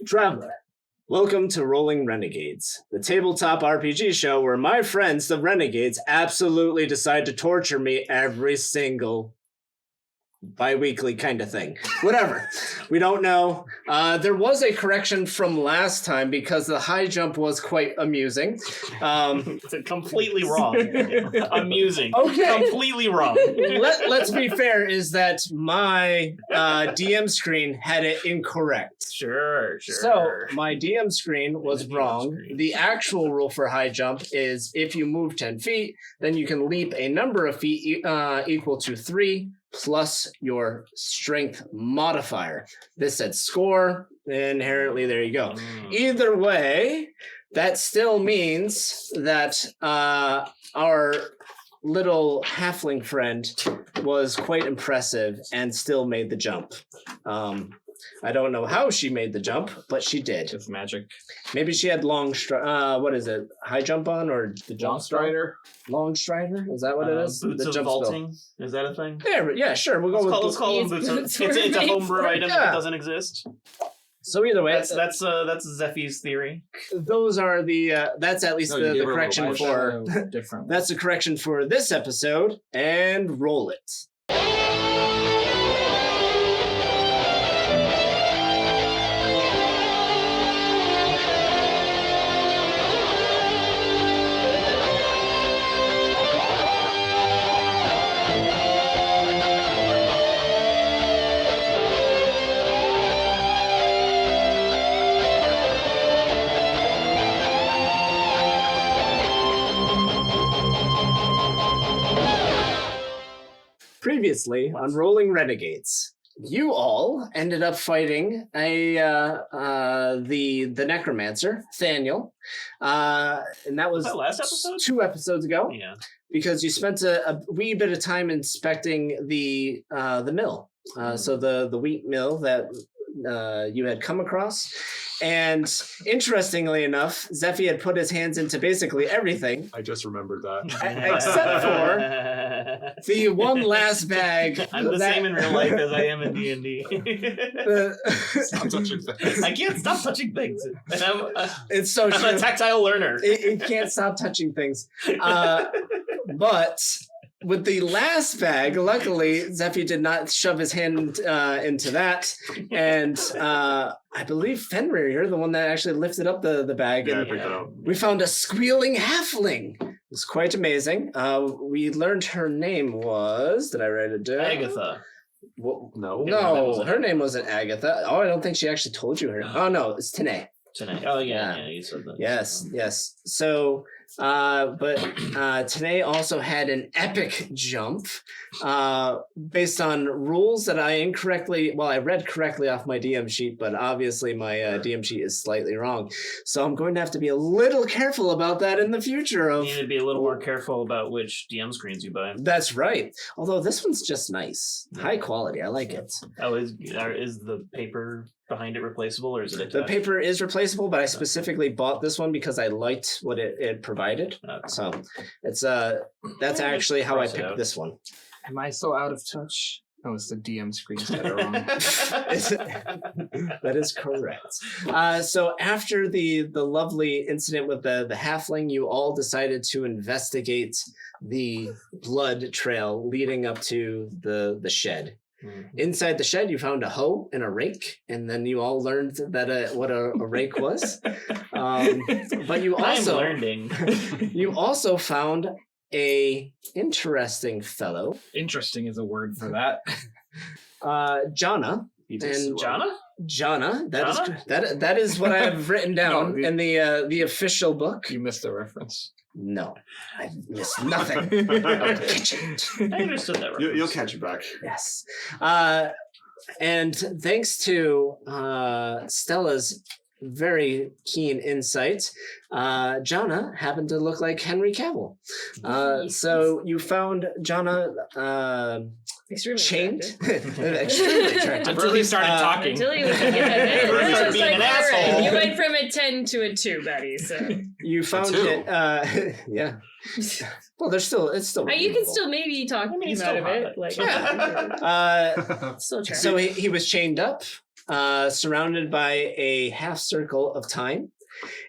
Traveler, welcome to Rolling Renegades, the tabletop RPG show where my friends, the Renegades, absolutely decide to torture me every single bi-weekly kind of thing. Whatever. We don't know. There was a correction from last time because the high jump was quite amusing. It's completely wrong. Amusing. Okay. Completely wrong. Let's be fair, is that my DM screen had it incorrect. Sure. So my DM screen was wrong. The actual rule for high jump is if you move 10 feet, then you can leap a number of feet equal to 3 plus your strength modifier. This said score. Inherently, there you go. Either way, that still means that our little halfling friend was quite impressive and still made the jump. I don't know how she made the jump, but she did. It's magic. Maybe she had what is it? High jump on or the jump strider? Long strider? Is that what it is? Boots the of jump vaulting? Spill. Is that a thing? Yeah, sure. Let's call them boots. It's a homebrew item that doesn't exist. So either way, that's Zeffy's theory. Those are the that's at least the correction for different. That's the correction for this episode, and roll it. Previously on Rolling Renegades, you all ended up fighting the necromancer, Thaniel. And that was last episode? 2 episodes ago. Yeah. Because you spent a wee bit of time inspecting the mill. So the wheat mill that you had come across. And interestingly enough, Zeffy had put his hands into basically everything. I just remembered that. Except for the one last bag. I'm the same in real life as I am in D&D. Stop touching things. I can't stop touching things. And It's so true. I'm a tactile learner. It can't stop touching things. But with the last bag, luckily, Zeffy did not shove his hand into that. And I believe Fenrir, you're the one that actually lifted up the bag. Yeah, and I picked it up. we found a squealing halfling. It was quite amazing. We learned her name was... Did I write it down? Agatha. Well, No. no, her name wasn't Agatha. Oh, I don't think she actually told you her. Oh, no, it's Tanae. Tonight. Oh, yeah, you said that. Yes. So, but Tanae also had an epic jump based on rules that I read correctly off my DM sheet, but obviously my DM sheet is slightly wrong. So I'm going to have to be a little careful about that in the future. You need to be a little more careful about which DM screens you buy. That's right. Although this one's just nice. High quality. I like it. Oh, is the paper behind it replaceable, or is it attached? The paper is replaceable, but I specifically bought this one because I liked what it provided. Okay. So it's that's actually how I picked this one. Am I so out of touch? Oh, it's the DM screens that are wrong. That is correct. So after the lovely incident with the halfling, you all decided to investigate the blood trail leading up to the shed. Mm-hmm. Inside the shed, you found a hoe and a rake, and then you all learned that what a rake was. But you also I'm learning. you also found a interesting fellow. Interesting is a word for that. Jonah. And Jonah. Jonah? That is what I have written down No, in the official book. You missed the reference. No, I missed nothing. I'll catch it. I understood that reference. You'll catch it back. Yes. And thanks to Stella's very keen insight, Jonah happened to look like Henry Cavill. So you found Jonah Extremely chained. attractive. Extremely attractive. Until he started talking. Until he was Being an asshole. You went from a 10 to a 2, Betty. So You found two. it. Yeah. Well, it's still. you can readable. still maybe talk me it's out of still it. Like, So still try. he was chained up, surrounded by a half circle of time,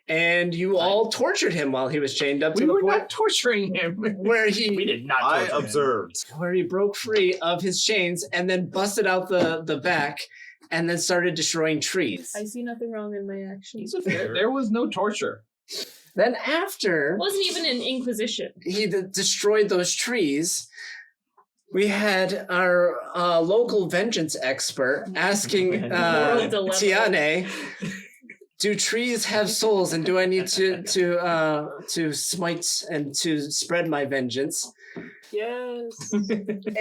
and you all tortured him while he was chained up to We the were point not torturing him. where We he did not. I torture him. observed. broke free of his chains and then busted out the back and then started destroying trees. I see nothing wrong in my actions. He's a fair. There was no torture. Then after It wasn't even an inquisition. he destroyed those trees, we had our local vengeance expert asking Moral dilemma. Tiane, do trees have souls, and do I need to smite and to spread my vengeance? Yes.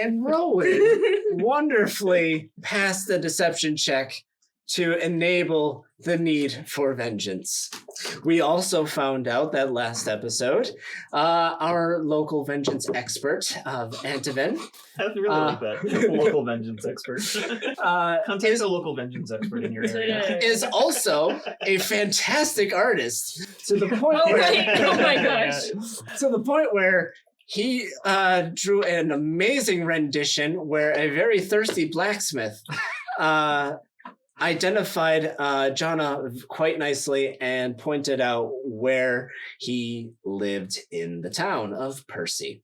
And Rowan wonderfully passed the deception check to enable the need for vengeance. We also found out that last episode, our local vengeance expert of Antiven I really like that. Local vengeance expert. Contact a local vengeance expert in your area. is also a fantastic artist to the point Oh, where right. Oh my gosh. to the point where he drew an amazing rendition where a very thirsty blacksmith identified Jonah quite nicely and pointed out where he lived in the town of Perci.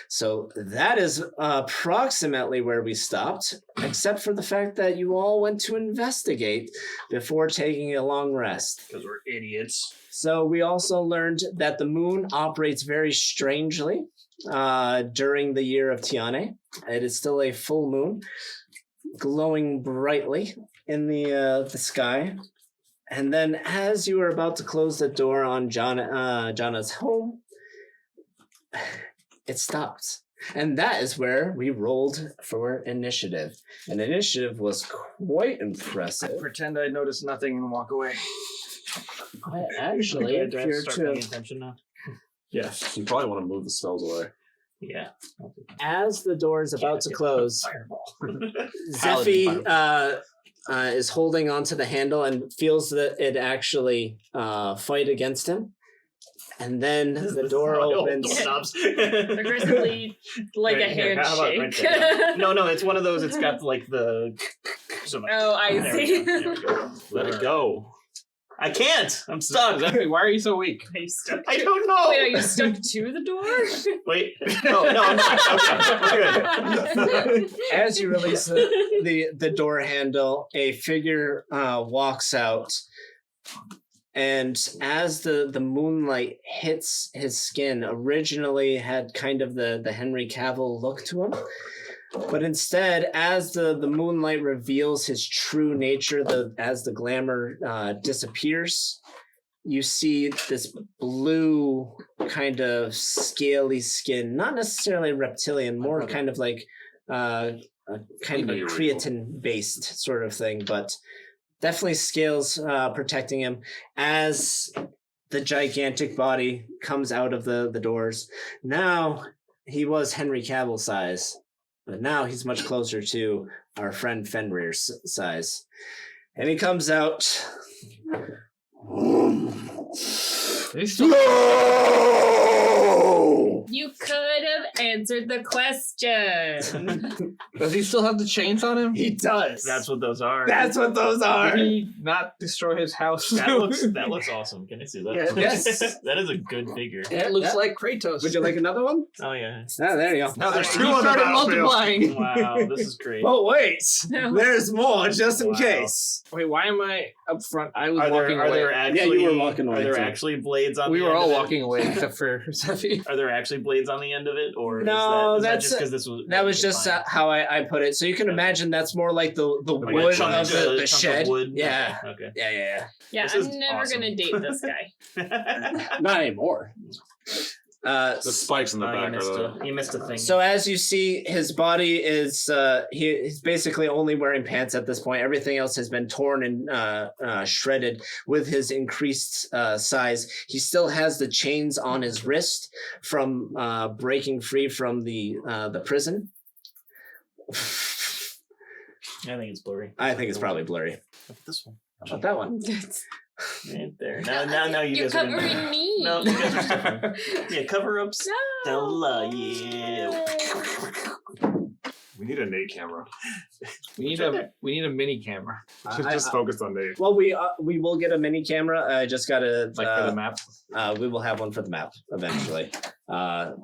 So that is approximately where we stopped, except for the fact that you all went to investigate before taking a long rest. Because we're idiots. So we also learned that the moon operates very strangely during the year of Tiane. It is still a full moon, glowing brightly in the sky. And then as you were about to close the door on Jonah's home, it stopped. And that is where we rolled for initiative. And initiative was quite impressive. Pretend I noticed nothing and walk away. I actually Do I have to appear start paying to... attention now? Yes. You probably want to move the spells away. Yeah. As the door is about to close, Fireball. Zephy is holding onto the handle and feels that it actually fight against him. And then the door opens. Aggressively, like a Here, how about right handshake. there? No, it's one of those. It's got like the. Oh, I There we see. go, there we go. Let it go. I can't. I'm stuck. Exactly. Why are you so weak? Are you stuck? I don't know. Wait, are you stuck to the door? Wait. No, I'm not. Okay, we're good. As you release the door handle, a figure walks out. And as the moonlight hits his skin, originally had kind of the Henry Cavill look to him. But instead, as the moonlight reveals his true nature, as the glamour disappears, you see this blue kind of scaly skin, not necessarily reptilian, more kind of like a kind of a creatine-based sort of thing, but definitely scales protecting him as the gigantic body comes out of the doors. Now, he was Henry Cavill size, but now he's much closer to our friend Fenrir's size. And he comes out. You could have answered the question. Does he still have the chains on him? He does. That's what those are. That's what those are. Did he not destroy his house? That looks awesome. Can I see that? Yeah, yes. That is a good figure. It looks like Kratos. Would you like another one? Oh yeah. Ah, there you go. Now there's He two on the started battlefield. multiplying. Wow, this is great. Oh wait, No. there's more just in Wow. case. Wait, why am I up front? I was Are walking there away. actually? you were walking away, Are there too. actually blades on? We the were end all of it? walking away except for Zephy. Are there actually blades on the end of it, or No, is that that's- just because this was That was just fine? how I put it. So you can imagine that's more like the Like a wood chunk of the chunk of shed. wood? Yeah. Okay. Yeah. Yeah, This I'm is never awesome. gonna date this guy. Not anymore. The spikes in the back are the... You missed a thing. So as you see, his body is he's basically only wearing pants at this point. Everything else has been torn and shredded with his increased size. He still has the chains on his wrist from breaking free from the prison. I think it's blurry. I think it's probably blurry. This one. How about that one? Right there. Now you You're guys are in covering there. me. No, you guys are still fine. Yeah, cover ups. No. Stella, yeah. We need a Nate camera. We need a mini camera, Just focused on Nate. Well, we will get a mini camera. I just gotta like for the map. we will have one for the map eventually.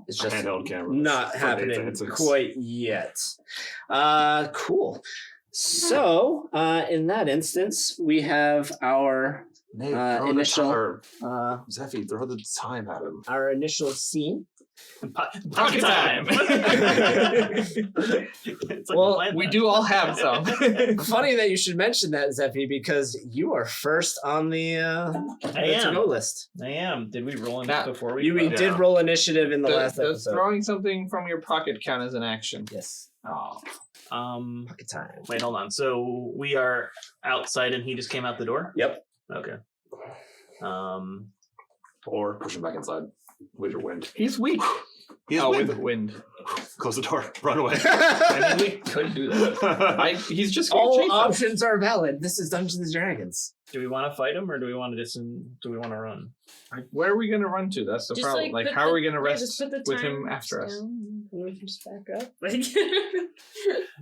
It's just Handheld camera. not for happening Nate's antics. quite yet. Cool. So in that instance, we have our Nate, throw initial the Zeffy, throw the time at him. our initial scene. Pocket time. It's like Well, a We do all have some. Funny that you should mention that, Zeffy, because you are first on the to-go list. I am. Did we roll in That- before we? You did roll initiative in the last Does episode. throwing something from your pocket count as an action? Yes. Oh. Pocket time. Wait, hold on. So we are outside, and he just came out the door. Yep. Okay. Or push him back inside with your wind. He's weak. He has with wind. wind. Close the door. Run away. I mean, we could do that. He's just gonna All chase us. options are valid. This is Dungeons and Dragons. Do we want to fight him, or do we want to do we want to run? Like, where are we gonna run to? That's the Just, problem. Like, put how are we gonna yeah, rest just put the with him time after us? down, and we can just back up. Like,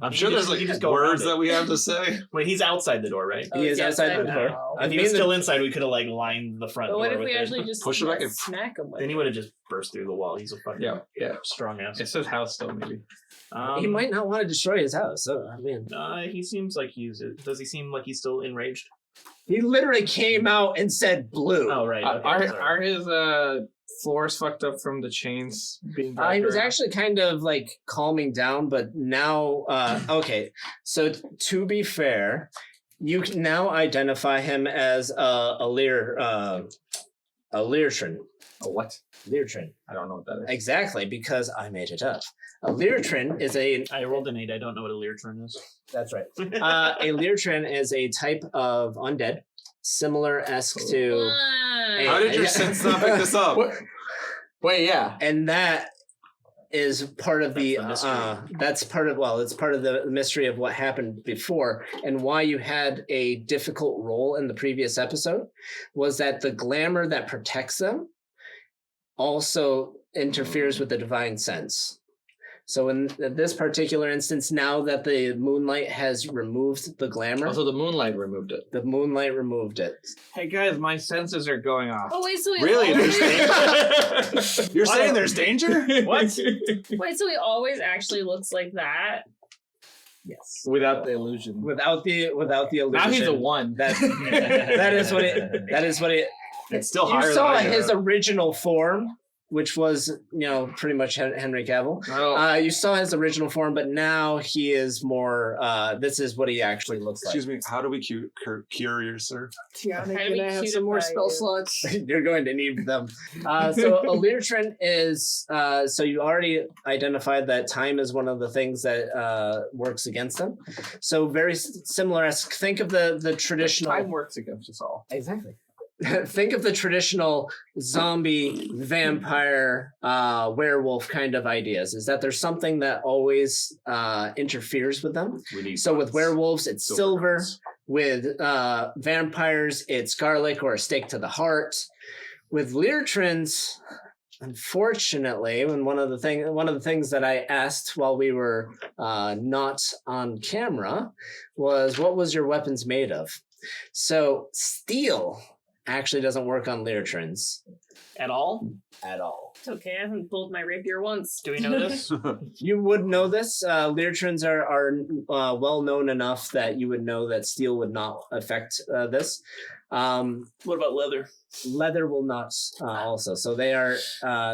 I'm You sure just- there's you like just go words around it. that we have to say. Wait, he's outside the door, right? Oh, He is he's outside the outside door. now. If he was still inside, we could have like lined the front but door. what if with we it. actually just Push it back and- smack him with Then he it? would have just burst through the wall. He's a fucking Yeah. strong ass. It says house though, maybe. He might not want to destroy his house. So, I mean, He seems like Does he seem like he's still enraged? he literally came out and said blue. Oh right. Okay, Are sorry. his floors fucked up from the chains being? He was dragged actually kind of like calming down, but now, okay. So to be fair, you can now identify him as a Leertrin. around? A what? Leertrin. I don't know what that is. Exactly, because I made it up. A Leertrin is a. I rolled an 8. I don't know what a Leertrin is. That's right. A Leertrin is a type of undead, similar-esque to. Why? How did your sense not pick this up? Wait, yeah. And that is part of the That's the mystery. that's part of it's part of the mystery of what happened before and why you had a difficult role in the previous episode was that the glamour that protects them also interferes with the divine sense. So in this particular instance, now that the moonlight has removed the glamour, Also, the moonlight removed it. the moonlight removed it. Hey guys, my senses are going off. Oh wait, so we Really? always, You're saying there's danger? What? wait, so he always actually looks like that? Yes. Without the illusion. Without the illusion. Now he's a 1. That is what it. It's still You higher than saw I his have. original form, which was pretty much Henry Cavill. Oh, You saw his original form, but now he is more. This is what he actually looks like. Excuse me, how do we cure your sir? Tiana, can I have some more spell slots? You're going to need them. So a Leertrin is. So you already identified that time is one of the things that works against them. So very similar. Think of the traditional. time works against us all. Exactly. Think of the traditional zombie, vampire, werewolf kind of ideas. Is that there's something that always interferes with them. We need So with guns. werewolves, it's silver. guns. With vampires, it's garlic or a stake to the heart. With Leertrins, unfortunately, when one of the things that I asked while we were not on camera was, what was your weapons made of? So steel actually doesn't work on Leertrins At all? at all. It's okay, I haven't pulled my rapier once. Do we know this? You would know this. Leertrins are well known enough that you would know that steel would not affect this. What about leather? Leather will not also. So they are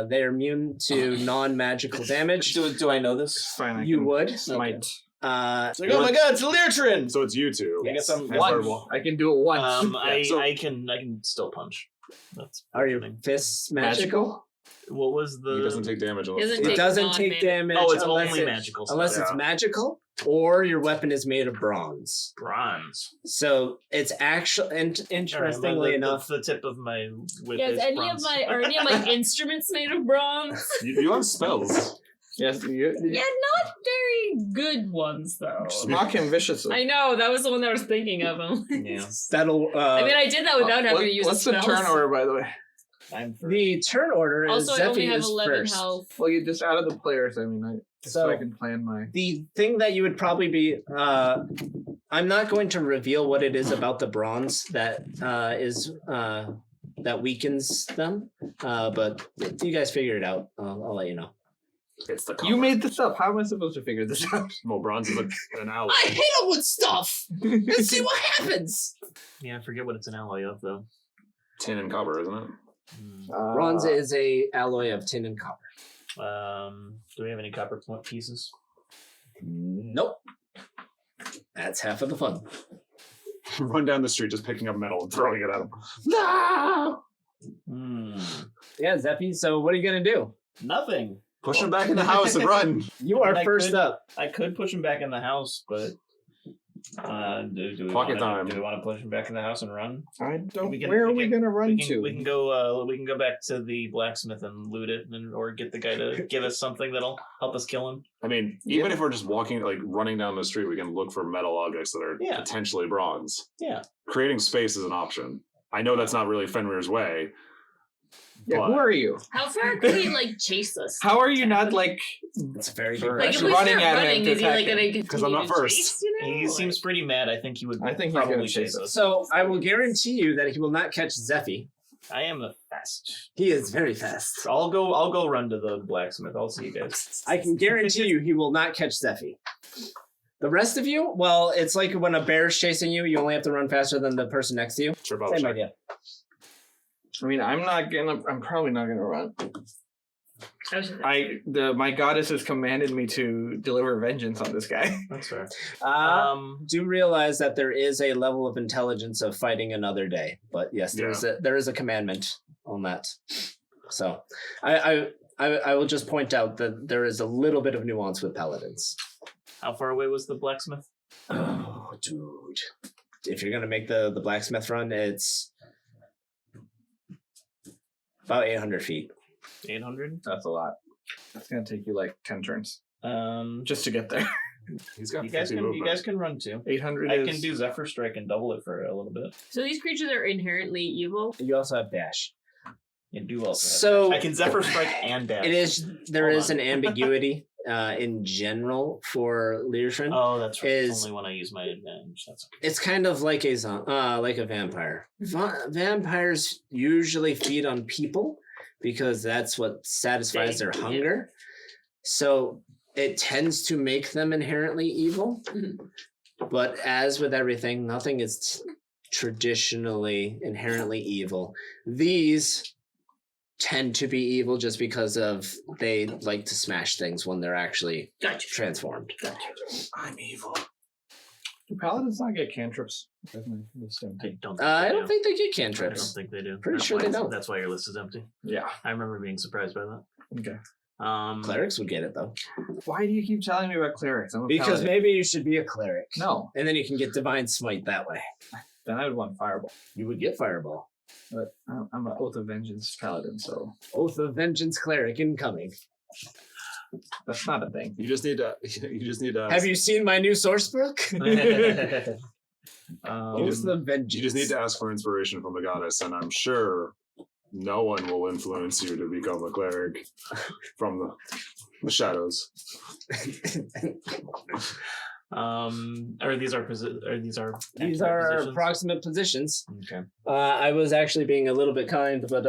immune to non-magical damage. Do I know this? Fine, You would. Smite. It's like, oh my god, it's a Leertrin! So it's you two. I guess I'm One. vulnerable. I can do it once. I can still punch. That's Are your functioning. fists magical? What was the? He doesn't take damage unless Doesn't It take doesn't take non-magic. damage. Oh, it's unless only magical stuff. Unless it's Yeah. magical, or your weapon is made of bronze. Bronze. So it's actually interestingly enough. the tip of my whip Yeah, is are any bronze. of my instruments made of bronze? you have spells. Yes, Yeah, not very good ones though. smock him viciously. I know that was the one that I was thinking of. Yeah. That'll. I mean, I did that without having to use. What's the spells. turn order, by the way? I'm first. the turn order is Also, I only Zephy have is 11 first. health. Well, you just out of the players. I mean, so I So- can plan my. The thing that you would probably be. I'm not going to reveal what it is about the bronze that that weakens them. But if you guys figure it out, I'll let you know. It's the You made this up. How am I supposed to figure this out? Well, bronze is an alloy. I hit him with stuff. Let's see what happens. Yeah, I forget what it's an alloy of though. Tin and copper, isn't it? Bronze is a alloy of tin and copper. Do we have any copper pieces? Nope. That's half of the fun. Run down the street just picking up metal and throwing it at him. No. Hmm. Yeah, Zephy. So what are you gonna do? Nothing. Push him back in the house and run. You are I first could- up. I could push him back in the house, but do we Pocket wanna, time. Do we want to push him back in the house and run? I don't. We can- where are we we can- gonna run We to? can go. We can go back to the blacksmith and loot it, or get the guy to give us something that'll help us kill him. I mean, even if we're just walking, like running down the street, we can look for metal objects that are Yeah. potentially bronze. Yeah. Creating space is an option. I know that's not really Fenrir's way. Yeah, but who are you? How far could he chase us? How are you not like? That's a very good Like, Like if question. we running start at him running, to is he like attack gonna Because I'm not continue to first. chase, you know? He seems pretty mad. I think he would. I think he's probably gonna chase chase us. So I will guarantee you that he will not catch Zephy. I am the fast. He is very fast. I'll go run to the blacksmith. I'll see you guys. I can guarantee you he will not catch Zephy. The rest of you, well, it's like when a bear's chasing you, you only have to run faster than the person next to you. Sure, Same idea. I mean, I'm probably not gonna run. I was just- My goddess has commanded me to deliver vengeance on this guy. That's fair. Do realize that there is a level of intelligence of fighting another day, but yes, there is a commandment on that. So, I will just point out that there is a little bit of nuance with paladins. How far away was the blacksmith? Oh, dude! If you're gonna make the blacksmith run, it's about 800 feet. 800. That's a lot. It's gonna take you like 10 turns Um, just to get there. He's got you guys 50 can movement. you guys can run too. 800. I can do Zephyr Strike and double it for a little bit. So these creatures are inherently evil. You also have dash. You do also. So I can Zephyr Strike and dash. There Hold is on. an ambiguity in general for Learshrin. Oh, that's right. Is- It's only when I use my advantage. That's okay. It's kind of like like a vampire. Vampires usually feed on people because that's what satisfies their hunger. So it tends to make them inherently evil. But as with everything, nothing is traditionally inherently evil. These tend to be evil just because of they like to smash things when they're actually transformed. I'm evil. Do paladins not get cantrips? I don't. I they don't do. think they get I don't cantrips. think they do. Pretty That's sure why they it's- don't. That's why your list is empty. Yeah. I remember being surprised by that. Okay. Clerics would get it though. Why do you keep telling me about clerics? I'm a Because paladin. maybe you should be a cleric. No, And then you can get Divine Smite that way. then I would want fireball. You would get Fireball. But I'm an Oath of Vengeance paladin, so Oath of Vengeance cleric incoming. that's not a thing. You just need to. You just need to. Have you seen my new source book? Oath of Vengeance. You just need to ask for inspiration from the goddess, and I'm sure no one will influence you to become a cleric from the shadows. Or these are These accurate are positions? approximate positions. Okay. I was actually being a little bit kind, but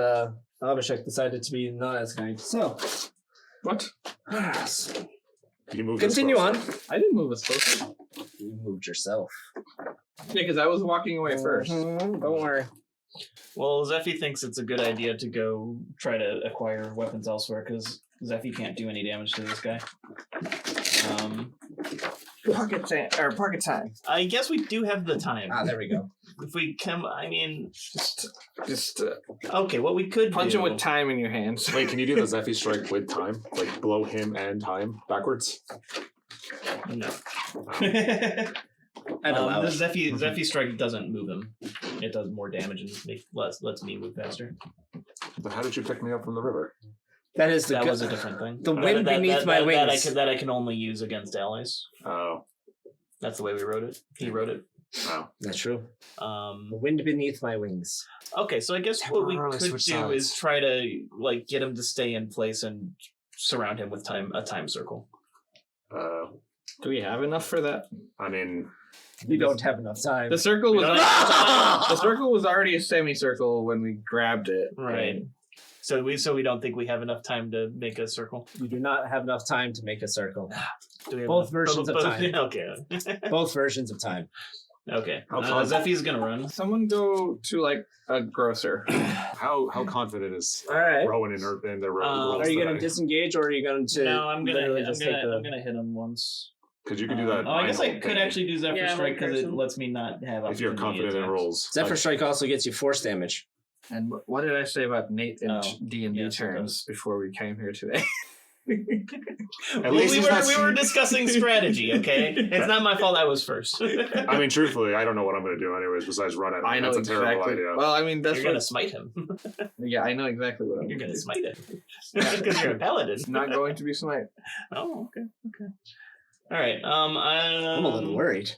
Abhishek decided to be not as kind. So, What? You move this continue on. closer. I didn't move as close. You moved yourself. Yeah, because I was walking away first. Mhm, don't worry. Well, Zephy thinks it's a good idea to go try to acquire weapons elsewhere because Zephy can't do any damage to this guy. Pocket time. I guess we do have the time. There we go. If we come, I mean, Just okay, what we could punch do, him with time in your hands. Wait, can you do the Zephy strike with time? Like blow him and time backwards? No. I'd allow the it. Zephy strike doesn't move him. It does more damage and lets me move faster. But how did you pick me up from the river? That is That was a different thing. The wind beneath my wings. That I can only use against allies. Oh, That's the way we wrote it. He wrote it. wow. That's true. The wind beneath my wings. Okay, so I guess what we Temporarily could switch do sides. is try to like get him to stay in place and surround him with a time circle. Do we have enough for that? I mean, You don't have enough time. The circle was don't the circle was already a semicircle when we grabbed it. Right. So we don't think we have enough time to make a circle. You do not have enough time to make a circle. Do we have Both enough- versions of time. Okay. Both versions of time. Okay. How come- Zeffy's gonna run. Someone go to like a grocer. how confident is All right. Rowan in their Are Are you going to today? disengage or are you going to? No, I'm gonna literally hit, I'm just take gonna the- I'm gonna hit him once. Because you can do that. Oh, I guess I mind could thing actually do Zephyr Yeah, Strike because it person. lets me not have. if you're opportunity confident in attacks. rolls. Zephyr Like, Strike also gets you force damage. And what did I say about Nate in Oh, D&D yes, it terms before we came here today? At least we he's not- were discussing strategy. Okay, it's not my fault. I was first. I mean, truthfully, I don't know what I'm going to do anyways. Besides run at him. I know That's a terrible exactly. idea. Well, I mean, that's You're gonna what, smite him. yeah, I know exactly what I'm You're gonna do. smite him because you're a paladin. It's not going to be smite. Oh, okay. All right. I'm a little worried.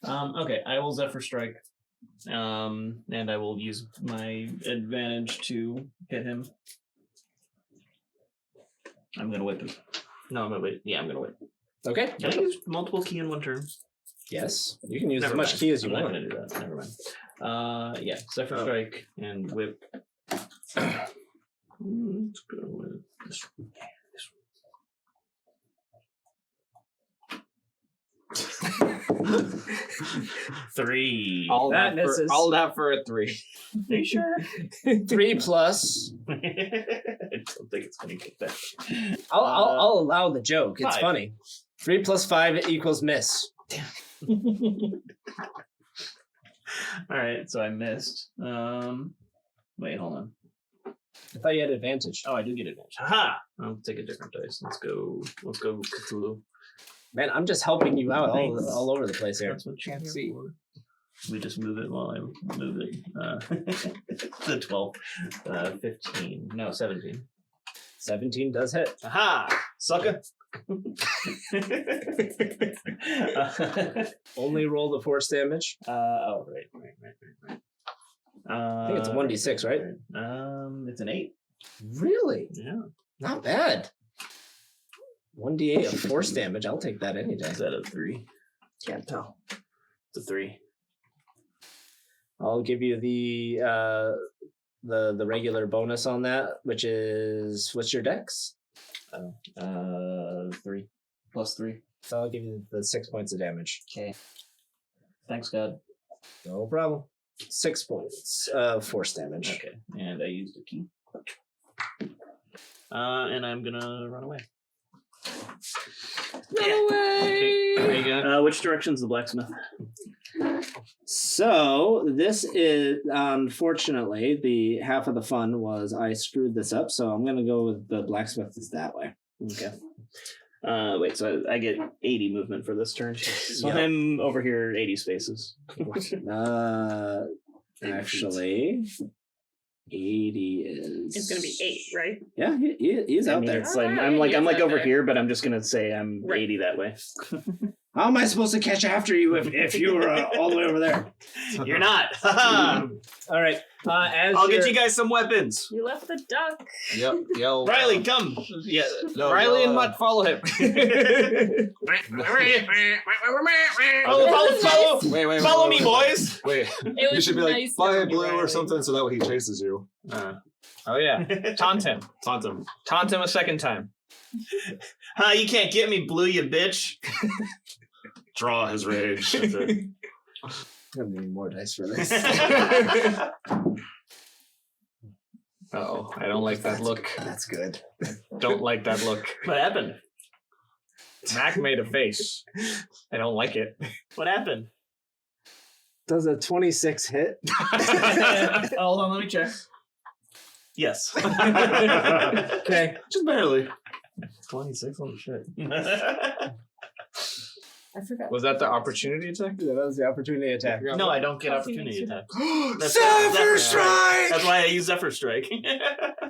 Okay, I will Zephyr Strike. And I will use my advantage to hit him. I'm gonna whip him. No, I'm gonna wait. Yeah, I'm gonna whip. Okay. Can I use multiple key in one turn? Yes. You can use Never as much mind. key as you I'm not want. gonna do that. Never mind. Yeah, Zephyr Strike and whip. Let's go with this one. Three. All That that, misses. for, all that for a 3. Are you sure? 3 plus. I don't think it's gonna get that. I'll allow the joke. It's 5. funny. 3 plus 5 equals miss. All right, so I missed. Wait, hold on. I thought you had advantage. Oh, I do get advantage. Haha! I'll take a different dice. Let's go Cthulhu. Man, I'm just helping you out Thanks. all over the place here. That's what you Can't here see. for. We just move it while I move it. The 12. 15. No, 17. 17 does hit. Aha! Sucker! Only roll the force damage. Right. I think it's a 1d6, right? It's an 8. Really? Yeah. Not bad. 1d8 of force damage. I'll take that any day. Is that a 3? Can't tell. It's a 3. I'll give you the regular bonus on that, which is what's your dex? 3 plus 3. So I'll give you the 6 points of damage. Okay. Thanks, God. No problem. 6 points of force damage. Okay, and I used a key. And I'm gonna run away. Run away! Which direction's the blacksmith? So this is unfortunately the half of the fun was I screwed this up, so I'm gonna go with the blacksmith is that way. Okay. Wait, so I get 80 movement for this turn. So Yep. I'm over here 80 spaces. Actually 80 is It's gonna be 8, right? Yeah, he's out there. It's like, Oh, I'm like he is out over there. here, but I'm just gonna say I'm Right. 80 that way. How am I supposed to catch after you if you were all the way over there? You're not. Haha. All right. As I'll get you're- you guys some weapons. You left the duck. Yep. Yell. Riley, come. Yeah. No, Riley and Mutt follow him. Follow Wait, follow me, boys. Wait, It you was should be like nice fly knowing you, blue or Riley. something so that way he chases you. Oh yeah. Taunt him. Taunt him. Taunt him a second time. Huh, you can't get me, blue, you bitch. Draw his rage. That's it. I'm gonna need more dice for this. Oh, I don't like that look. That's good. Don't like that look. What happened? Mac made a face. I don't like it. What happened? Does a 26 hit? Hold on, let me check. Yes. Okay. Just barely. 26, holy shit. I forgot. Was that the opportunity attack? Yeah, that was the opportunity attack. No, I don't get opportunity attack. Zephyr Strike! That's why I use Zephyr Strike.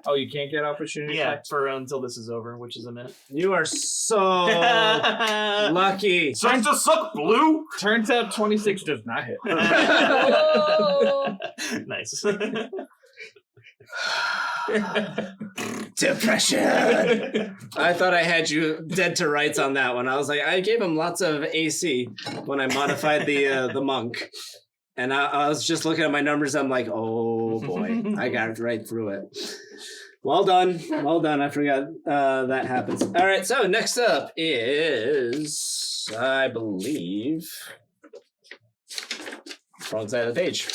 Oh, you can't get opportunity Yeah, attack? for until this is over, which is a minute. You are so lucky. Starting to suck, Blue! Turns out 26 does not hit. Oh. Nice. Depression. I thought I had you dead to rights on that one. I was like, I gave him lots of AC when I modified the monk, and I was just looking at my numbers. I'm like, oh boy, I got right through it. Well done, well done. I forgot that happens. All right, so next up is, I believe, wrong side of the page.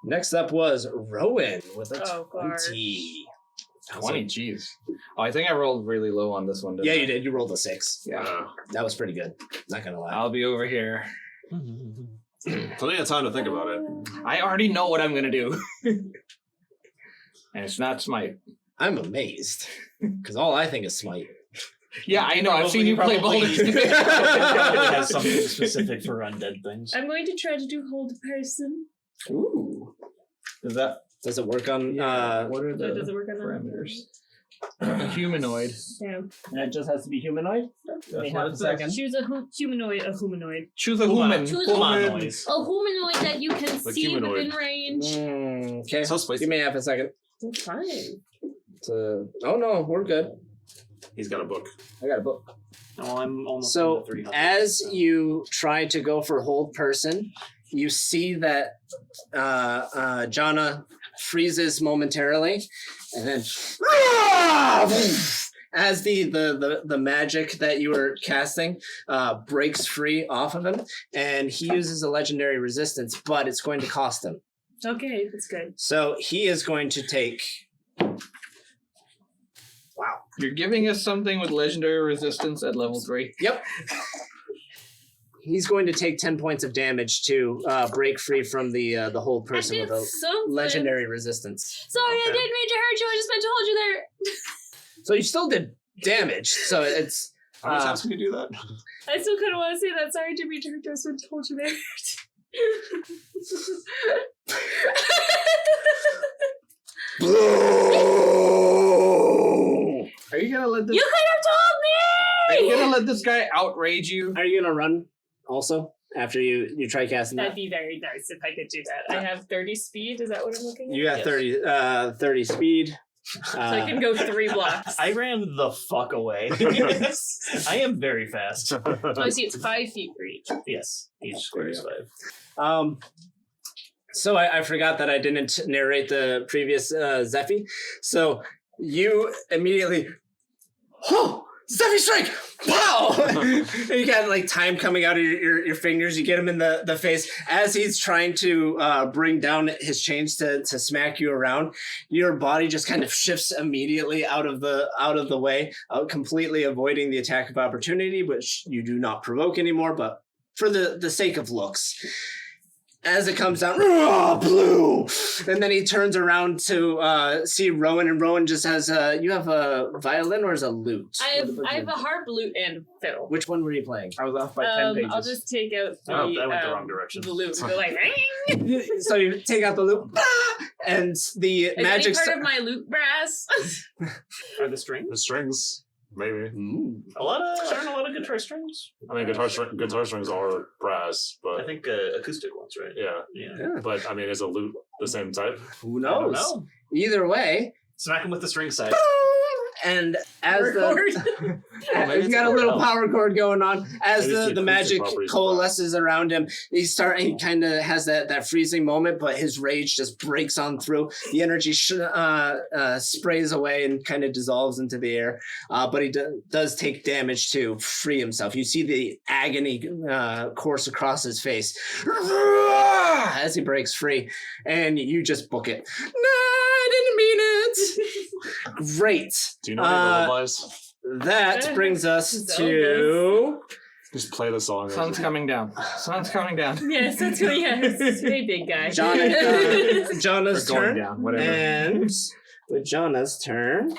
Next up was Rowan with a 20. 20, jeez. Oh, I think I rolled really low on this one. Yeah, you did. You rolled a 6. Yeah. That was pretty good. Not gonna lie. I'll be over here. Plenty of time to think about it. I already know what I'm going to do. And it's not smite. I'm amazed because all I think is smite. Yeah, I know. I've seen you play Baldur's It Gate. has something specific for undead things. I'm going to try to do hold person. Ooh. Does that? Does it work on? What are Does it the work on that? parameters? A humanoid. Yeah. It just has to be humanoid. Give me That's what half it a says. second. Choose a humanoid. A humanoid. Choose a human. Choose Come a on, Human. noise. A humanoid that you can Like see humanoid. within range. Okay. So spicy. Give me half a second. Oh, fine. Oh no, we're good. He's got a book. I got a book. Oh, I'm almost So into 300. as you try to go for hold person, you see that Jonah freezes momentarily, and then as the magic that you were casting breaks free off of him, and he uses a legendary resistance, but it's going to cost him. Okay, that's good. So he is going to take. Wow. You're giving us something with legendary resistance at level 3. Yep. He's going to take 10 points of damage to break free from the hold person I with did a something. legendary resistance. Sorry, I Okay. didn't mean to hurt you. I just meant to hold you there. So you still did damage. So it's How many times can you do that? I still kind of want to say that. Sorry, I didn't mean to hurt you. I just meant to hold you there. Are you gonna let this? You could have told me. Are you gonna let this guy outrage you? Are you gonna run also after you try casting That'd that? be very nice if I could do that. I have 30 speed. Is that what I'm looking at? You got Yes. 30 speed. So I can go 3 blocks. I ran the fuck away. I am very fast. Oh, I see. It's 5 feet for each. Yes, each square is 5. So I forgot that I didn't narrate the previous Zephy. So you immediately, oh, Zephy strike! Wow! And you got like time coming out of your fingers. You get him in the face as he's trying to bring down his chains to smack you around. Your body just kind of shifts immediately out of the way, completely avoiding the attack of opportunity, which you do not provoke anymore. But for the sake of looks. As it comes down, blue, and then he turns around to see Rowan, and Rowan just has you have a violin or is a lute? I have a harp, lute, and fiddle. Which one were you playing? I was off by 10 pages. I'll just take out the, Oh, I went the wrong direction. the lute and go like, So you take out the lute, and the is magic. any part of my lute brass? Are the strings? The strings, maybe. Ooh. Aren't a lot of guitar strings? I mean, guitar strings are brass, I but think acoustic ones, right? yeah. Yeah. But I mean, is a lute the same type? Who I don't knows? know. Either way, Smack him with the string side. and as Record. maybe he's it's got a a little bell. power chord going on. As Maybe it's the the magic acoustic properties of coalesces around him, he kind of has that freezing moment, but his rage just breaks on through. The energy sprays away and kind of dissolves into the air. But he does take damage to free himself. You see the agony course across his face as he breaks free, and you just book it. No, I didn't mean it. Great. Do you know any lullabies? That brings us Zeldas. to Just play the song. Sun's coming down. Sun's coming down. Yes, that's what he has. Hey, big guy. Jonah's Or going turn. down, whatever. And with Jonah's turn,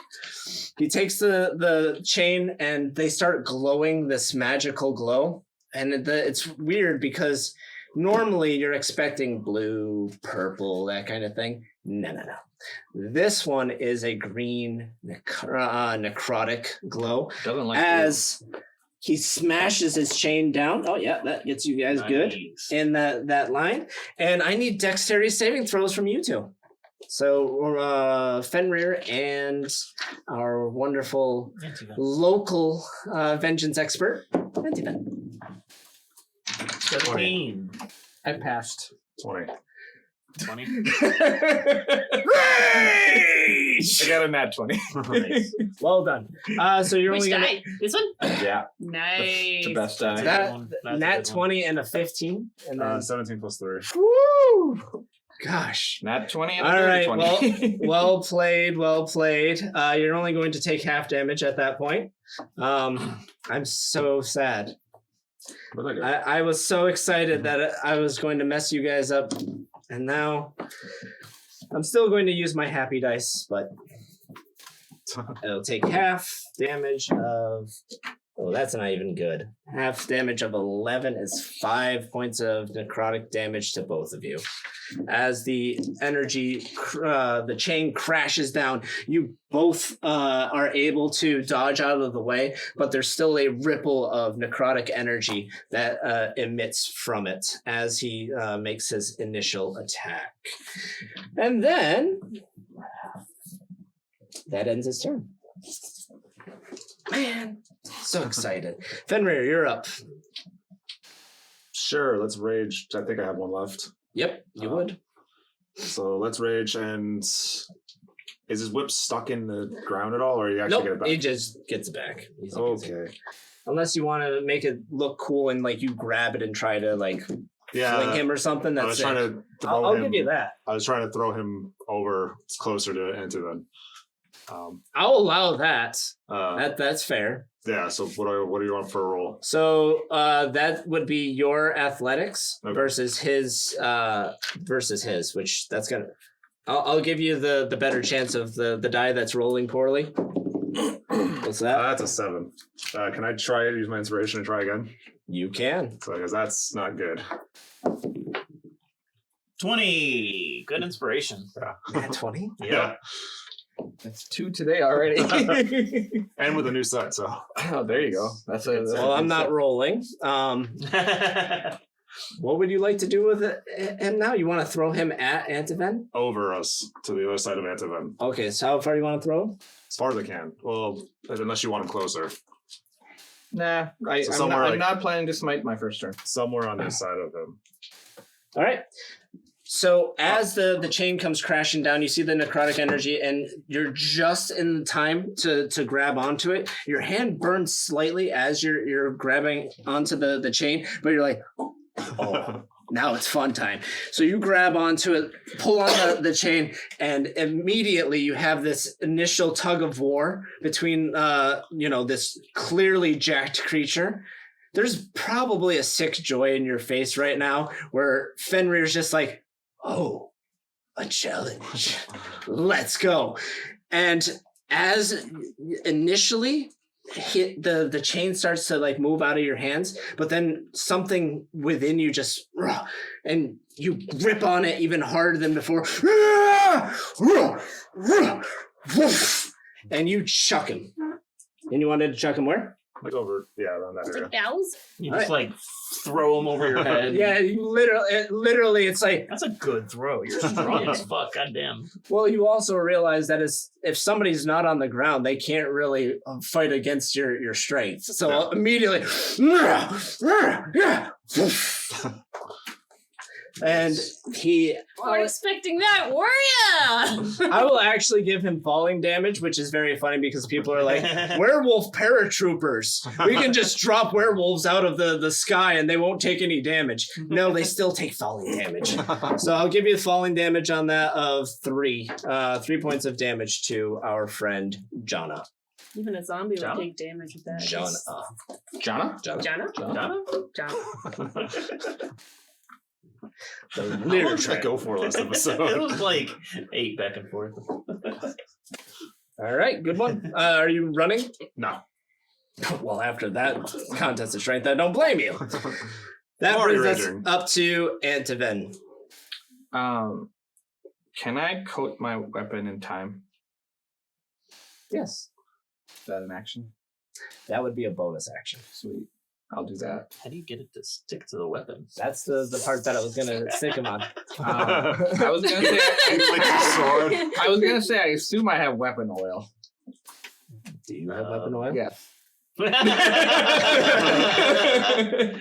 he takes the chain and they start glowing this magical glow. and it's weird because normally you're expecting blue, purple, that kind of thing. No. This one is a green necrotic glow. Doesn't like As he smashes his chain down. Oh yeah, that gets you guys good in that line. And I need dexterity saving throws from you two. So Fenrir and our wonderful local vengeance expert, Antiven. 17. I passed. 20. 20. I got a nat 20. Nice. Well done. So you're Which only gonna die? This one? Yeah. Nice. The best die. that That's a nat good one. 20 and a 15, and then 17 plus 3. woo! Gosh. Nat 20 and All a right. 20. Well played. Well played. You're only going to take half damage at that point. I'm so sad. Where'd that go? I was so excited that I was going to mess you guys up, and now I'm still going to use my happy dice, but it'll take half damage of. Oh, that's not even good. Half damage of 11 is 5 points of necrotic damage to both of you. As the energy, the chain crashes down, you both are able to dodge out of the way, but there's still a ripple of necrotic energy that emits from it as he makes his initial attack. And then that ends his turn. Man, so excited. Fenrir, you're up. Sure, let's rage. I think I have one left. Yep, you would. So let's rage. And is his whip stuck in the ground at all, or you actually get it Nope, back? he just gets it back. Easy peasy. Okay. Unless you want to make it look cool and like you grab it and try to like fling Yeah. him or something. I That's was it. trying to throw I'll him. give you that. I was trying to throw him over closer to Antiven. I'll allow that. Uh, That's fair. yeah. So what do you want for a roll? So that would be your athletics Okay. versus his, which that's gonna. I'll give you the better chance of the die that's rolling poorly. What's that? That's a 7. Can I try it? Use my inspiration and try again? You can. So because that's not good. 20. Good inspiration. At 20. Yeah. That's 2 today already. And with a new set, so Oh, there you go. That's a. Well, I'm not rolling. What would you like to do with him now? You want to throw him at Antiven? over us to the other side of Antiven. Okay, so how far do you want to throw him? As far as I can. Well, unless you want him closer. Nah, So I'm, somewhere not, like- I'm not planning to smite my first turn. Somewhere on this side of him. All right. So as the chain comes crashing down, you see the necrotic energy, and you're just in the time to grab onto it. Your hand burns slightly as you're grabbing onto the chain, but you're like, oh, now it's fun time. So you grab onto it, pull on the chain, and immediately you have this initial tug of war between this clearly jacked creature. There's probably a sick joy in your face right now where Fenrir's just like, oh, a challenge. Let's go. And as initially the chain starts to like move out of your hands, but then something within you just, and you grip on it even harder than before. And you chuck him. And you wanted to chuck him where? Like over, around that area. Like owls? You just like throw him over your head. Yeah, you literally, it's like, That's a good throw. You're strong as fuck. Goddamn. well, you also realize that if somebody's not on the ground, they can't really fight against your strength. So immediately, and he, We're expecting that, were ya? I will actually give him falling damage, which is very funny because people are like, werewolf paratroopers. We can just drop werewolves out of the sky and they won't take any damage. No, they still take falling damage. So I'll give you falling damage on that of 3. 3 points of damage to our friend Jonah. Even a zombie Jonah? would take damage with that. Jonah. Jonah? Jonah? Jonah? Jonah. The How long lyric did I track. go for last It episode? was like 8 back and forth. All right, good one. Are you running? No. Well, after that contest of strength, I don't blame you. That Party brings us raging. up to Antiven. Can I coat my weapon in time? Yes, Is that an action? that would be a bonus action. Sweet. I'll do that. How do you get it to stick to the weapon? That's the part that I was gonna stick him on. I was gonna say. Sword. I was gonna say. I assume I have weapon oil. Do you have weapon oil? Yes.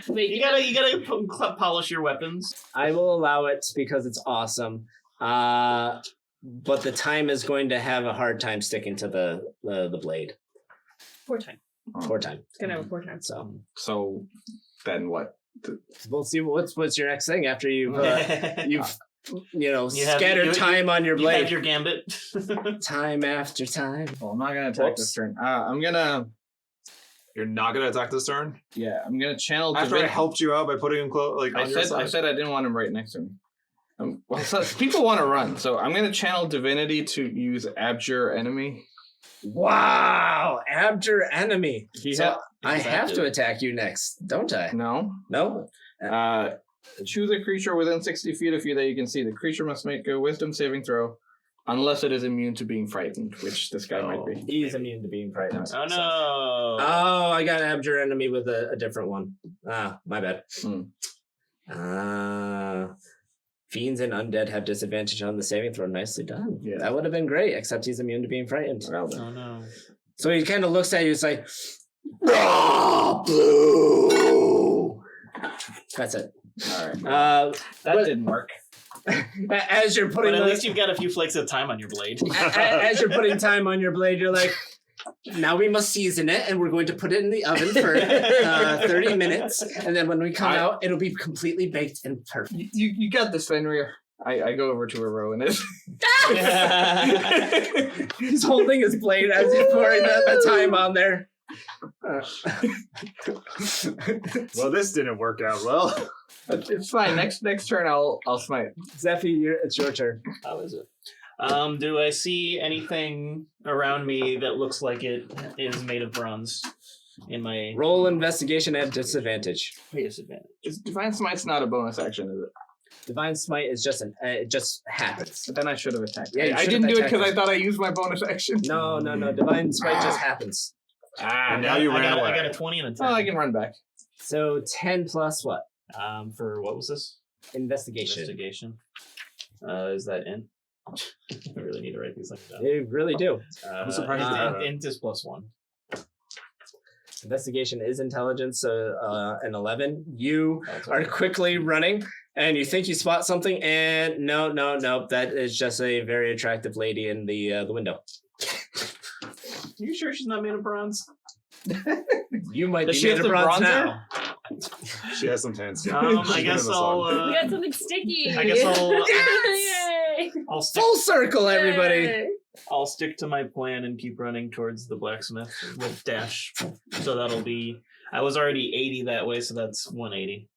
Wait, you gotta polish your weapons. I will allow it because it's awesome. But the time is going to have a hard time sticking to the blade. poor time. Poor time. It's gonna have a poor time. So then what? We'll see what's your next thing after you've You scattered have- time on your You blade. have your gambit. Time after time. Well, I'm not gonna attack this turn. I'm gonna. You're not gonna attack this turn I'm gonna channel. after I divinity. helped you out by putting him on your I side. said I didn't want him right next to me. So people want to run, so I'm gonna channel divinity to use abjure enemy. Wow, abjure enemy. He So ha- I What's that have do? to attack you next, don't I? No. No. Choose a creature within 60 feet of you that you can see. The creature must make a wisdom saving throw, unless it is immune to being frightened, which this guy might be. He's immune to being frightened. Oh no! Oh, I got abjure enemy with a different one. Ah, my bad. Fiends and undead have disadvantage on the saving throw. Nicely done. Yeah. That would have been great, except he's immune to being frightened. Well then. Oh no! So he kind of looks at you. It's like, "Ah, blue." That's it. All right. That That didn't work. as you're But putting at the- least you've got a few flakes of time on your blade. as you're putting time on your blade, you're like, now we must season it, and we're going to put it in the oven for 30 minutes, and then when we come out, it'll be completely baked and perfect. You got this, Fenrir. I go over to where Rowan is. He's holding his blade as he's pouring the time on there. Well, this didn't work out well. It's fine. Next turn, I'll smite. Zephy, it's your turn. How is it? Do I see anything around me that looks like it is made of bronze in my Roll investigation at disadvantage. disadvantage? Divine Smite's not a bonus action, is it? Divine smite is just it just happens. But then I should have attacked. Yeah, you I should didn't have do it attacked because I him. thought I used my bonus action. No. Divine smite just happens. And now you ran away. I got a 20 and a 10. Oh, I can run back. So 10 plus what? For what was this? Investigation. Investigation. Is that int? I really need to write these things down. You really do. I'm surprised you did that. Int is +1. Investigation is intelligence, so an 11. You are quickly running, and you think you spot something, and no. That is just a very attractive lady in the window. You sure she's not made of bronze? You might Does be she made have of the bronze bronzer? now. She has some tan skin. I She's guess in the I'll. sun. We got something sticky. I guess I'll. Yay! I'll stick. Full circle, everybody. Yay. I'll stick to my plan and keep running towards the blacksmith with dash. So that'll be. I was already 80 that way, so that's 180.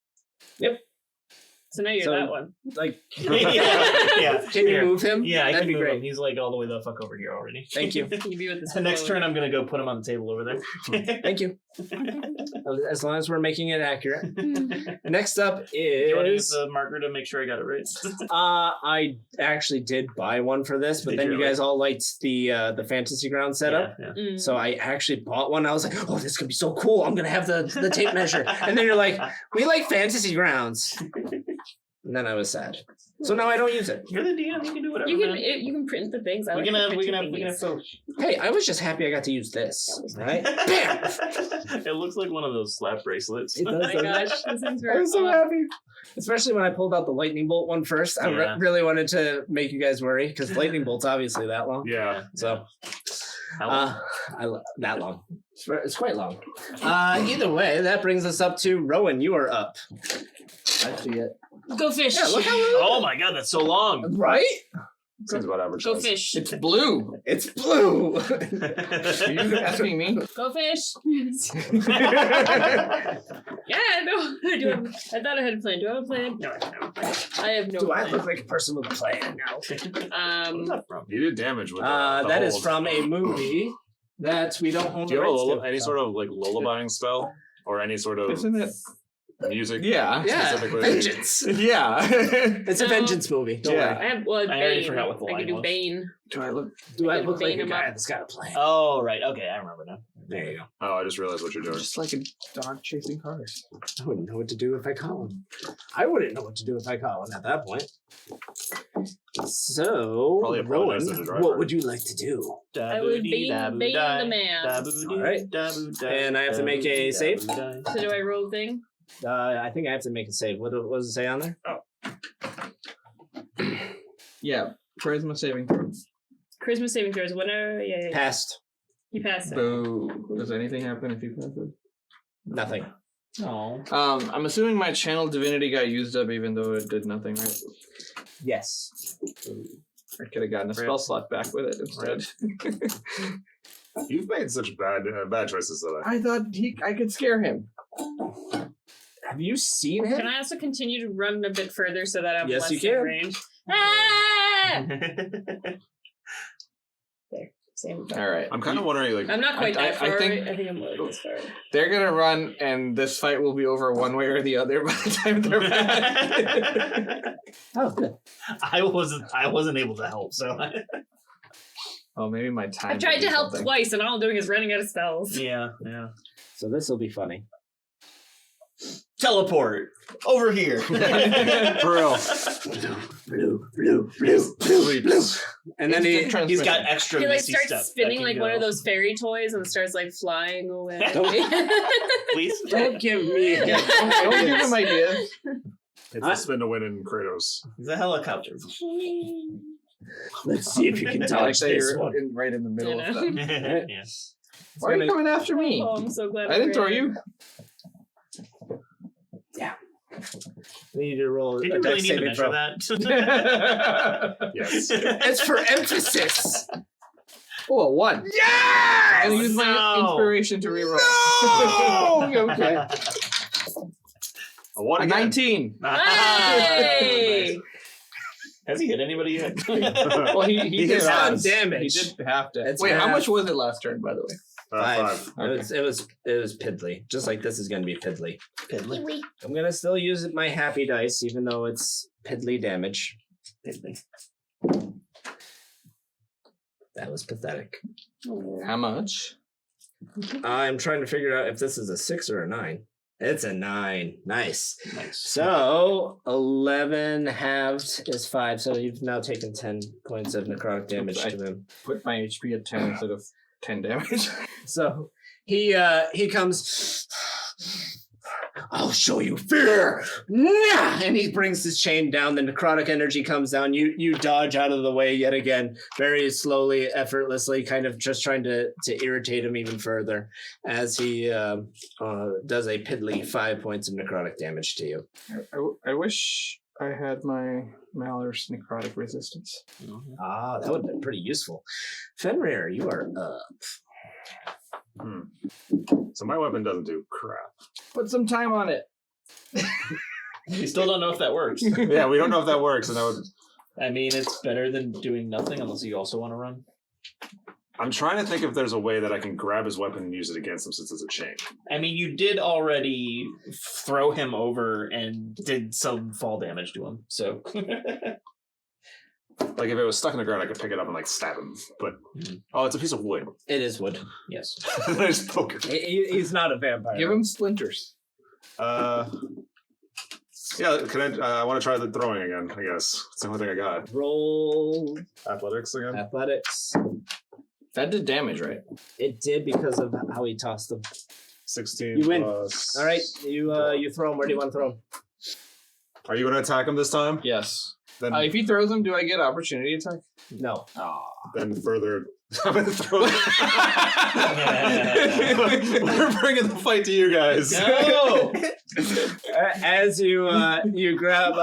So now you're So- that one. Like, yeah. can you Here. move him? Yeah, I That'd can be move great. him. He's like all the way the fuck over here already. Thank you. Can you be with this? The next turn, I'm gonna go put him on the table over there. Thank you. As long as we're making it accurate. Next up Do you want to use is the marker to make sure I got it right? I actually did buy one for this, but Did then you you really? guys all liked the fantasy ground setup. Yeah. Mm. So I actually bought one. I was like, oh, this could be so cool. I'm gonna have the tape measure. And then you're like, we like fantasy grounds. And then I was sad. So now I don't use it. You're the DM. You can do whatever. you can man. you can print the things. I We like can the have. We printed can have. thingies. Hey, I was just happy I got to use this. Right? Bam! It looks like one of those slap bracelets. It Oh does. my gosh, this thing's I very was so awesome. happy. Especially when I pulled out the lightning bolt one first. I Yeah. really wanted to make you guys worry because lightning bolt's obviously that long. Yeah. So How long? that long. It's quite long. Either way, that brings us up to Rowan. You are up. I see it. Go fish. Yeah, look how Oh my god, that's so long. right. Seems about average. Go size. fish. It's blue. It's blue. Are you asking me? Go fish. Yeah, no, I do. I thought I had a plan. Do I have a plan? No, I don't have a plan. I have no Do I plan. look like a person with a plan? Where's that from? You did damage with That is hold. from a movie that we don't own Do the you have rights to. any sort of like lullabying spell or any sort of Isn't it? music? Yeah. Yeah, specifically. vengeance. Yeah. It's a No. vengeance movie. Don't Yeah. I have well, I already Bane. forgot what the I line can do was. Bane. Do I look? Do I Can look like vein a him guy up. that's got a plan? Oh, right. Okay, I remember now. There you go. Oh, I just realized what you're doing. Just like a dog chasing cars. I wouldn't know what to do if I caught one. I wouldn't know what to do if I caught one at that point. So, Probably Rowan, apologize to the driver. what would you like to do? I would be Bane the man. Alright. And I have to make a save? So do I roll thing? I think I have to make a save. What does it say on there? Yeah. Charisma saving throw. Charisma saving throws. Whenever, yeah. Passed. You pass it. Boo. Does anything happen if you pass it? Nothing. Oh. I'm assuming my channel divinity got used up even though it did nothing, right? Yes. I could have gotten a spell slot back with it instead. You've made such bad choices today. I thought I could scare him. Have you seen him? Can I also continue to run a bit further so that I'm Yes, less you can. in range? Ah! There. Same. All right. I'm kind of wondering, like, I'm not quite that I far. think- I think I'm like this far. They're gonna run, and this fight will be over one way or the other by the time they're back. Oh, good. I wasn't able to help, so Oh, maybe my time. I've tried will do to help something. twice, and all I'm doing is running out of spells. yeah. So this will be funny. Teleport over here. for real. And then Instant transmission. He's got extra. He like missy starts stuff that spinning can like go. one of those fairy toys and starts like flying away. Please. don't give me. Don't give him ideas. It's a spin to win in Kratos. He's a helicopter. Let's see if you can I like dodge that this you're one. right in the middle I of know. them. yeah. Why are you coming after me? Oh, I'm so glad. I didn't throw ran. you. We need to roll Did a you really dex need to saving measure throw. that? Yes. It's for emphasis. Oh, a 1. Yes! I use my no. inspiration to reroll. No! Okay. A one A again. 19. Hey! Has he hit anybody yet? Well, he did has half. done damage. He did half to. It's Wait, how half. much was it last turn, by the way? 5. Okay. It was piddly. Just like this is going to be piddly. Piddly. I'm going to still use my happy dice, even though it's piddly damage. Piddly. That was pathetic. How much? I'm trying to figure out if this is a 6 or a 9. It's a 9. Nice. Nice. So 11 halved is 5. So you've now taken 10 points of necrotic damage Oops, to him. Put my HP at 10 instead of 10 damage. So he comes. I'll show you fear, and he brings his chain down. The necrotic energy comes down. You dodge out of the way yet again, very slowly, effortlessly, kind of just trying to irritate him even further as he does a piddly 5 points of necrotic damage to you. I wish I had my Malor's necrotic resistance. Ah, that would have been pretty useful. Fenrir, you are up. So my weapon doesn't do crap. Put some time on it. We still don't know if that works. Yeah, we don't know if that works, and that would. I mean, it's better than doing nothing unless you also want to run. I'm trying to think if there's a way that I can grab his weapon and use it against him since it's a chain. I mean, you did already throw him over and did some fall damage to him, so. Like if it was stuck in the ground, I could pick it up and like stab him. But oh, it's a piece of wood. It is wood. Yes. I just poke it. He's not a vampire. Give him splinters. Yeah, can I want to try the throwing again, I guess. It's the only thing I got. Roll Athletics again? athletics. That did damage, right? It did because of how he tossed them. 16 You win. plus... All right, you throw him. Where do you want to throw him? Are you going to attack him this time? Yes. Then, If he throws them, do I get opportunity attack? No. then further... I'm going to throw We're bringing the fight to you guys. No! As you grab,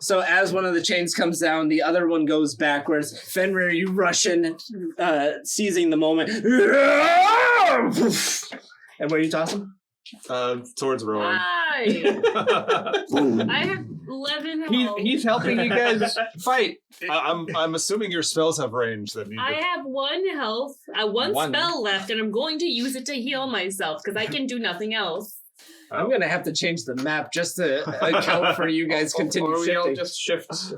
so as one of the chains comes down, the other one goes backwards. Fenrir, you rush in, seizing the moment. And where you toss him? Towards Rowan. Hi! I have 11 He's, health. he's helping you guys fight. I'm assuming your spells have range that need I to... have 1 health, one One. spell left, and I'm going to use it to heal myself because I can do nothing else. I'm gonna have to change the map just to account for you guys continue Or we all shifting. just shift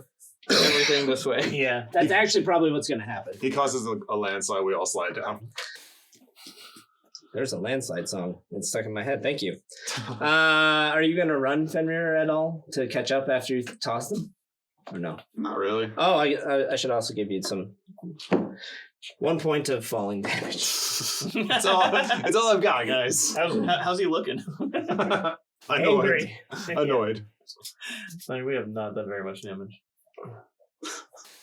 everything this way. Yeah. That's actually probably what's gonna happen. He causes a landslide, we all slide down. There's a landslide song. It's stuck in my head. Thank you. Are you gonna run Fenrir at all to catch up after you toss them, or no? Not really. Oh, I should also give you some 1 point of falling damage. It's all I've got, guys. How's he looking? Annoyed. Annoyed. Like, we have not done very much damage.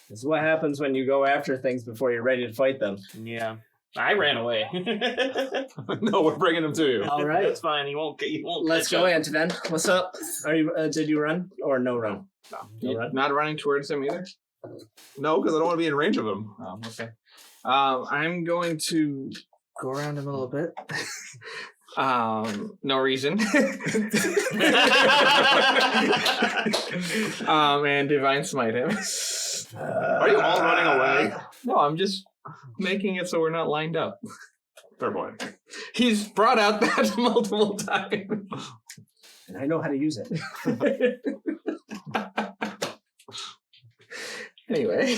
This is what happens when you go after things before you're ready to fight them. Yeah. I ran away. No, we're bringing him to you. All right. That's fine. He won't get. You won't. Let's catch go, up. Antonin. What's up? Are you? Did you run or no run? No. No run. Not running towards him either? No, because I don't want to be in range of him. Oh, okay. I'm going to go around him a little bit. No reason. And Divine Smite him. Are you all running away? No, I'm just making it so we're not lined up. Fair point. He's brought out that multiple times. And I know how to use it. Anyway.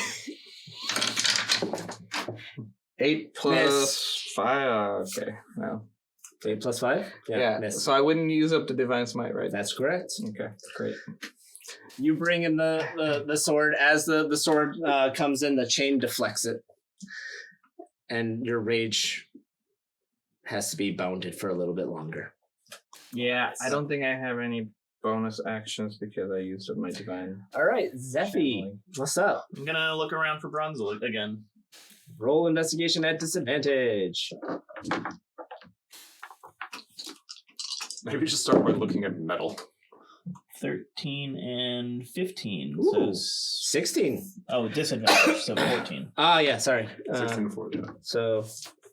8 plus 5. Okay. Well, 8 plus 5? yeah. Miss. So I wouldn't use up the Divine Smite, right? That's correct. Okay. Great. You bring in the sword. As the sword comes in, the chain deflects it. And your rage has to be bounded for a little bit longer. Yeah. I don't think I have any bonus actions because I used up my Divine. All right, Zephy, Channeling. what's up? I'm gonna look around for Bronzel again. Roll investigation at disadvantage. Maybe just start by looking at metal. 13 and 15. Ooh, So 16. disadvantage. So 14. Ah, yeah, sorry. 16 4, yeah. So,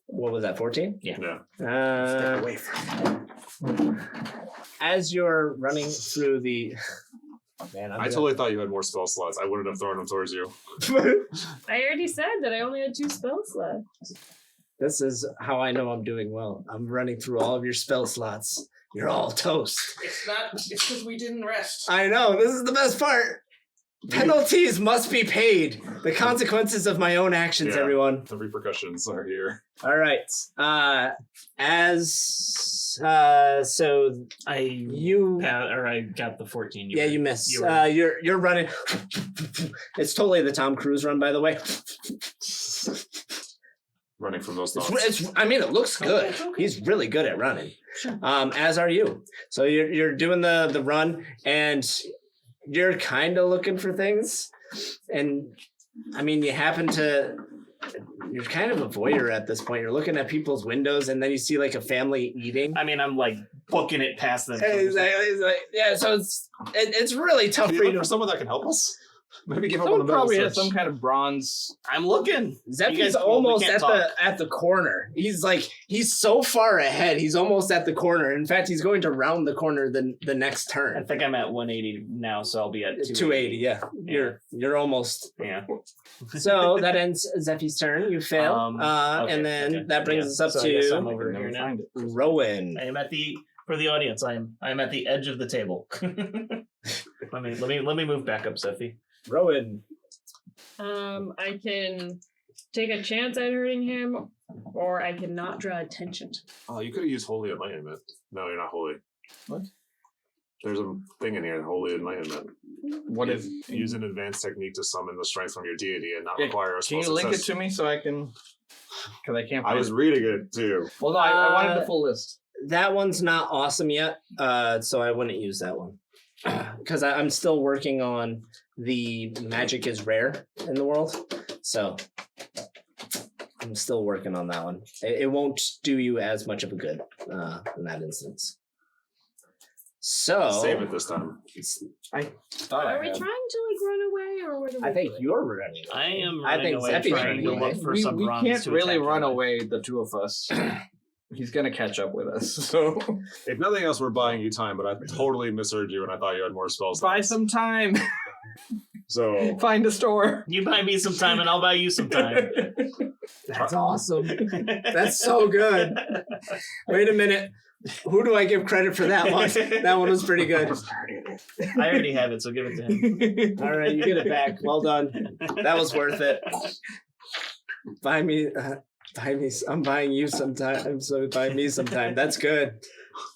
what was that, 14? Yeah. Away from as you're running through the... Man, I totally thought you had more spell slots. I wouldn't have thrown them towards you. I already said that I only had 2 spells left. This is how I know I'm doing well. I'm running through all of your spell slots. You're all toast. It's not. It's because we didn't rest. I know, this is the best part. Penalties must be paid. The consequences of my own actions, Yeah. everyone. The repercussions are here. All right. So you I got the 14. you miss. you were- You're running. It's totally the Tom Cruise run, by the way. Running from those thoughts. I mean, it looks good. It's okay. He's really good at running. As are you. So you're doing the run, and you're kind of looking for things, and I mean, you happen to. You're kind of a voyeur at this point. You're looking at people's windows, and then you see like a family eating. I mean, I'm like booking it past them. He's like, yeah, so it's really tough Can for you you look for to. someone that can help us? Maybe give up on Someone the probably metal has some kind of bronze. I'm looking. Zephy's almost at the corner. He's so far ahead. He's almost at the corner. In fact, he's going to round the corner the next I turn. think I'm at 180 now, so I'll be at 280. Yeah, you're almost. Yeah. So that ends Zephy's turn. You fail, Okay, and then okay. that brings us up So I guess I'm to over here now. Rowan. I am at the for the audience. I'm at the edge of the table. let me move back up, Zephy. Rowan. I can take a chance at hurting him, or I can not draw attention. Oh, you could have used Holy Enlightenment. No, you're not holy. What? There's a thing in here, Holy Enlightenment. What is? Use an advanced technique to summon the strength from your deity and not Yeah, require a Can spell you link it success. to me so I can? Because I can't. I Find was it. reading it too. Well, no, I wanted the full list. That one's not awesome yet, so I wouldn't use that one. Because I'm still working on the magic is rare in the world, so I'm still working on that one. It won't do you as much of a good in that instance. So Save it this time. I thought Are I we had. trying to like run away, or what are we I think doing? you're running. I am I running think away Zephy's trying running to away. look for we some we bronze can't to really attack run him with. away, the two of us. he's gonna catch up with us. So If nothing else, we're buying you time, but I totally misheard you and I thought you had more spells. buy some time. So Find a store. You buy me some time, and I'll buy you some time. That's awesome. That's so good. Wait a minute. Who do I give credit for that one? That one was pretty good. I already have it, so give it to him. All right, you get it back. Well done. That was worth it. Buy me. I'm buying you sometime. So buy me sometime. That's good.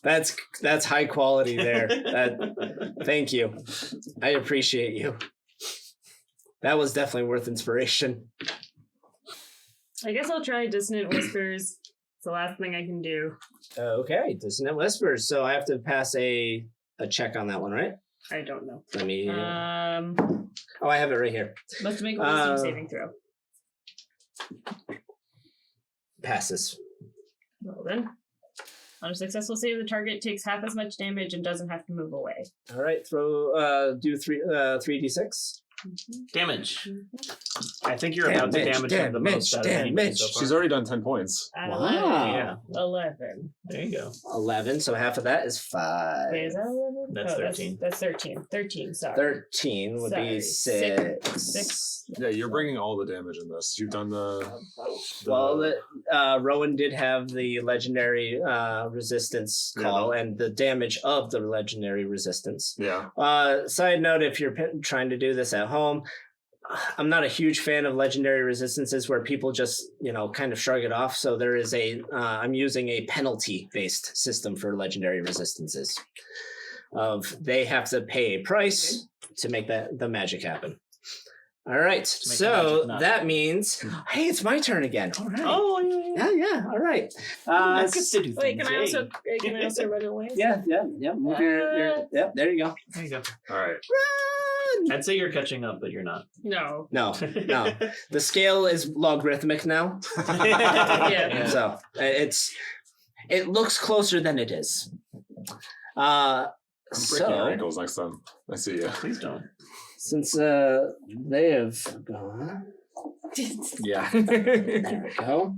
That's high quality there. Thank you. I appreciate you. That was definitely worth inspiration. I guess I'll try Dissonant Whispers. It's the last thing I can do. Okay, Dissonant Whispers. So I have to pass a check on that one, right? I don't know. Let me. Oh, I have it right here. Must make a wisdom saving throw. Passes. Well then. On a successful save, the target takes half as much damage and doesn't have to move away. All right, do 3d6. Damage. I think you're about to damage him the most out of anybody so far. she's already done 10 points. Wow. Yeah. 11. There you go. 11, so half of that is 5. Wait, is that 11? That's 13. That's 13. 13, sorry. 13 would be Sorry. 6. 6. Yeah, you're bringing all the damage in this. You've done the Well, Rowan did have the legendary resistance call and the damage of the legendary resistance. yeah. Side note, if you're trying to do this at home, I'm not a huge fan of legendary resistances where people just, kind of shrug it off. So there is I'm using a penalty-based system for legendary resistances. They have to pay a price to make the magic happen. All right, so that means, hey, it's my turn again. All right. Oh, Yeah, all right. That gets to do Wait, things. can I also run away? Yeah. Move yep, there you go. There you go. All right. Run! I'd say you're catching up, but you're not. No. No. The scale is logarithmic now. Yeah. So it looks closer than it is. I'm breaking your So ankles next time I see you. Please don't. since they have gone, Yeah. there we go.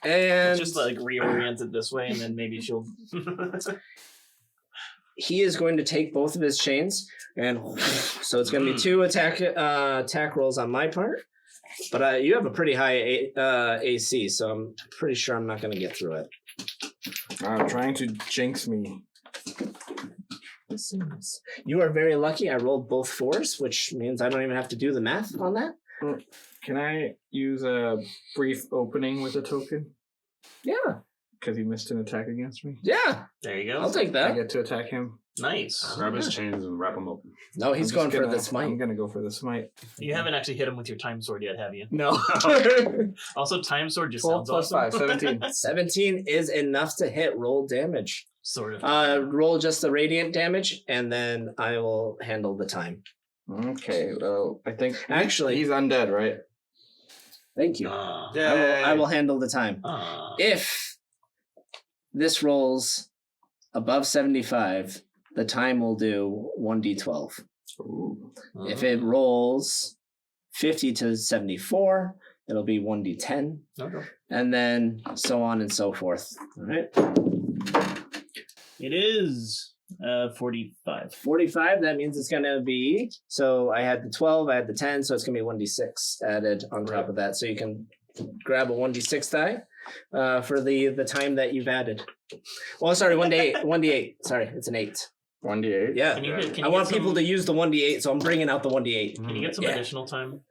And Just like reorient it this way, and then maybe she'll. he is going to take both of his chains, and so it's going to be 2 attack rolls on my part. But you have a pretty high AC, so I'm pretty sure I'm not going to get through it. Trying to jinx me. You are very lucky. I rolled both 4s, which means I don't even have to do the math on that. Can I use a brief opening with a token? Yeah, Because he missed an attack against me. yeah, There you go. I'll take I that. get to attack him. Nice. Grab his chains and wrap them up. No, he's I'm going just for gonna- the smite. I'm gonna go for the smite. You haven't actually hit him with your time sword yet, have you? No. Also, time sword just 12 sounds plus awesome. 5, 17. 17 is enough to hit. Roll damage. Sort of. Roll just the radiant damage, and then I will handle the time. Okay, well, I think Actually- he's undead, right? Thank you. Ah. I will handle the time. Ah. If this rolls above 75, the time will do 1d12. If it rolls 50 to 74, it'll be 1d10, Okay. and then so on and so forth. All right. It is 45. 45, that means it's going to be, so I had the 12, I had the 10, so it's going to be 1d6 added on top of that. So you can grab a 1d6 die for the time that you've added. Well, sorry, 1d8. Sorry, it's an 8. 1d8. Yeah. Can you I want people to use the 1d8, so I'm bringing out the 1d8. Can you get some Yeah. additional time?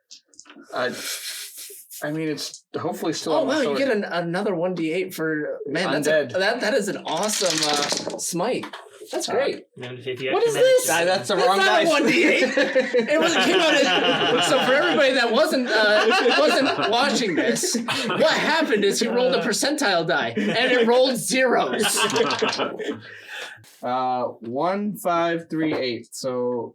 I mean, it's hopefully still Oh on my wow, you sword. get another 1d8 for man. Undead. That is an awesome smite. That's great. And if you What actually is manage this? to- That's the That's wrong not dice. 1d8. It came out. So for everybody that wasn't watching this, what happened is he rolled a percentile die and it rolled zeros. 1, 5, 3, 8. So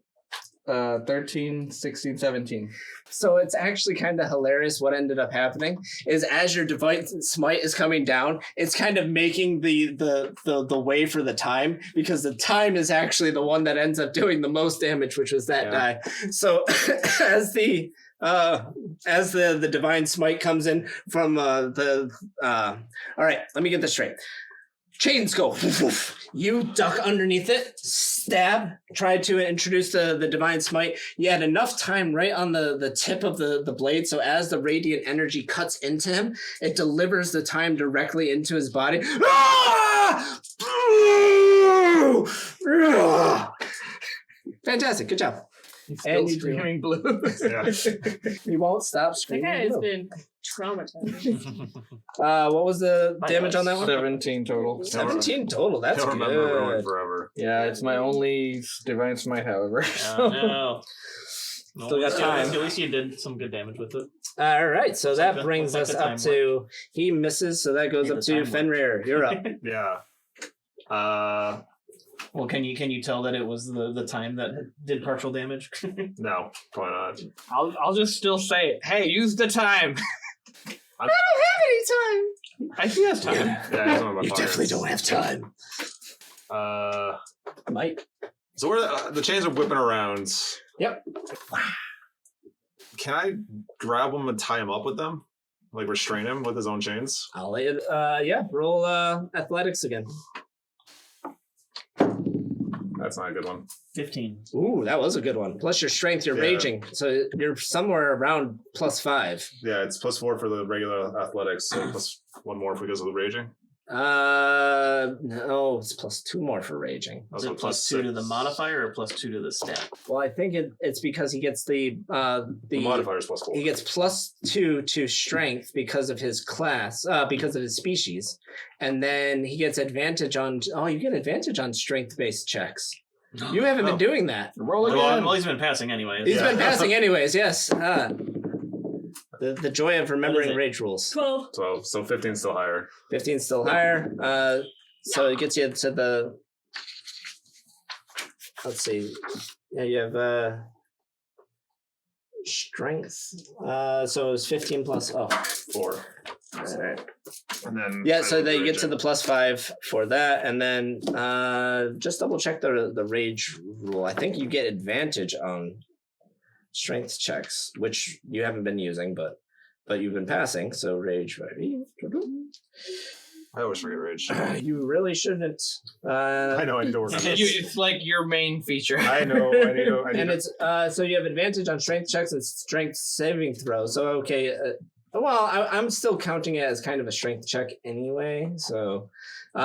13, 16, 17. So it's actually kind of hilarious. What ended up happening is as your device smite is coming down, it's kind of making the way for the time, because the time is actually the one that ends up doing the most damage, which was that die. So as the as the divine smite comes in from all right, let me get this straight. Chains go. You duck underneath it, stab, try to introduce the divine smite. You had enough time right on the tip of the blade, so as the radiant energy cuts into him, it delivers the time directly into his body. Fantastic, good job. He's still And you do. screaming blue. Yeah. He won't stop That screaming. guy has blue. been traumatized. What was the damage on that one? 17 total. 17 total. That's He'll remember Rowan good. forever. Yeah, it's my only divine smite, however. Oh, no. Still got time. At least you did some good damage with it. All right, so that brings like us the up time to he misses, so that goes Hey, up the to time Fenrir. You're up. Yeah. Well, can you tell that it was the time that did partial damage? No, probably not. I'll just still say it. Hey, use the time. I don't have any time. I think that's time. Yeah, that's one of my You fires. definitely don't have time. Mike. So where the chains are whipping around. Yep. Can I grab him and tie him up with them? Like restrain him with his own chains? I'll let you, roll athletics again. That's not a good one. 15. Ooh, that was a good one. Plus your strength, you're Yeah. raging. So you're somewhere around +5. Yeah, it's +4 for the regular athletics, so plus 1 more because of the raging. No, it's +2 more for raging. Is Also it +2 to the +6. modifier or +2 to the stat? Well, I think it's because he gets the The modifier is +4. he gets +2 to strength because of his class, because of his species, and then he gets advantage on. Oh, you get advantage on strength-based checks. You haven't been doing that. Roll Well, again. well, he's been passing anyways. He's Yeah. been passing anyways. Yes. The joy of remembering it? rage rules. 12. So 15 still higher. 15 still higher. So it gets you to the. Let's see. Yeah, you have strength. So it was 15 plus. Oh, 4. all right. And then Yeah, so that you get to the +5 for that, and then just double check the rage rule. I think you get advantage on strength checks, which you haven't been using, but you've been passing. So rage, I always forget rage. you really shouldn't. I know I need to work on this. It's like your main feature. I know. I need to. And it's so you have advantage on strength checks and strength saving throws. So okay. Well, I'm still counting it as kind of a strength check anyway. So, you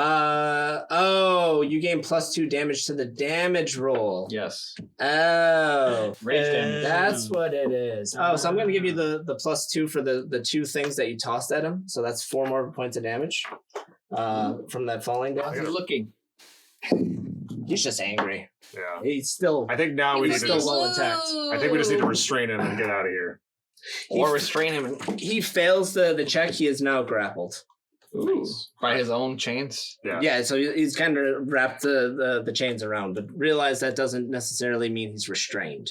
gain +2 damage to the damage roll. Yes. Oh, Rage damage. That's what it is. Oh, so I'm going to give you the +2 for the 2 things that you tossed at him. So that's 4 more points of damage from that falling How's down. he looking? He's just angry. Yeah. He's still I think now we need he's to still just, well intact. I think we just need to restrain him and get out of here. Or restrain him He fails the check. He is now grappled. by his own chains. Yeah. Yeah, so he's kind of wrapped the chains around, but realize that doesn't necessarily mean he's restrained.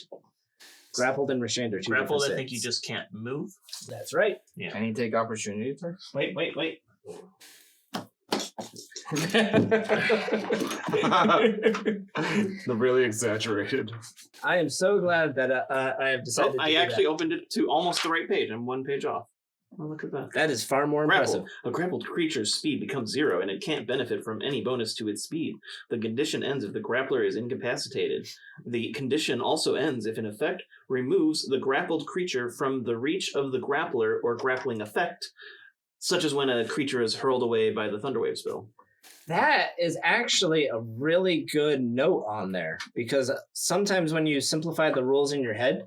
Grappled and restrained are two Grappled, I different think you things. just can't move. That's right. Can he take opportunity attacks? Wait. The really exaggerated. I am so glad that I have decided. I to do actually that. opened it to almost the right page. I'm 1 page off. Oh, look at that. That is far more impressive. Grapple. A grappled creature's speed becomes 0, and it can't benefit from any bonus to its speed. The condition ends if the grappler is incapacitated. The condition also ends if an effect removes the grappled creature from the reach of the grappler or grappling effect, such as when a creature is hurled away by the Thunderwave spell. That is actually a really good note on there, because sometimes when you simplify the rules in your head,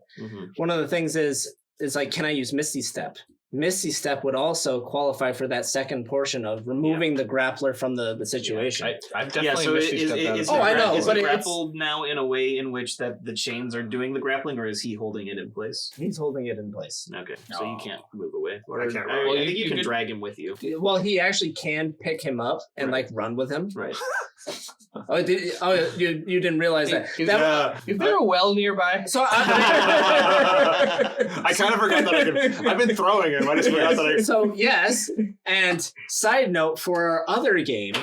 one of the things is like, can I use Misty Step? Misty Step would also qualify for that second portion of removing the grappler from the situation. I've Yeah, definitely so missed is stepped Oh, I know, is but he it's- grappled now in a way in which that the chains are doing the grappling, or is he holding it in place? He's holding it in place. Okay, so you can't move away. Or, I can't I, roll. I think you You can could- drag him with you. Well, he actually can pick him up and Right. like run with him. Right. You didn't realize that. Is That- Is there a well nearby? So I kind of forgot that I could. I've been throwing him. I just forgot that I. So yes, and side note for our other game,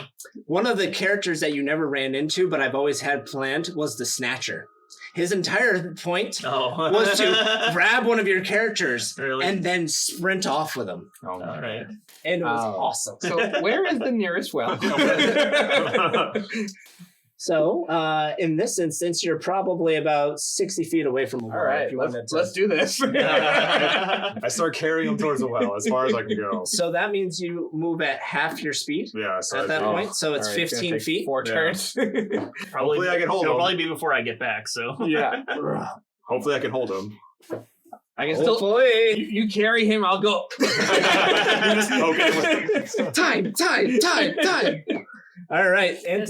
one of the characters that you never ran into, but I've always had planned, was the Snatcher. His entire point Oh. was to grab one of your characters Really? and then sprint off with them. Oh, All right. And it was awesome. So where is the nearest well? So, in this instance, you're probably about 60 feet away from the wall. All right, if you wanted to- let's do this. I start carrying him towards the well as far as I can go. So that means you move at half your speed Yeah, so at that Oh, point. So it's All right, gonna 15 take feet. 4 Yeah. turns. Hopefully I can hold It'll him. probably be before I get back, so. Yeah. Hopefully I can hold him. I can still. Hopefully. You carry him. I'll go. You just poke it with- Time. All right. And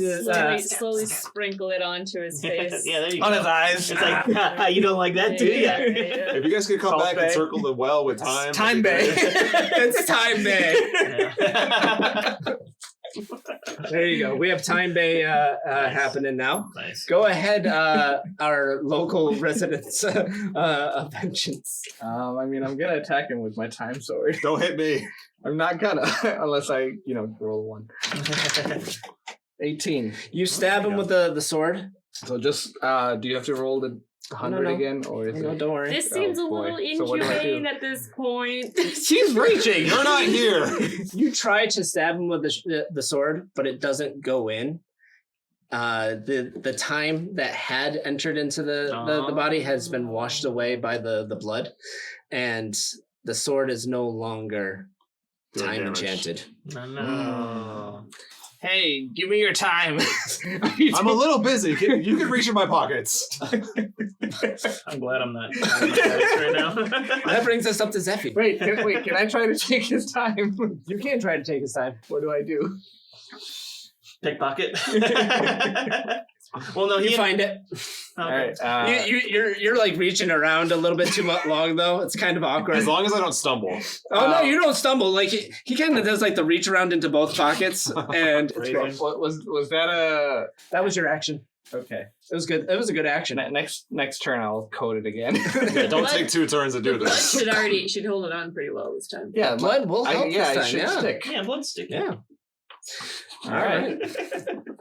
Slowly sprinkle it onto his face. Yeah, there you On go. his eyes. It's like, you don't like that, do you? Yeah. If you guys could come Salt back Bay. and circle the well with time. Time that'd be Bay. great. it's Time Bay. Yeah. There you go. We have Time Bay happening now. Nice. Go ahead, our local residents of vengeance. I mean, I'm gonna attack him with my time sword. Don't hit me. I'm not gonna, unless I, roll 1. 18. You stab him with the sword. So just, do you have to roll the 100 No. again, or is No, it? don't worry. This seems a Oh, boy. little So what do I do? inhumane at this point. She's reaching. You're not here. You try to stab him with the sword, but it doesn't go in. The time that had entered into the body has been washed away by the blood, and the sword is no longer Doing time damage. enchanted. No. Hey, give me your time. I'm a little busy. You can reach in my pockets. I'm glad I'm not right now. That brings us up to Zephy. Wait, can I try to take his time? You can try to take his time. What do I do? Pickpocket. Well, no, You find it. All right. You're like reaching around a little bit too long though. It's kind of awkward. As long as I don't stumble. Oh no, you don't stumble. Like he kind of does like the reach around into both pockets, and it's great. What was that a? That was your action. Okay. It was good. It was a good action. Next turn, I'll code it again. Yeah, don't take 2 turns to do Blood this. should hold it on pretty well this time. Yeah, Blood will help it this time. should Yeah. stick. Yeah, blood stick. Yeah. All right.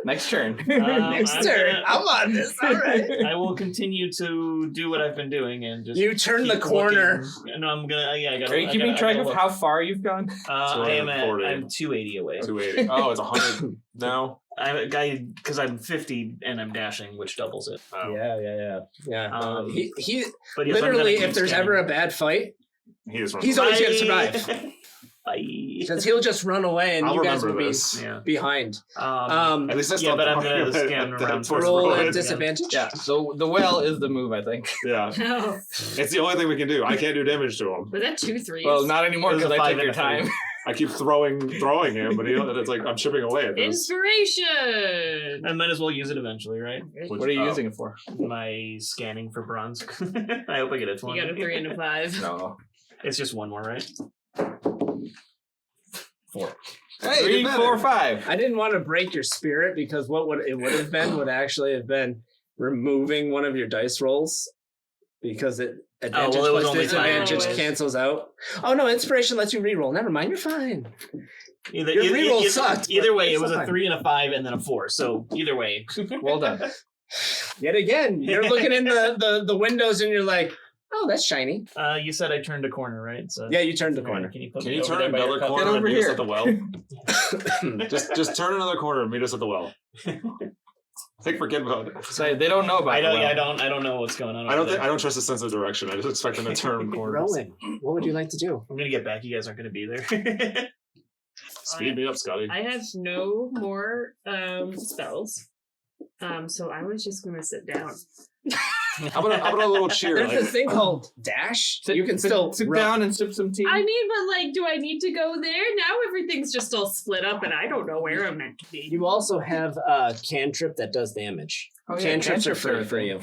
Next turn. Next I'm turn. gonna- I'm on this. All right. I will continue to do what I've been doing and just. You turn the keep corner. looking. No, I'm gonna. Yeah, I got. Are you keeping track of how far you've gone? I am at. 240. I'm 280 away. 280. Oh, it's 100 now. I'm a guy because I'm 50 and I'm dashing, which doubles it. Oh. Yeah. He But yes, I'm literally, gonna if keep there's scanning. ever a bad fight, He just runs he's away. always gonna survive. Bye. Because he'll just run away, and I'll you guys remember will this. Yeah. be behind. At least I yeah, stopped but I'm talking gonna about scan that around towards Roll the a road. disadvantage. Yeah. So the well is the move, I think. Yeah. No. It's the only thing we can do. I can't do damage to him. Was that 2 3s? Well, not anymore It was because a I 5 took your and a 3. time. I keep throwing him, but it's like I'm chipping away at this. Inspiration. I might as well use it eventually, right? Which- What are you oh. using it for? My scanning for bronze. I hope I get a 20. You got a 3 and a 5. No. It's just one more, right? 4. Hey, 3, get 4, better. 5. I didn't want to break your spirit because what would have been would actually have been removing one of your dice rolls because advantage well, it was plus only 5 disadvantage anyways. cancels out. Oh no, inspiration lets you reroll. Never mind, you're fine. Either, Your reroll sucked, Either but way, it it's was a fine. 3 and a 5 and then a 4. So either way. Well done. Yet again, you're looking in the windows and you're like, oh, that's shiny. You said I turned a corner, right? So Yeah, you turned the All right, corner. Can you, put Can me you over turn there by your another cup? corner Get and over meet us here. at the well? just turn another corner and meet us at the well. Forget about it. So they don't know about I the don't. well. I don't know what's going on. I over there. don't trust his sense of direction. I just expect him to turn corners. Rowan, what would you like to do? I'm gonna get back. You guys aren't gonna be there. Speed me up, Scotty. I have no more spells. So I was just gonna sit down. How about a little cheer? There's Like, this thing called dash. Sit- You can still sit run. down and sip some tea. I mean, but like, do I need to go there? Now everything's just all split up and I don't know where I'm meant to be. You also have a cantrip that does damage. Oh, yeah, Cantrips are cantrips free are a for thing. you.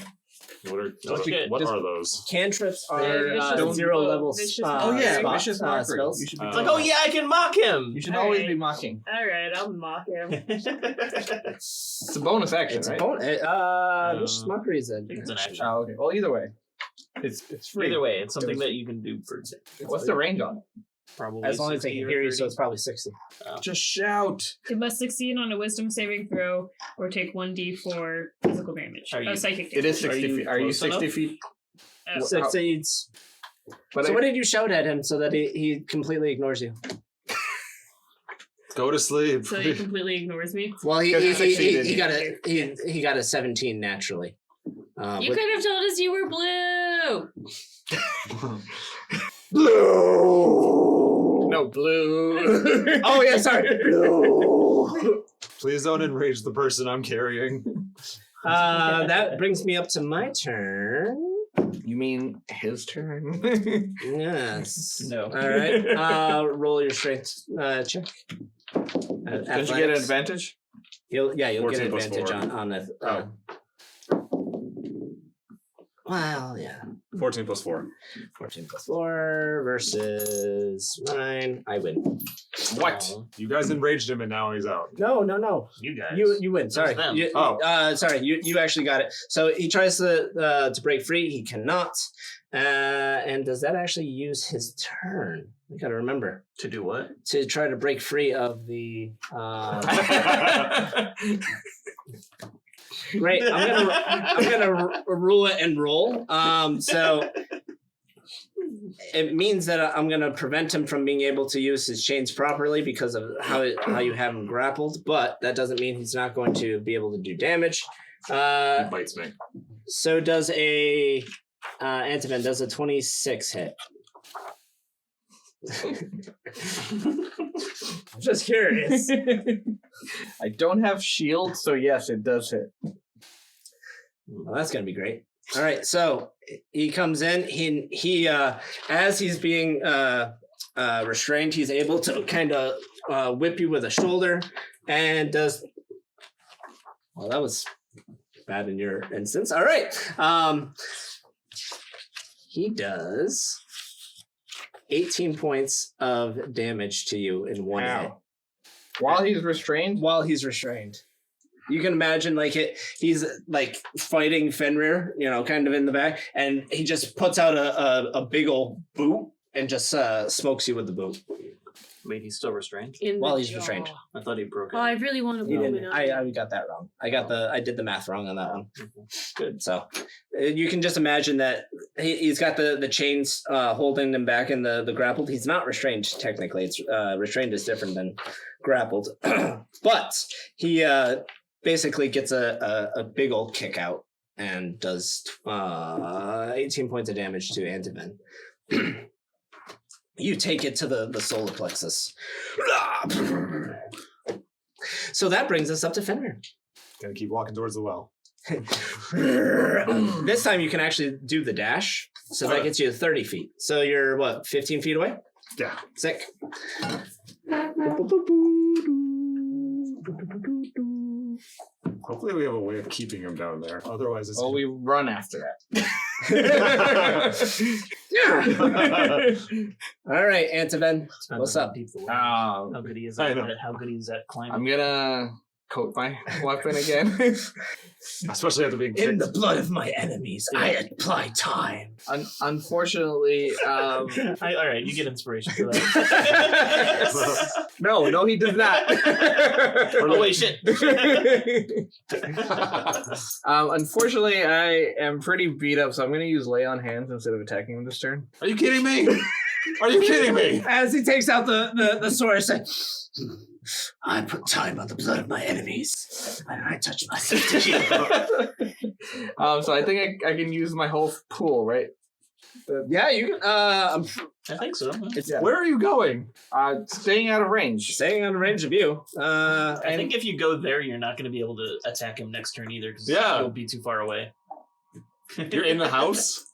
what are those? Cantrips They're are vicious- zero level vicious- Oh yeah, spot, vicious mockery. spells. You should be It's like, oh yeah, I can mock him. You should All always right. be mocking. All right, I'll mock him. It's a bonus action, It's a right? bonus. Vicious mockery is a It's an action. Oh, okay. Well, either way, it's free. Either way, it's something that you can do for. What's the range on it? Probably As long as they 60 can or hear you, so 30. it's probably 60. Just shout. It must succeed on a wisdom saving throw or take 1d4 physical damage. Are you- Psychic It damage. is 60 feet. Are you close 60 enough? feet? Oh, Succeeds. But So what did you shout at him so that he completely ignores you? Go to sleep. so he completely ignores me. Well, he Succeeded. got a 17 naturally. You with- could have told us you were blue. Blue. No, blue. Oh yeah, sorry. Blue. Please don't enrage the person I'm carrying. That brings me up to my turn. You mean his turn? Yes. No. All right. Roll your strength check. Don't you get an Athletics. advantage? You'll get 14 an plus advantage 4. on the. Well, yeah. 14 plus 4. 14 plus 4 versus 9. I win. What? You guys enraged him and now he's out. No. You guys. You win. Sorry. them. Sorry. You actually got it. So he tries to break free. He cannot. And does that actually use his turn? I gotta remember To do what? to try to break free of the. Great. I'm gonna rule it and roll. So it means that I'm gonna prevent him from being able to use his chains properly because of how you have him grappled. But that doesn't mean he's not going to be able to do damage. He bites me. So does a Antivan does a 26 hit? I'm just curious. I don't have shield, so yes, it does hit. Well, that's gonna be great. All right, so he comes in. He as he's being restrained, he's able to kind of whip you with a shoulder, and does. Well, that was bad in your instance. All right, he does 18 points of damage to you in one hit. While he's restrained? While he's restrained. You can imagine he's like fighting Fenrir, kind of in the back, and he just puts out a big old boot and just smokes you with the boot. Wait, he's still restrained? While he's restrained. I thought he broke it. Oh, I really want to He blow didn't. it up. I got that wrong. I did the math wrong on that one. Good. So you can just imagine that he's got the chains holding him back in the grappled. He's not restrained technically. It's restrained is different than grappled, but he basically gets a big old kick out and does 18 points of damage to Antivan. You take it to the solar plexus. So that brings us up to Fenrir. Gonna keep walking towards the well. This time you can actually do the dash. So that gets you 30 feet. So you're, 15 feet away? Yeah. Sick. Hopefully we have a way of keeping him down there. Otherwise it's... Oh, we run after that. All right, Antivan. What's up? How good he is I at know. how good he is at climbing. I'm gonna coat my weapon again. Especially after being In kicked. the blood of my enemies, I apply time. Unfortunately, all right, you get inspiration for that. no, he does not. Oh wait, shit. Unfortunately, I am pretty beat up, so I'm gonna use lay on hands instead of attacking him this turn. Are you kidding me? Are you kidding me? As he takes out the sword, I say, I put time on the blood of my enemies, and I touch myself to heal. So I think I can use my whole pool, right? Yeah, you can. I think so. It's Where are you going? Staying out of range. staying on range of you. I think if you go there, you're not going to be able to attack him next turn either, because Yeah. you'll be too far away. You're in the house?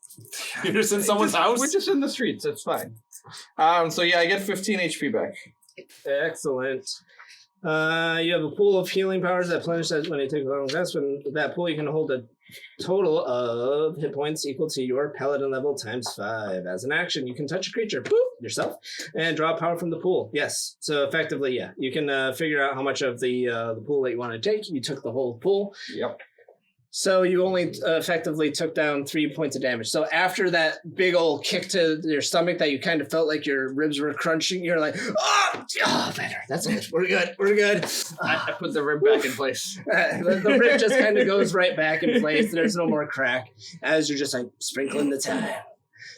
You're just in someone's house? We're just in the streets. It's fine. So yeah, I get 15 HP back. Excellent. You have a pool of healing powers that plenish that when you take a long rest. When that pool, you can hold a total of hit points equal to your paladin level times 5. As an action, you can touch a creature, boop, yourself, and draw power from the pool. Yes. So effectively, yeah, you can figure out how much of the pool that you want to take. You took the whole pool. Yep. So you only effectively took down 3 points of damage. So after that big old kick to your stomach that you kind of felt like your ribs were crunching, you're like, oh, better. That's good. We're good. We're good. I put the rib back in place. The rib just kind of goes right back in place. There's no more crack as you're just like sprinkling the time.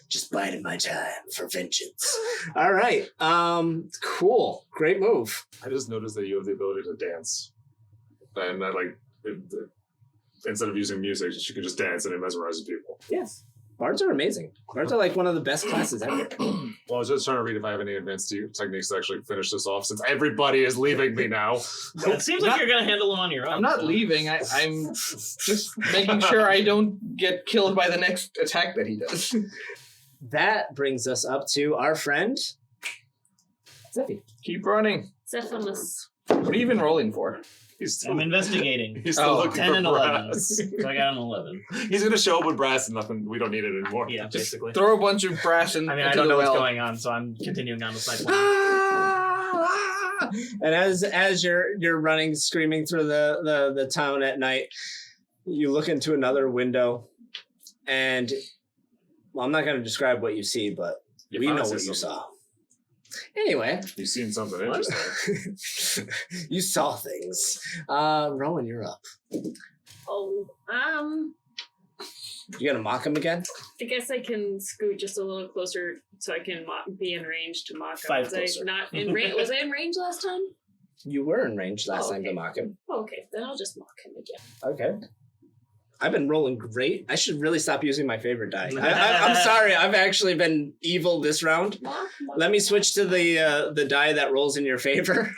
Just biding my time for vengeance. All right. Cool. Great move. I just noticed that you have the ability to dance. And I like... instead of using music, you can just dance and it mesmerizes people. Yes. Bards are amazing. Bards are like one of the best classes ever. Well, I was just trying to read if I have any advanced techniques to actually finish this off, since everybody is leaving me now. It seems like you're going to handle them on your own. I'm not leaving. I'm just making sure I don't get killed by the next attack that he does. That brings us up to our friend, Zippy. Keep running. Cephalus. What are you even rolling for? He's still, I'm investigating. he's still looking 10 for and 11. brass. So I got an 11. He's going to show up with brass and nothing. We don't need it anymore. Yeah, basically. Throw a bunch of brass in. I mean, I into don't the know what's well. going on, so I'm continuing on with my plan. And as you're running, screaming through the town at night, you look into another window, and well, I'm not going to describe what you see, but we know what you saw. Anyway, You've seen something interesting. you saw things. Rowan, you're up. Oh, You gonna mock him again? I guess I can scoot just a little closer so I can be in range to mock him. 5 Was I closer. not in range? Was I in range last time? You were in range last time to okay. mock him. Oh, okay, then I'll just mock him again. Okay. I've been rolling great. I should really stop using my favorite die. I'm sorry. I've actually been evil this round. Mock. Let me switch to the die that rolls in your favor.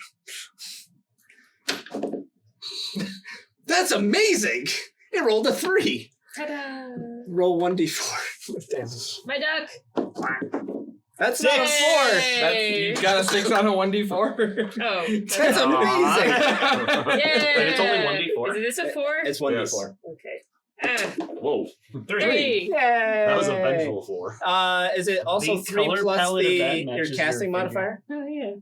That's amazing. It rolled a 3. Ta-da! Roll 1d4 damage. My duck. That's not a 4. You got a 6 on a 1d4? Oh, That's amazing. Yay! But it's only 1d4. Is this a 4? It's 1d4. Yes. Okay. Whoa. 3. Yay! That was a vengeful 4. Is it also The 3 color plus palette of that your matches your casting finger. modifier? Oh yeah.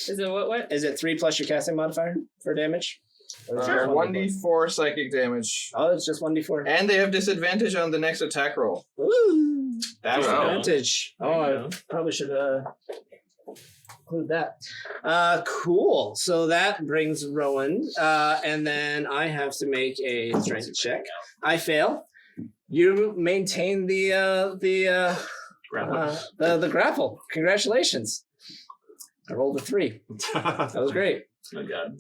Is it what? Is it 3 plus your casting modifier for damage? Or is it 1d4 psychic damage. Oh, it's just 1d4. And they have disadvantage on the next attack roll. Ooh. That's Wow. Advantage. There you Oh, I go. probably should include that. Cool. So that brings Rowan, and then I have to make a strength check. I fail. You maintain the grapple. Congratulations. I rolled a 3. That was great. Oh, God.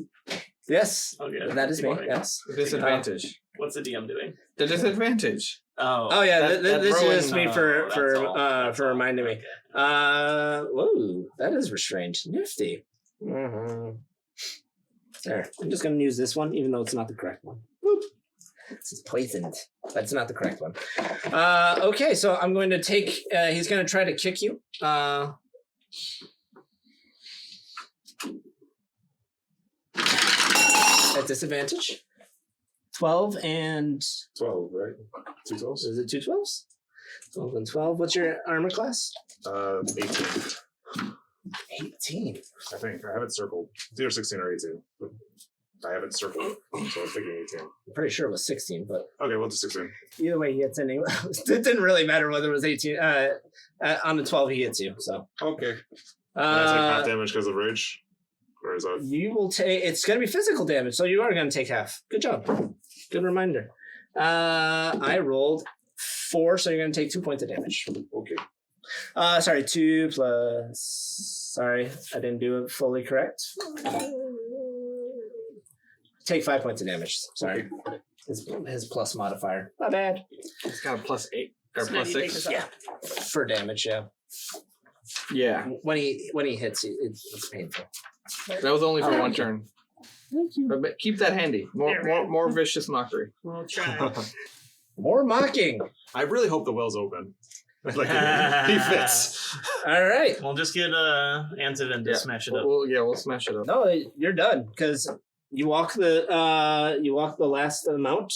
Yes, Okay. that is me. Yes. disadvantage. What's the DM doing? The disadvantage. Oh yeah, That- that this is Rowan, just me Oh, for that's all. That's all. reminding me. Okay. Whoa, that is restrained. Nifty. Mm-hmm. There. I'm just gonna use this one, even though it's not the correct one. Boop. This is poisoned, but it's not the correct one. Okay, so I'm going to take. He's going to try to kick you. At disadvantage. 12 and 12, right? 2 12s? is it 2 12s? 12 and 12. What's your armor class? 18. 18. I think. I have it circled. It's either 16 or 18. But I have it circled, so I'm thinking 18. I'm pretty sure it was 16, but Okay, we'll do 16. either way, he hits anyway. It didn't really matter whether it was 18. On the 12, he hits you. So Okay. And I take half damage because of rage? Or is that... you will take. It's going to be physical damage, so you are going to take half. Good job. Good reminder. I rolled 4, so you're going to take 2 points of damage. Okay. Sorry, 2 plus. Sorry, I didn't do it fully correct. Take 5 points of damage. Sorry. His plus modifier. My bad. It's got a +8 or So now you take +6. this off. Yeah. For damage, yeah. Yeah, When he hits you, it's painful. that was only for Oh, one okay. turn. Thank you. But keep that handy. More vicious mockery. We'll try. More mocking. I really hope the well's open. Like, he fits. All right. We'll just get Antiven to smash it up. We'll smash it up. No, you're done because you walk the last amount,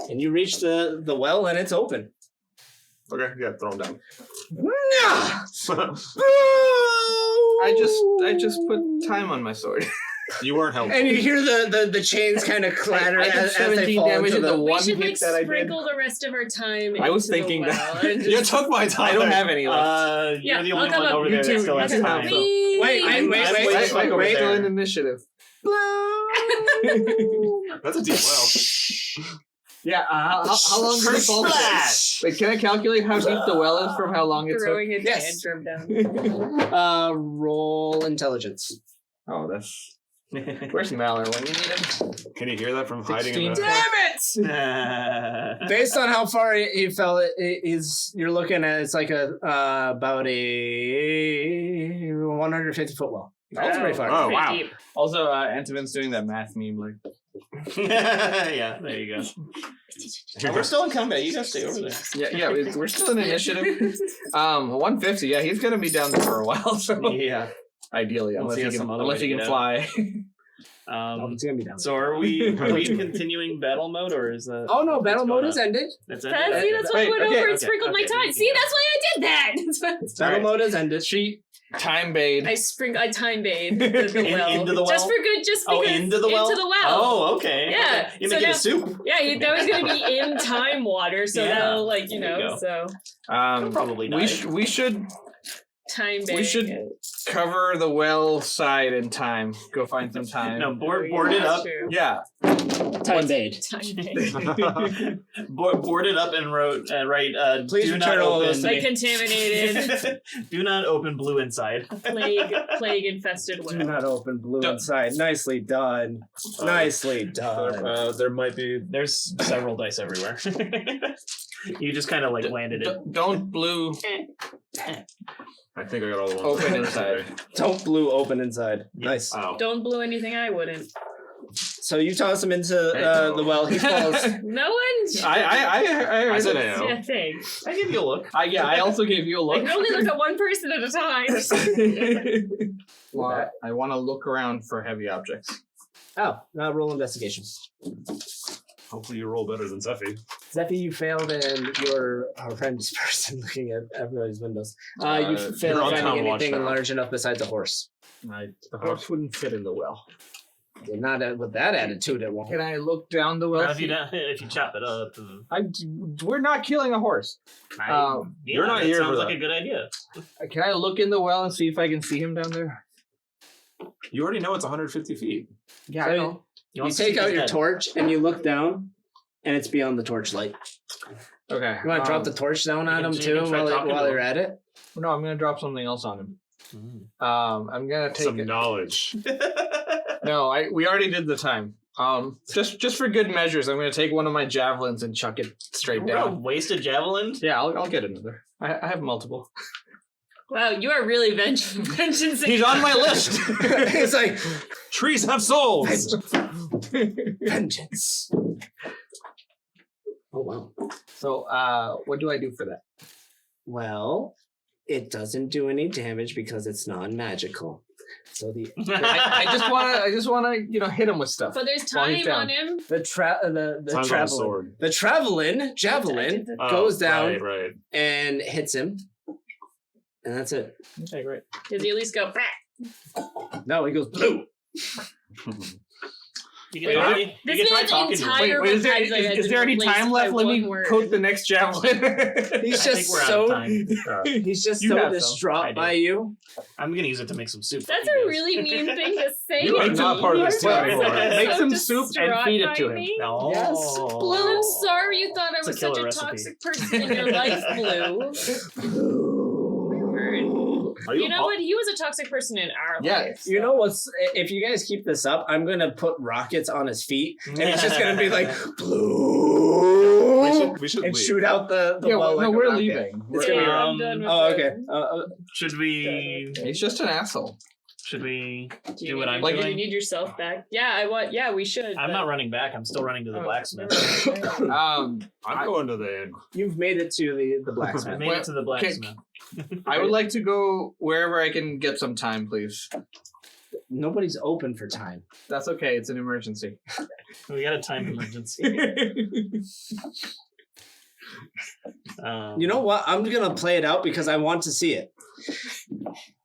and you reach the well, and it's open. Okay, yeah, throw him down. Nah! I just put time on my sword. You weren't helpful. And you hear the chains kind of clatter I did as they 17 fall damage into in the the... We one should hit like that I did. sprinkle the rest of our time. I was into the thinking well that. and You just- took my time. I don't have any left. Yeah, You're the I'll only come one up. over You there two- that still you has two time. have Wait, I'm wait. over We're still there. in initiative. That's a deep well. Yeah, how long did it fall? Splash! Wait, can I calculate how deep the well is from how long it took? Throwing a Yes. tantrum down. Roll intelligence. Oh, that's... Where's Malor when you need him? Can you hear that from hiding in 16. the... Damn it! Based on how far he fell, you're looking at it's like about a 150 foot well. That's pretty far. Oh, Pretty wow. deep. Also, Antivin's doing that math meme, like... Yeah, there you go. And we're still in combat. You guys stay over there. Yeah, we're still in initiative. 150, yeah, he's gonna be down there for a while, so... Yeah. Ideally, Unless he has some other way unless to he can get fly. It's gonna be down. So are we continuing battle mode or is that? Oh no, battle what's mode going is on? ended. That's See, that's why I Wait, went okay, over and okay, sprinkled my okay. time. See, that's why I did that. Battle mode is ended. She time bade. I time bade the well. into the well? Just for good, just Oh, because. into the well? Into the well. Oh, okay. Yeah, Okay. You so make it now- a soup. Yeah, that was going to be in time water, so Yeah. that'll, There you go. so You'll probably die. we should time bade. We should cover the well side in time. Go find some time. No, board it up. Yeah. Time bade. Time bade. Board it up and write. Please do return not all open. those Like contaminated, Do not open blue inside. plague infested Do well. not open blue Don't- inside. Nicely done. Nicely done. There might be... There's several dice everywhere. You just kind of like landed it. Don't blue I think I got all the ones. open I inside. Don't blue open inside. Nice. Wow. Don't blue anything I wouldn't. So you toss him into the well. He falls. No one. I said it. AO. Yeah, thanks. I give you a look. I also gave you a I look. can only look at one person at a time. Well, I want to look around for heavy objects. Oh, now roll investigation. Hopefully you roll better than Zephy. Zephy, you failed, and you're a horrendous person looking at everybody's windows. You you're failed on finding town watch anything now. large enough besides a horse. The horse wouldn't fit in the well. Not with that attitude, it won't. Can I look down the well? If you chop it up, We're not killing a horse. You're not that here sounds for like that. a good idea. Can I look in the well and see if I can see him down there? You already know it's 150 feet. Yeah, So I know. You want to take see out his your head. torch and you look down, and it's beyond the torchlight. Okay. You want to drop the torch down on him you too can try talking while to you're him. at it? No, I'm gonna drop something else on him. I'm gonna take Some it. knowledge. No, we already did the time. Just for good measures, I'm gonna take one of my javelins and chuck it straight We're gonna down. waste a javelin. Yeah, I'll get another. I have multiple. Wow, you are really vengeance. He's on my list. It's like Trees have souls! vengeance. Oh wow. So, what do I do for that? Well, it doesn't do any damage because it's non-magical. So the I just wanna, hit him with stuff. But there's While he's time on down. him. the Time's on traveling sword. the traveling javelin Oh, goes down Right. and hits him, and that's it. Okay, great. Does he at least go? "Bah." No, he goes blue. You Wait, can try, wait. you This can try man's talking to him. entire Wait, is there vocabulary has is been there any replaced time by left? Let me one word. coat the next javelin. He's I think just we're out so of time. he's just You so have some. distraught I do. by you. I'm gonna use it to make some soup. That's for you a guys. really mean thing to say. You are to not me. part of this You're team anymore. Make so some soup and distraught feed it by to him. me. No. Yes. Blue, I'm sorry you thought I It's a was such killer a recipe. toxic person in your life, Blue. Are You know what? He was a toxic person in our Yeah, life. You know what's? If you guys keep this up, I'm gonna put rockets on his feet, and it's just gonna be like blue, We should and leave. shoot out the Yeah, well. no, like a we're rocket. leaving. It's gonna be Yeah, Um, I'm done with Oh, it. okay. Should we? He's just an asshole. Should we Do do what I'm like, Do you doing? need yourself back? Yeah, I want. Yeah, we should. I'm but- not running back. I'm still running to the Oh, blacksmith. I'm going to the inn. You've made it to the I blacksmith. made it to the blacksmith. I would like to go wherever I can get some time, please. Nobody's open for time. That's okay. It's an emergency. We got a time emergency. You know what? I'm gonna play it out because I want to see it.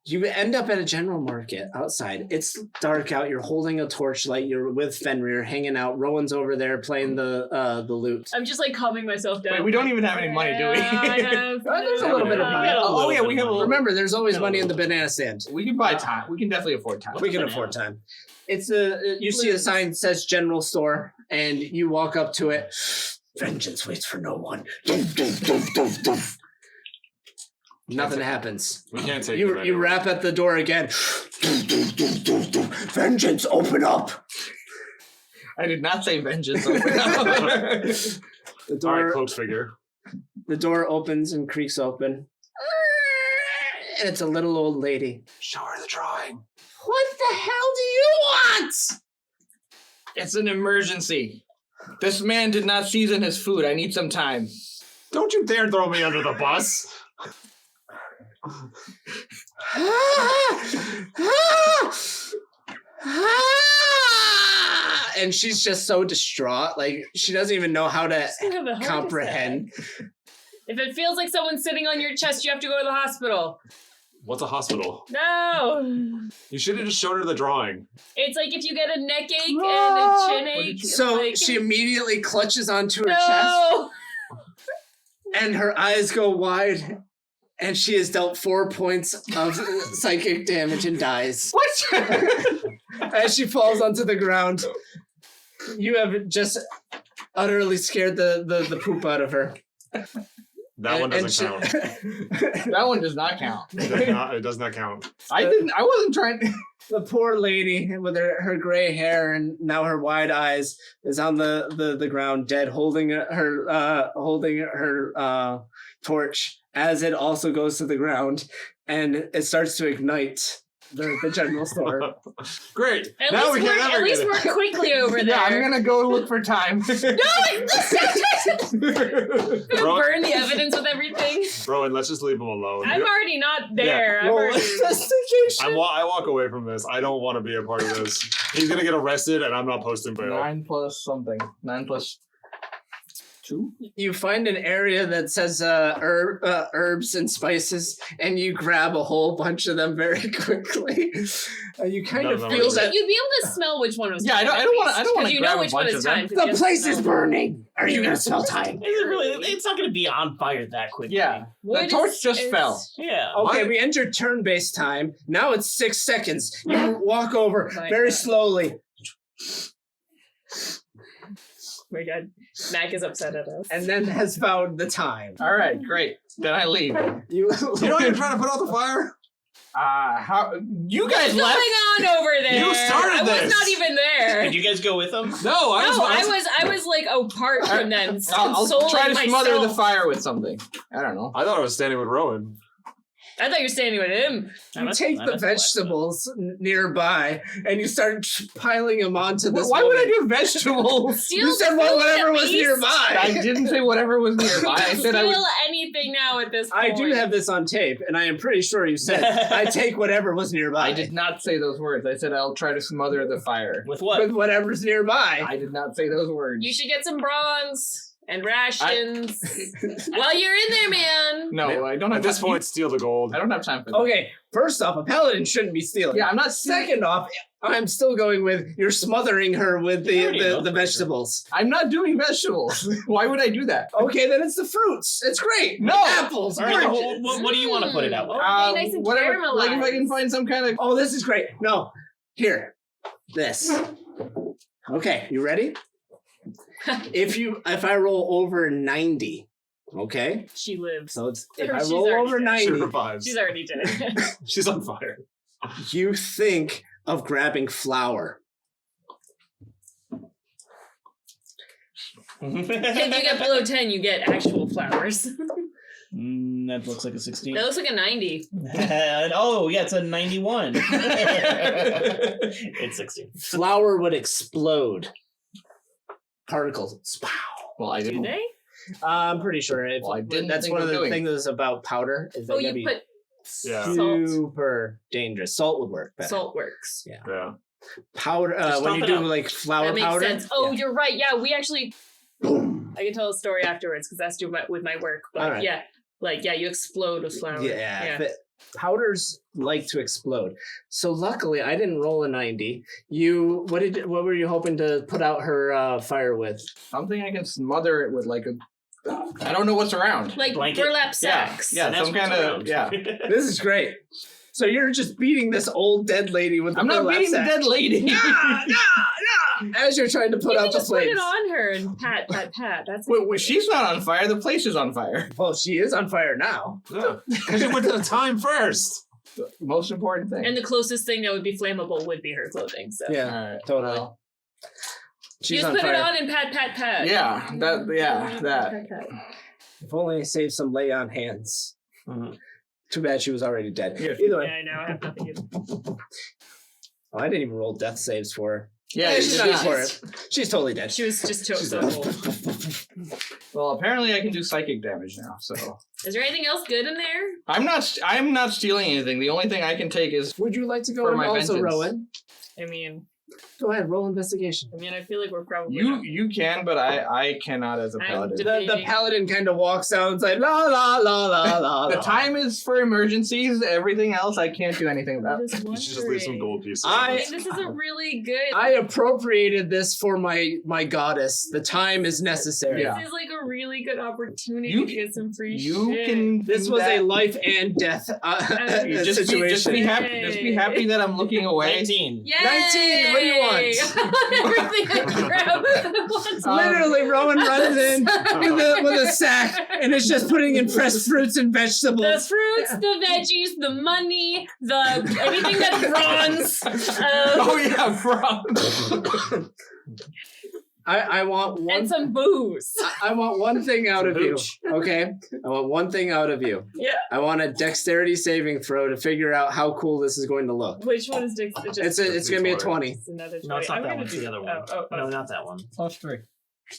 You end up at a general market outside. It's dark out. You're holding a torchlight. You're with Fenrir, hanging out. Rowan's over there playing the lute. I'm just like calming myself down. Wait, we don't even have any money, do we? I have, There's a little bit of money. Oh, yeah, we have a little. Remember, there's always money in the banana stand. We can buy time. We can definitely afford time. We can afford time. It's you see a sign that says general store, and you walk up to it. Vengeance waits for no one. Nothing happens. We can't take You rap at the door again. Vengeance, open up. I did not say vengeance. Open up. The All door, right, cloak figure. the door opens and creaks open. And it's a little old lady. Show her the drawing. What the hell do you want? It's an emergency. This man did not season his food. I need some time. Don't you dare throw me under the bus. And she's just so distraught. Like, she doesn't even know how to Just gonna have a heart comprehend. attack. If it feels like someone's sitting on your chest, you have to go to the hospital. What's a hospital? No. You should have just shown her the drawing. It's like if you get a neck ache and a chin ache. So like, she immediately clutches onto her chest, no. and her eyes go wide, and she is dealt 4 points of psychic damage and dies. What? As she falls onto the ground. You have just utterly scared the poop out of her. That one doesn't count. That one does not count. It does not count. I wasn't trying to. The poor lady with her gray hair and now her wide eyes is on the ground dead, holding her torch as it also goes to the ground, and it starts to ignite the general store. Great. At now least we can never get it. work quickly over there. Yeah, I'm gonna go look for time. No, burn the evidence with everything. Rowan, let's just leave him alone. I'm already not there. Yeah. I'm Roll already... investigation. I walk away from this. I don't want to be a part of this. He's gonna get arrested, and I'm not posting bail. 9 plus something. 9 plus 2. You find an area that says herbs and spices, and you grab a whole bunch of them very quickly. You kind None of of them feel are that You'd be able to smell which one was. Yeah, I don't want to you grab know a which one bunch is of time. them. the place is burning. Are you gonna smell time? Is it really? It's not going to be on fire that quickly. Yeah, the torch just fell. Yeah. Okay, What? we entered turn-based time. Now it's 6 seconds. You walk over My very God. slowly, Oh my god, Mack is upset at us. and then has found the time. All right, great. Then I leave. You You know you're trying to put out the fire? How you What's guys going left? on over there? You started I was this. not even there. Did you guys go with them? No, I was like apart from them. I'll consoling try to smother the myself. fire with something. I don't know. I thought I was standing with Rowan. I thought you were standing with him. You take the vegetables nearby and you start piling them onto this. Why would I woman. do vegetables? Steal You said food whatever at was least. nearby. I didn't say whatever was nearby. I said I would. Steal anything now at this I point. do have this on tape, and I am pretty sure you said I take whatever was nearby. I did not say those words. I said I'll try to smother the fire. With what? With whatever's nearby. I did not say those words. You should get some bronze and rations. While you're in there, man. No, I don't have At this time. point, steal the gold. I don't have time for that. Okay, first off, a paladin shouldn't be stealing. Yeah, I'm not. Second off, I'm still going with you're smothering her with There you go, the for vegetables. I'm not doing vegetables. Why would I do that? Okay, then it's the fruits. It's great. No. Apples, All right, oranges. what do you want to put it out with? Nice and whatever. Like if I can caramelized. find some kind of. Oh, this is great. No, here, this. Okay, you ready? If I roll over 90, okay? She lives. So it's if Or I she's roll already over dead. 90, She revives. She's already dead. She's on fire. you think of grabbing flour. If you get below 10, you get actual flowers. That looks like a 16. That looks like a 90. Oh, yeah, it's a 91. It's 16. Flour would explode. Particles. Pow. Well, I Do didn't. they? I'm pretty sure. Well, I didn't That's think one of of the doing things that's about powder. Is Oh, that you put Yeah. salt. super dangerous. Salt would work better. Salt works. Yeah. Powder. Just When stomp you it do out. like flour That makes powder. sense. Oh, yeah. you're right. Yeah, we actually. Boom. I can tell a story afterwards because that's with my work. But All right. yeah, you explode with flour. Yeah. powders like to explode. So luckily, I didn't roll a 90. What were you hoping to put out her fire with? Something I can smother it with, like a. I don't know what's around. Like Blanket? burlap sacks. Yeah, And that's some what's kind of around. yeah. This is great. So you're just beating this old dead lady with the I'm not burlap beating the sack. dead lady. As you're trying to put You out can the just put flames. it on her and pat. That's Wait, she's not on fire. The place is on fire. Well, she is on fire now. Because you went to the time first. The most important thing. And the closest thing that would be flammable would be her clothing. So Yeah, All right. totally. Well, She's just on put fire. it on and pat. yeah, that. Pat. If only I saved some lay on hands. Mhm. Too bad she was already dead. Yeah. Either Yeah, way. I know. I have nothing. Oh, I didn't even roll death saves for her. Yeah, she's you not did for not. it. She's totally dead. She was just She's so dead. cool. Well, apparently I can do psychic damage now. So Is there anything else good in there? I'm not stealing anything. The only thing I can take is Would you like to go For and my also, vengeance. Rowan? I mean, Go ahead, roll investigation. I feel like we're probably you can, but I cannot as a I'm paladin. deb- The paladin kind of walks out and is like, la, la, la, la, la, The la. time is for emergencies. Everything else I can't do anything I'm about. just You should just leave some wondering. gold pieces. I- This is a really good. I appropriated this for my goddess. The time is necessary. Yeah. This is like a really good opportunity You- to get some free You shit. can. This do was that. a life and death You just be, situation. just be happy. Just be happy that I'm looking away. 19. Yay! 19, what do you want? Everything I grab. I want Literally, Rowan runs in with a sack and is just putting in fresh fruits and the vegetables. fruits, the veggies, the money, the anything that's bronze. Oh yeah, bro. I want one. And some booze. I want one thing out of you. Hooch. Okay, I want one thing out of you. Yeah. I want a dexterity saving throw to figure out how cool this is going to look. Which one is Dick? It's gonna be a 20. It's another No, it's not I'm that gonna one. It's do- the other one. Oh. No, not that one. Plus 3.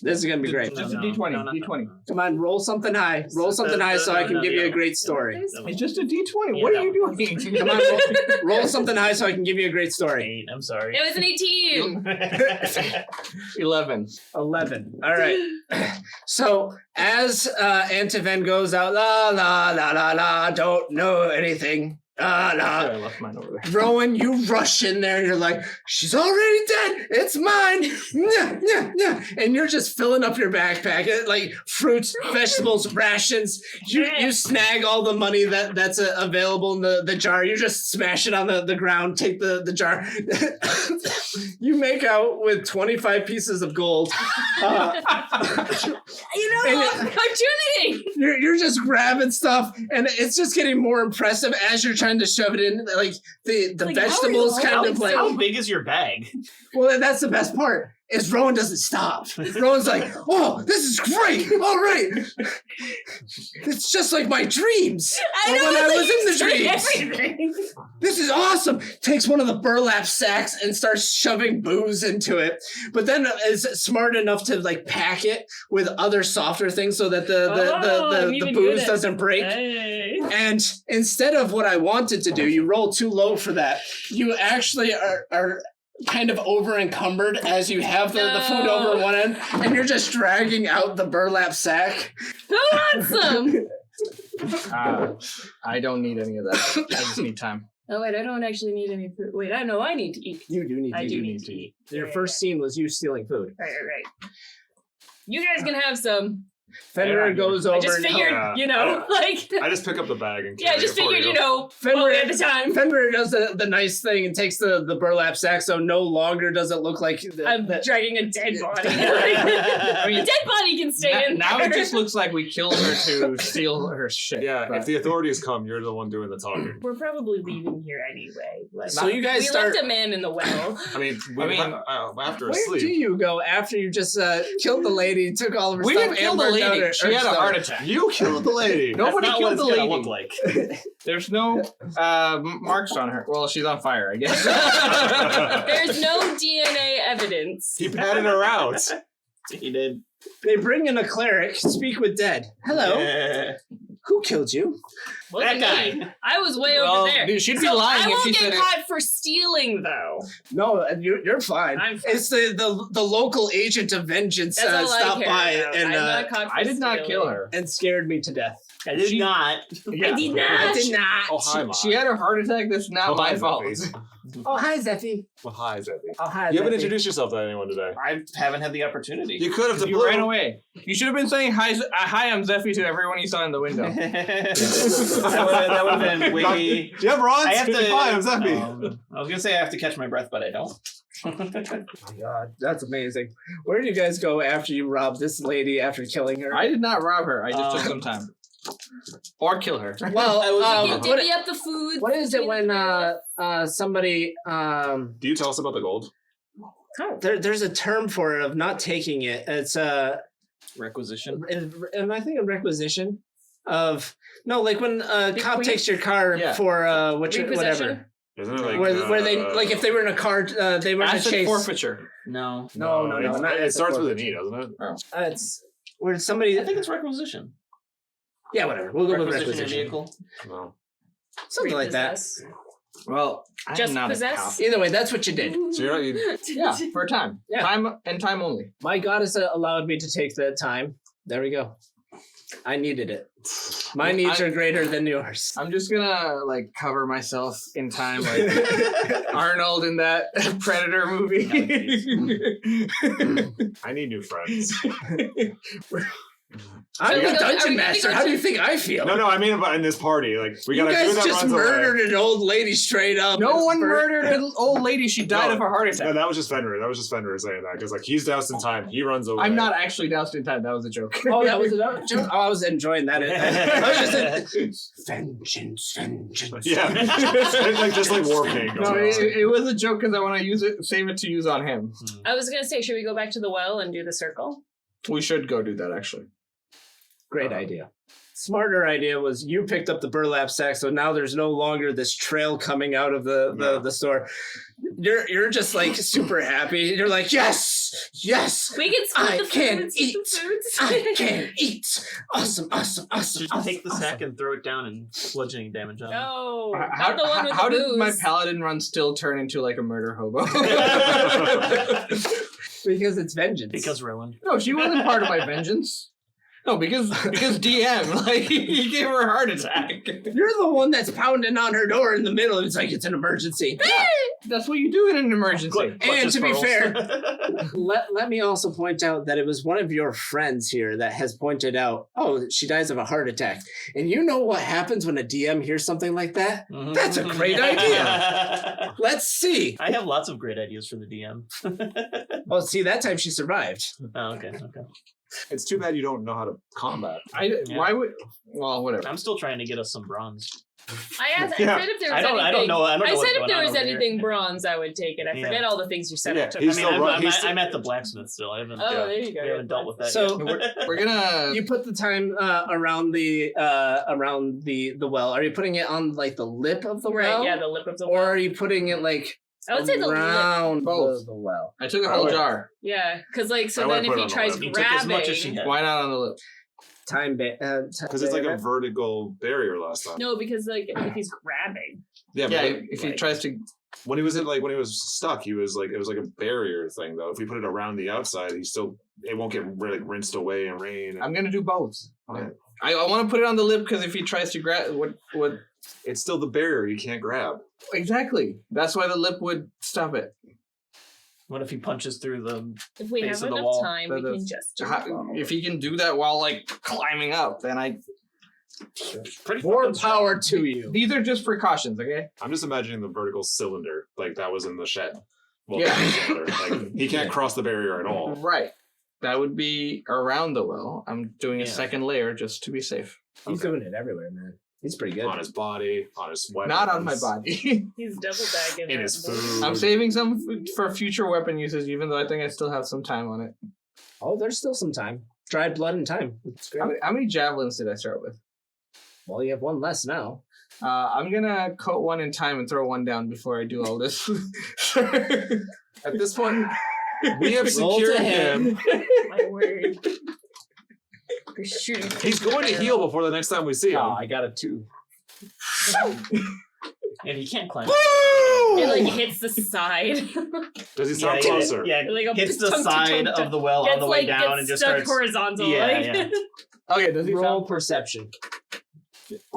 This is gonna be great. Just a D20, not that D20. one. Come on, roll something high. Roll something high so I can No, give the you a other great one. story. It's just a D20. Yeah, What that are you one. doing? Come on, roll something high so I can give you a great story. 8, I'm sorry. It was an 18. 11. 11. All right. So as Antiven goes out, la la la la la, don't know anything. La la. I left mine over there. Rowan, you rush in there and you're like, she's already dead. It's mine. Nyah, nyah, nyah. And you're just filling up your backpack, like fruits, vegetables, rations. You snag all the money that's available in the jar. You just smash it on the ground, take the jar. You make out with 25 pieces of gold. Opportunity. You're just grabbing stuff, and it's just getting more impressive as you're trying to shove it in. Like the Like, vegetables how kind of like. How big is your bag? Well, that's the best part. Is Rowan doesn't stop. Rowan's like, "Oh, this is great! All right, it's just like my dreams. I Or know, when I it's was like in the you say dreams. everything. This is awesome." Takes one of the burlap sacks and starts shoving booze into it. But then is smart enough to like pack it with other softer things so that I'm the even booze good at- doesn't break. Hey. And instead of what I wanted to do, you roll too low for that. You actually are kind of over encumbered as you have the food No. over one end, and you're just dragging out the burlap sack. Who wants some? I don't need any of that. I just need time. Oh wait, I don't actually need any food. Wait, I know I need to eat. You do need to I do eat. need to eat. Your Right, first scene was you stealing food. Right. You guys can have some. Fenrir goes over I just and figured, helps. like. I just pick up the bag and Yeah, I carry just it for figured, you. what Fenrir, we had the time. Fenrir does the nice thing and takes the burlap sack, so no longer does it look like I'm that. dragging a dead body. I mean, a dead body can stay in now there. it just looks like we killed her to steal her shit. Yeah, but- if the authorities come, you're the one doing the talking. We're probably leaving here anyway. Like, So you guys we start. left a man in the well. I mean, after a Where sleep. do you go after you just killed the lady, took all of her we stuff, didn't kill and the burned down lady. her- She her had a stuff? heart attack. You killed the lady. Nobody That's not killed what it's the gonna lady. look like. There's no marks on her. Well, she's on fire, I guess. There's no DNA evidence. He patted her out. He did. They bring in a cleric, speak with dead. Hello. Who killed you? Wasn't That me. guy. I was way Well, over there. dude, she'd be So lying I if she won't said get it. caught for stealing, though. No, you're fine. I'm fine. It's the local agent of vengeance That's all I stopped care by about. and I'm not caught for I did not stealing. kill her. and scared me to death. I did not. Yeah. I did not. I did not. Oh, hi, Mom. She had a heart attack. That's not Oh, my hi, fault. Zeffy. Oh, hi, Zeffy. Well, hi, Zeffy. Oh, hi, You haven't Zeffy. introduced yourself to anyone today. I haven't had the opportunity. You could have to You ran away. You should have been saying hi, I'm Zeffy to everyone you saw in the window. that would have been way. Do you have rods? I have to. Hi, I'm Zeffy. I was gonna say I have to catch my breath, but I don't. Oh my God, that's amazing. Where did you guys go after you robbed this lady after killing her? I did not rob her. I just took some time. Or kill her. Well, You can divvy up the food. what is it when somebody Do you tell us about the gold? there's a term for it of not taking it. It's Requisition. am I thinking requisition of no, like when a cop takes your car Yeah. for Repossession? whatever. Isn't it like Where they like if they were in a car, they were in a Asset chase. forfeiture. No. No, it, not it starts with an forfeiture. E, doesn't it? It's where somebody. I think it's requisition. Yeah, whatever. We'll go with Requisition requisition. vehicle. No. Something like that. Repossess. Well, I'm Just not possess? a cop. Either way, that's what you did. So you're not, you, Yeah, for a time. Yeah. Time and time only. My goddess allowed me to take that time. There we go. I needed it. My needs are greater than yours. I'm just gonna like cover myself in time, like Arnold in that Predator movie. I need new friends. I'm So the we go- are dungeon we gonna master. go How do to- you think I feel? No, I mean about in this party. Like we you got a guys dude that just runs murdered away. an old lady straight up. No and one bur- murdered an old lady. She died No. of a heart No, attack. that was just Fenrir. That was just Fenrir saying that because like he's doused in time. He runs away. I'm not actually doused in time. That was a joke. Oh, that was another joke. Oh, I was enjoying that. I was just vengeance. Yeah, just like war paint. No, it was a joke because I want to use it, save it to use on him. I was gonna say, should we go back to the well and do the circle? We should go do that actually. Great idea. Smarter idea was you picked up the burlap sack, so now there's no longer this trail coming out of the store. You're just like super happy. You're like, yes. We can split I the can foods. eat. The foods. I can eat. Awesome. Just take the sack and throw it down and bludgeoning damage on it. No, How, not the one with how the did booze. my paladin run still turn into like a murder hobo? Because it's vengeance. Because Rowan. No, she wasn't part of my vengeance. No, because DM, like he gave her a heart attack. You're the one that's pounding on her door in the middle. It's like it's an emergency. That's what you do in an emergency. And to be fair, fair, let me also point out that it was one of your friends here that has pointed out, oh, she dies of a heart attack. And you know what happens when a DM hears something like that? That's a great idea. Let's see. I have lots of great ideas for the DM. Oh, see, that time she survived. Oh, okay. It's too bad you don't know how to combat. Yeah. Why would? Well, whatever. I'm still trying to get us some bronze. I asked. Yeah. I said if there was I don't anything. know. I don't know I what's said if going there on was over here. anything bronze, I would take it. I Yeah. forget all the things you said. Yeah, I took. he's I mean, still run- he's I'm at the blacksmith still. I haven't. Oh, there you go. We haven't dealt with that So yet. We're gonna. you put the time around the well. Are you putting it on like the lip of the Right, well? yeah, the lip of the Or well. are you putting it like I would say the lip. around Both. the well? I took a whole jar. Yeah, because like I so would then if put it he on the tries lip. He grabbing, took as much as she had. Why not on the lip? Because it's like a vertical barrier last time. no, because like if he's grabbing, Yeah, Yeah, but if he tries to. when he was when he was stuck, he was like it was like a barrier thing though. If we put it around the outside, it won't get like rinsed away in rain. I'm gonna do both. Okay. I want to put it on the lip because if he tries to grab, what? It's still the barrier you can't grab. Exactly. That's why the lip would stop it. What if he punches through the? if we Base have of the enough wall. time, we can just. If he can do that while like climbing up, then I. Pretty More fucking strong. power to you. These are just precautions, okay? I'm just imagining the vertical cylinder like that was in the shed. Well, Yeah. cylinder. Like he can't cross the barrier at all. Right. That would be around the well. I'm doing a Yeah. second layer just to be safe. He's doing it everywhere, man. He's pretty good. On his body, on his weapons. Not on my body. He's double bagging In it. his food. I'm saving some for future weapon usage, even though I think I still have some time on it. Oh, there's still some time. Dried blood and time. It's great. How many javelins did I start with? Well, you have one less now. I'm gonna coat one in time and throw one down before I do all this. At this point, we have Roll to secured him. him. My word. You're shooting. He's going to heal before the next time we see him. Oh, I got a 2. And he can't climb. It like hits the side. Does he sound closer? Yeah, Like a hits the tunk, side tunk, of the well on the way down gets and just stuck starts. horizontal. Yeah, like. yeah. Okay, does he Roll sound... perception.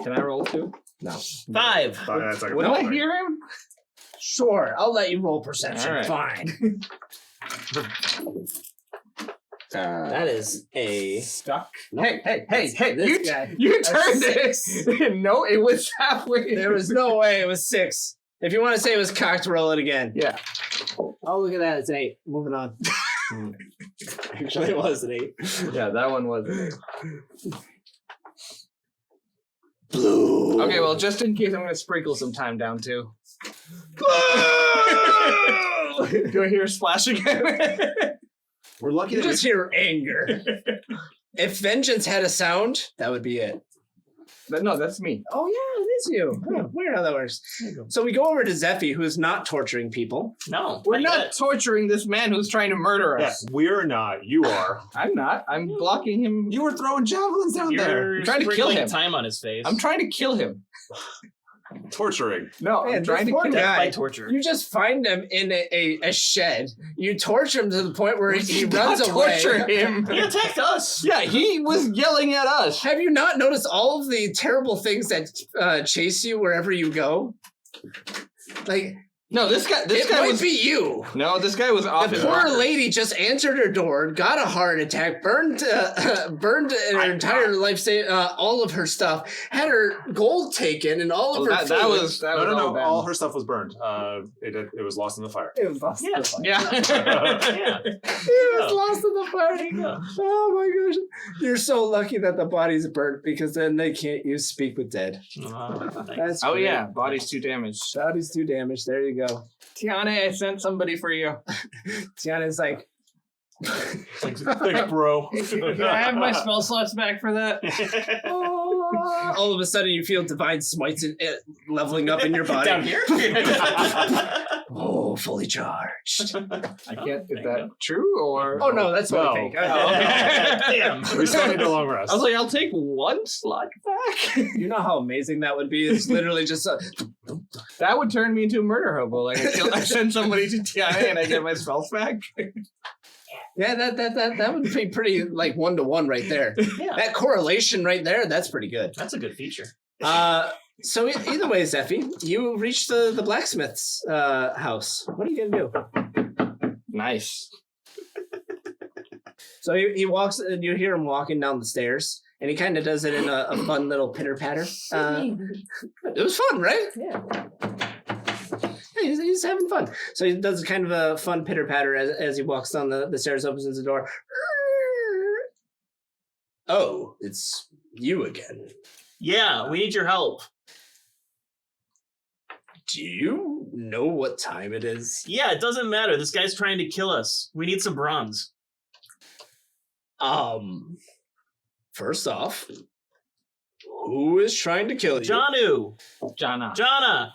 Can I roll 2? No. 5. That's like a Would I bell hear him? Sure, I'll let you roll perception. All right. Fine. That is a Stuck. No, Hey, this you guy. you turned Six. it. No, it was halfway. There was no way it was 6. If you want to say it was cocked, roll it again. Yeah. Oh, look at that. It's an 8. Moving on. Actually, it was an 8. Yeah, that one was an 8. Blue. Okay, well, just in case, I'm going to sprinkle some time down too. Do I hear a splash again? We're lucky You that just hear anger. If vengeance had a sound, that would be it. No, that's me. Oh, yeah, it is you. Oh, weird how that works. So we go over to Zeffy, who is not torturing people. No, We're not torturing this man who's trying to murder us. we're not. You are. I'm not. I'm blocking him. You were throwing javelins down there. You're I'm trying to kill sprinkling him. time on his face. I'm trying to kill him. Torturing. No, Man, I'm trying this to poor kill guy. him. by torture. You just find him in a shed. You torture him to the point where he Not runs away. torture him. He attacked us. Yeah, he was yelling at us. Have you not noticed all of the terrible things that chase you wherever you go? Like, No, this guy might was. be you. No, this guy was off The his poor rocker. lady just answered her door, got a heart attack, burned her entire life, all of her stuff, had her gold taken, and all of her That food. was No, all bad. all her stuff was burned. It was lost in the fire. It was lost in the fire. Yeah. Yeah. It was lost in the fire. There you go. Oh my gosh! You're so lucky that the body's burnt because then they can't use speak with dead. That's Oh great. yeah, body's too damaged. Body's too damaged. There you go. Tiana, I sent somebody for you. Tiana's like, Thanks, bro. Can I have my spell slots back for that? oh. All of a sudden you feel divine smites leveling up in your body. Down here? Oh, fully charged. I can't. Is that true or? Oh no, that's No. fake. Oh, okay. Damn. We still need a long rest. I was like, I'll take 1 slot back. You know how amazing that would be? It's literally just That would turn me into a murder hobo. Like I send somebody to Tiana and I get my spells back. yeah, that would be pretty like 1-to-1 right there. Yeah. That correlation right there, that's pretty good. That's a good feature. So either way, Zeffy, you reach the blacksmith's house. What are you gonna do? Nice. So he walks, and you hear him walking down the stairs, and he kind of does it in a fun little pitter patter. It was fun, right? Yeah. Yeah, he's having fun. So he does kind of a fun pitter patter as he walks down the stairs, opens the door. Oh, it's you again. Yeah, we need your help. Do you know what time it is? Yeah, it doesn't matter. This guy's trying to kill us. We need some bronze. First off, who is trying to kill you? Jonah. Jonah.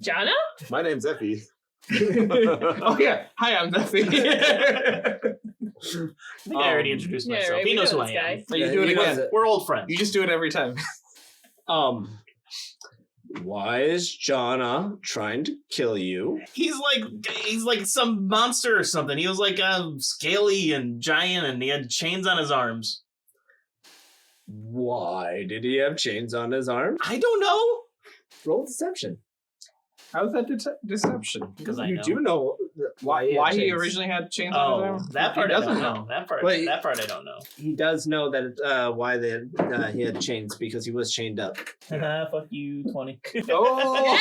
Jana? My name's Effie. Oh yeah. Hi, I'm Duffy. I think I already introduced Yeah, myself. right, He we knows know who I this am. guy. So you do it he knows again. it. We're old friends. You just do it every time. Why is Jonah trying to kill you? He's like some monster or something. He was like scaly and giant, and he had chains on his arms. Why did he have chains on his arm? I don't know. Roll deception. How's that deception? Because I You know. do know why He originally had chains on his Oh, arm? that part He I doesn't don't know. That part Wait. I don't know. He does know that why he had chains because he was chained up. Fuck you, 20. Oh!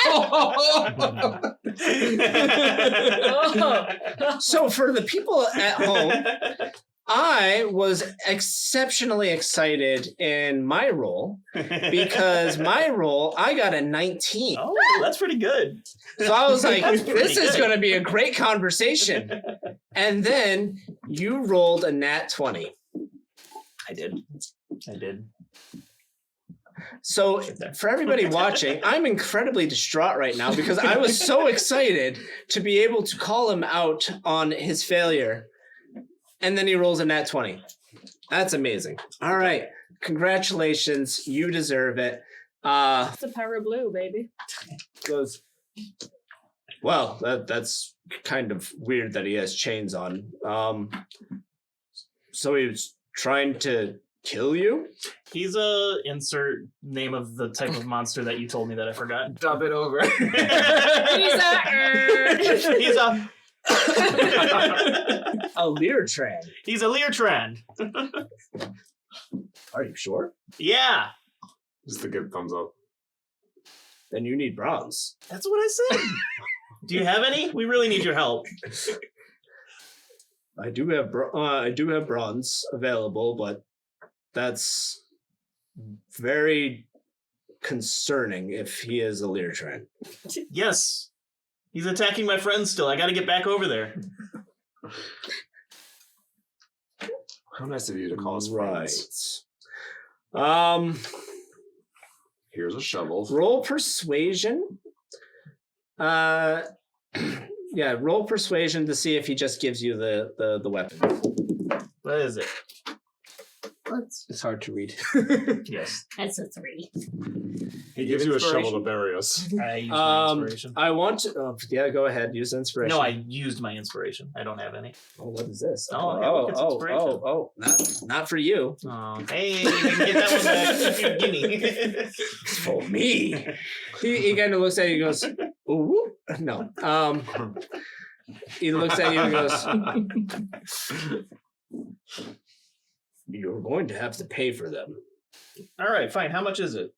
So for the people at home, I was exceptionally excited in my roll because my roll, I got a 19. Oh, that's pretty good. So I was like, That's pretty this is good. going to be a great conversation. And then you rolled a nat 20. I did. So for everybody watching, I'm incredibly distraught right now because I was so excited to be able to call him out on his failure. And then he rolls a nat 20. That's amazing. All right. Congratulations. You deserve it. It's a power blue, baby. Goes. Well, that's kind of weird that he has chains on. So he was trying to kill you? He's insert name of the type of monster that you told me that I forgot. Dub it over. He's a. A Leertran. He's a Leertran. Are you sure? Yeah. Just to give thumbs up. Then you need bronze. That's what I said. Do you have any? We really need your help. I do have bronze available, but that's very concerning if he is a Leertran. Yes. He's attacking my friends still. I gotta get back over there. How nice of you to call us Right. friends. Here's a shovel. Roll persuasion. Yeah, roll persuasion to see if he just gives you the weapon. What is it? It's hard to read. Yes. That's a 3. He gives you a shovel to bury us. I used my inspiration. I want to. Yeah, go ahead. Use inspiration. No, I used my inspiration. I don't have any. Oh, what is this? Oh, hey, look, it's inspiration. Not for you. Oh, hey, you can get that one back. Gimme. For me. He kind of looks at you and goes, ooh. No. He looks at you and goes, you're going to have to pay for them. All right, fine. How much is it?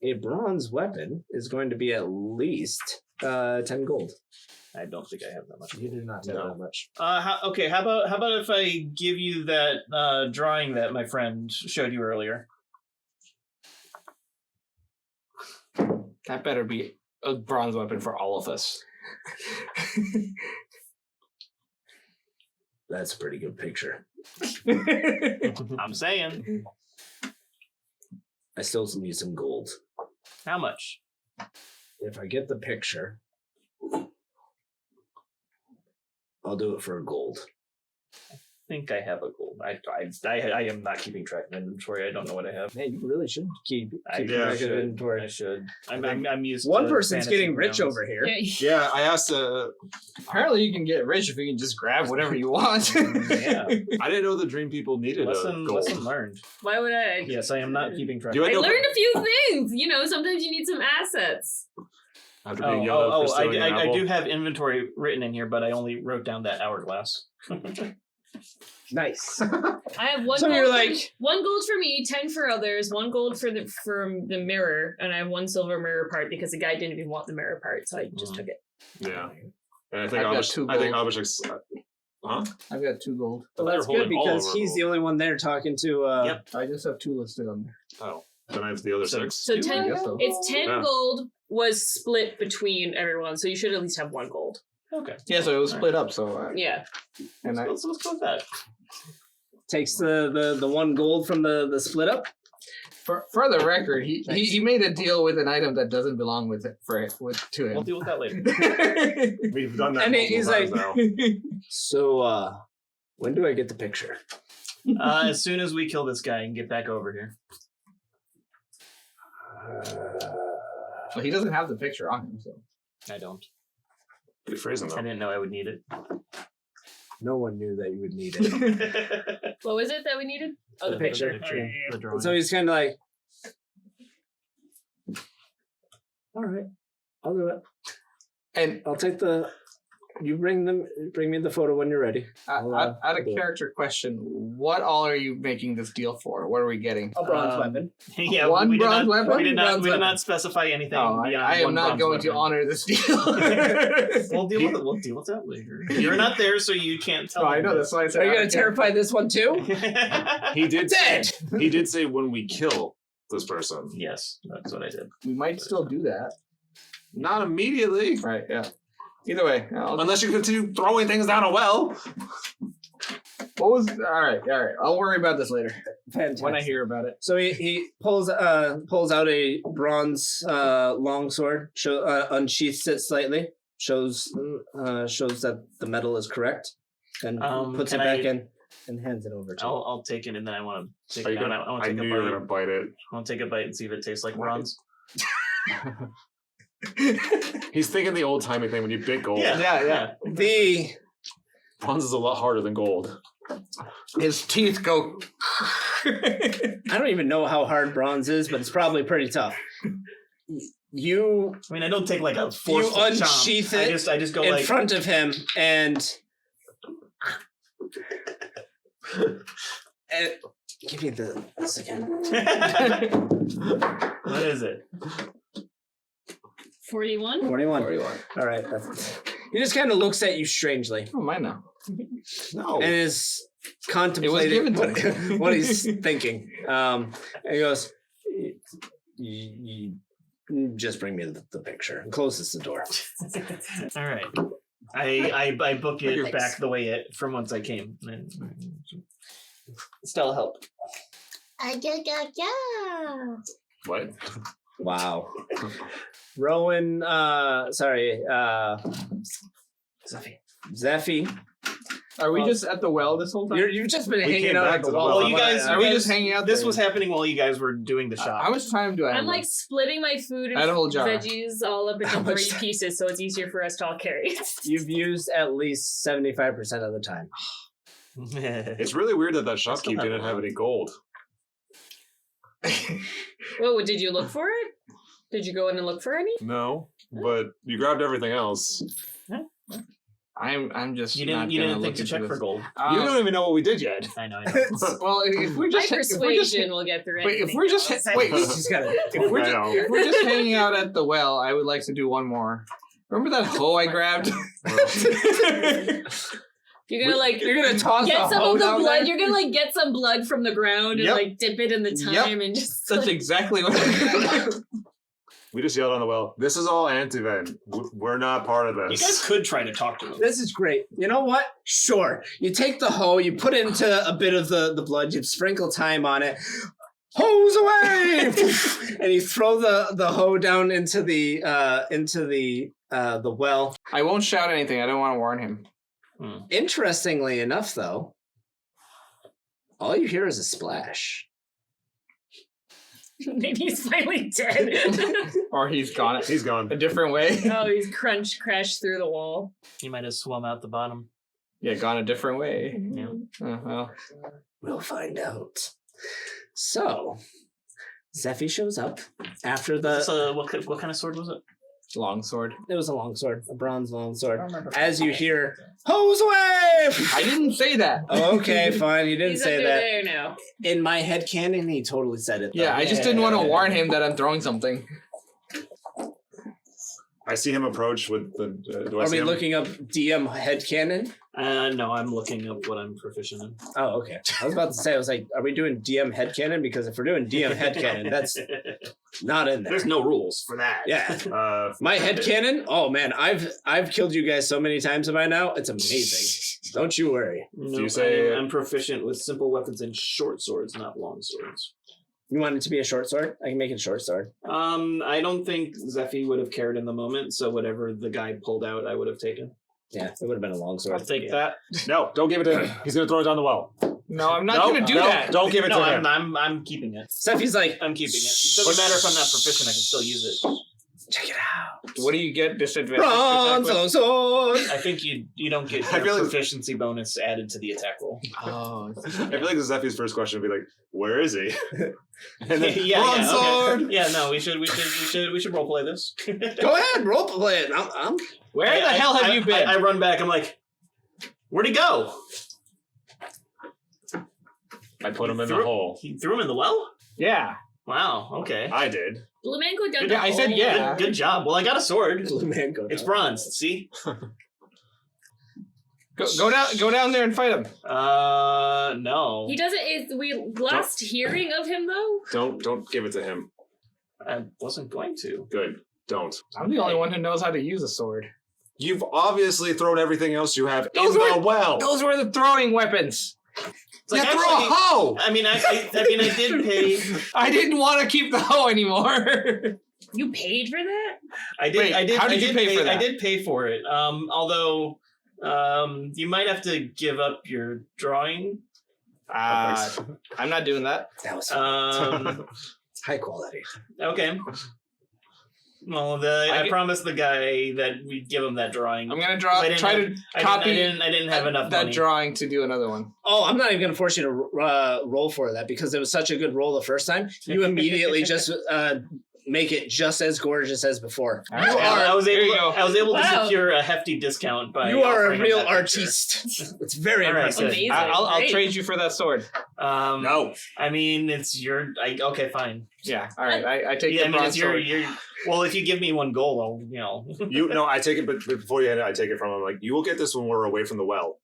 A bronze weapon is going to be at least 10 gold. I don't think I have that much. You do not have that much. How about if I give you that drawing that my friend showed you earlier? That better be a bronze weapon for all of us. That's a pretty good picture. I'm saying. I still need some gold. How much? If I get the picture, I'll do it for a gold. I think I have a gold. I am not keeping track of inventory. I don't know what I have. Man, you really should keep track of I inventory. should. I'm used. One to person's fantasy getting rich grounds. over here. Yeah, I asked. Apparently, you can get rich if you can just grab whatever you want. Yeah. I didn't know the dream people needed a gold. Lesson learned. Why would I? Yes, I am not keeping track. You I end up learned a few things. You know, sometimes you need some assets. after being yelled at for stealing an I apple. do have inventory written in here, but I only wrote down that hourglass. Nice. I have one. So gold you're for- like- 1 gold for me, 10 for others, 1 gold for the mirror, and I have 1 silver mirror part because the guy didn't even want the mirror part, so I just took it. Yeah, and I think I've got 2 gold. Abhishek's. Huh? I've got 2 gold. Well, They're that's good holding all because of our he's gold. the only one there talking to. Yep. I just have 2 listed on there. Oh, then I have the other So- 6. So 10. I guess so. It's 10 Yeah. gold was split between everyone, so you should at least have 1 gold. Okay. Yeah, so it was split up. So Yeah. and I Let's go with that. Takes the 1 gold from the split up. for the record, he made a deal with an item that doesn't belong with it to We'll him. deal with that later. We've done that. And multiple he's times like- now. So when do I get the picture? As soon as we kill this guy and get back over here. Well, he doesn't have the picture on him, so I don't. Good phrasing I though. didn't know I would need it. No one knew that you would need it. What was it that we needed? Oh, the picture. The drawing. So he's kind of like, all right, I'll do it. and I'll take the. You bring me the photo when you're ready. I'll, out I'll of do it. character question, what all are you making this deal for? What are we getting? A bronze weapon. Yeah, One we did bronze not, weapon? We did Bronze weapon. not specify anything. Oh, beyond I am one not bronze going to weapon. honor this deal. We'll deal with that later. You're not there, so you can't tell. Oh, I know. That's why I said. Are you out gonna of character. terrify this one too? He did. Dead. He did say when we kill this person. Yes, that's what I did. We might still do that. Not immediately, Right? Yeah. Either way, unless you continue throwing things down a well. what was all right? All right. I'll worry about this later Fantastic. when I hear about it. So he pulls out a bronze longsword, unsheaths it slightly, shows that the metal is correct, and puts it can back I- in. and hands it over to you. I'll take it, and then I want to take Are it you out. gonna, I want I to take knew a you were bite. gonna bite it. I want to take a bite and see if it tastes like bronze. He's thinking the old timey thing when you bit gold. Yeah. The Bronze is a lot harder than gold. His teeth go. I don't even know how hard bronze is, but it's probably pretty tough. You I mean, I don't take like a forceful unsheath chomp. it I just go in like front of him and give me this again. What is it? 41? 41. 41. All right. He just kind of looks at you strangely Oh, mine now. No. and is contemplating given to what he's thinking. And he goes, you just bring me the picture and closes the door. All right. I book it Thanks. back the way from whence I came. Still help. What? Wow. Rowan, Zeffy. Are we Well, just at the well this whole time? You've just been We hanging came out back at to the the wall. well. Well, you guys Are we just hanging out This there? was happening while you guys were doing the shop. How much time do I have? I'm like splitting my food I had a whole and jar. veggies all up How into much 3 pieces, so it's easier for us to all carry. You've used at least 75% of the time. It's really weird that shopkeep have didn't have any gold. Whoa, did you look for it? Did you go in and look for any? No, but you grabbed everything else. I'm just. You not didn't gonna think look to into check this. for gold. You don't even know what we did yet. I know. Well, if we're My just persuasion will get through wait, anything. if we're just else. wait, She's got it. if we're I just, know. if we're just hanging out at the well, I would like to do one more. Remember that hoe I grabbed? You're gonna like You're gonna toss get the some hoe of the down blood. there? You're gonna like get some blood from the ground and Yep. like dip it in the time and just That's exactly what. We just yelled on the well. This is all Antiven. We're not part of You this. guys could try to talk to him. This is great. You know what? Sure. You take the hoe, you put into a bit of the blood, you sprinkle thyme on it. Hose away! And you throw the hoe down into the well. I won't shout anything. I don't want to warn him. Interestingly enough, though, all you hear is a splash. maybe he's finally dead. Or he's gone He's gone. a different way. Oh, he's crashed through the wall. He might have swum out the bottom. Yeah, gone a different way. Yeah. Well, We'll find out. So, Zeffy shows up after the. What kind of sword was it? long sword. It was a longsword, a bronze longsword. remember. As you hear, hose away! I didn't say that. Okay, fine. You didn't He's say under that. there now. In my head canon, he totally said it. Though. Yeah, I just didn't want to warn him that I'm throwing something. I see him approach with the. Do I Are see we him? looking up DM head canon? No, I'm looking up what I'm proficient in. Oh, okay. I was about to say, I was like, are we doing DM head canon? Because if we're doing DM head canon, that's not in there. There's no rules for that. Yeah. My head canon? Oh man, I've killed you guys so many times by now. It's amazing. Don't you worry. No, you say- I'm proficient with simple weapons and short swords, not long swords. You want it to be a short sword? I can make it a short sword. I don't think Zeffy would have cared in the moment, so whatever the guy pulled out, I would have taken. Yeah, it would have been a long sword. I'll take Yeah. that. No, don't give it to him. He's gonna throw it down the well. No, I'm not No, going to do no, that. Don't give it No, to him. I'm keeping it. Zeffy's like, I'm keeping it. Doesn't matter if I'm not proficient, I can still use it. check it out. What do you get disadvantage? Bronze to attack long sword. I think you don't get I your feel like- proficiency bonus added to the attack roll. with? Oh, I feel like Zeffy's first question would be like, "Where is he?" And then yeah, bronze yeah, okay. sword. Yeah, no, we should roleplay this. Go ahead, roll play it. I'm where the hell have you been? I run back. I'm like, where'd he go? I put him in the hole. He threw him in the well? yeah. Wow, okay. I did. Flamenco dug Good- the I said hole. yeah. Good job. Well, I got a sword. blue man go It's down. bronze. See? Go down there and fight him. No. He doesn't. Is we last hearing of him though? Don't give it to him. I wasn't going to. Good. Don't. I'm the only one who knows how to use a sword. You've obviously thrown everything else you have Those in were- the well. Those were the throwing weapons. It's like, you threw actually- a hoe. I mean, I did pay. I didn't want to keep the hoe anymore. You paid for that? I did. Wait, I did. how did I you pay for that? I did pay for it. Although You might have to give up your drawing. I'm not doing that. That was high quality. Okay. Well, I promised the guy that we'd give him that drawing. I'm gonna try to copy. I didn't have enough that money. drawing to do another one. Oh, I'm not even going to force you to roll for that because it was such a good roll the first time. You immediately just make it just as gorgeous as before. All right. I was able to Wow. secure a hefty discount by. You are a offering him real that picture. artiste. It's very All right, impressive. good. Amazing. I'll Great. trade you for that sword. No. I mean, it's your. Okay, fine. Yeah. All right. I take Yeah, the I mean, bronze it's your. sword. Well, if you give me one gold, I'll. I take it, but before you hand it, I take it from him. Like, you will get this when we're away from the well.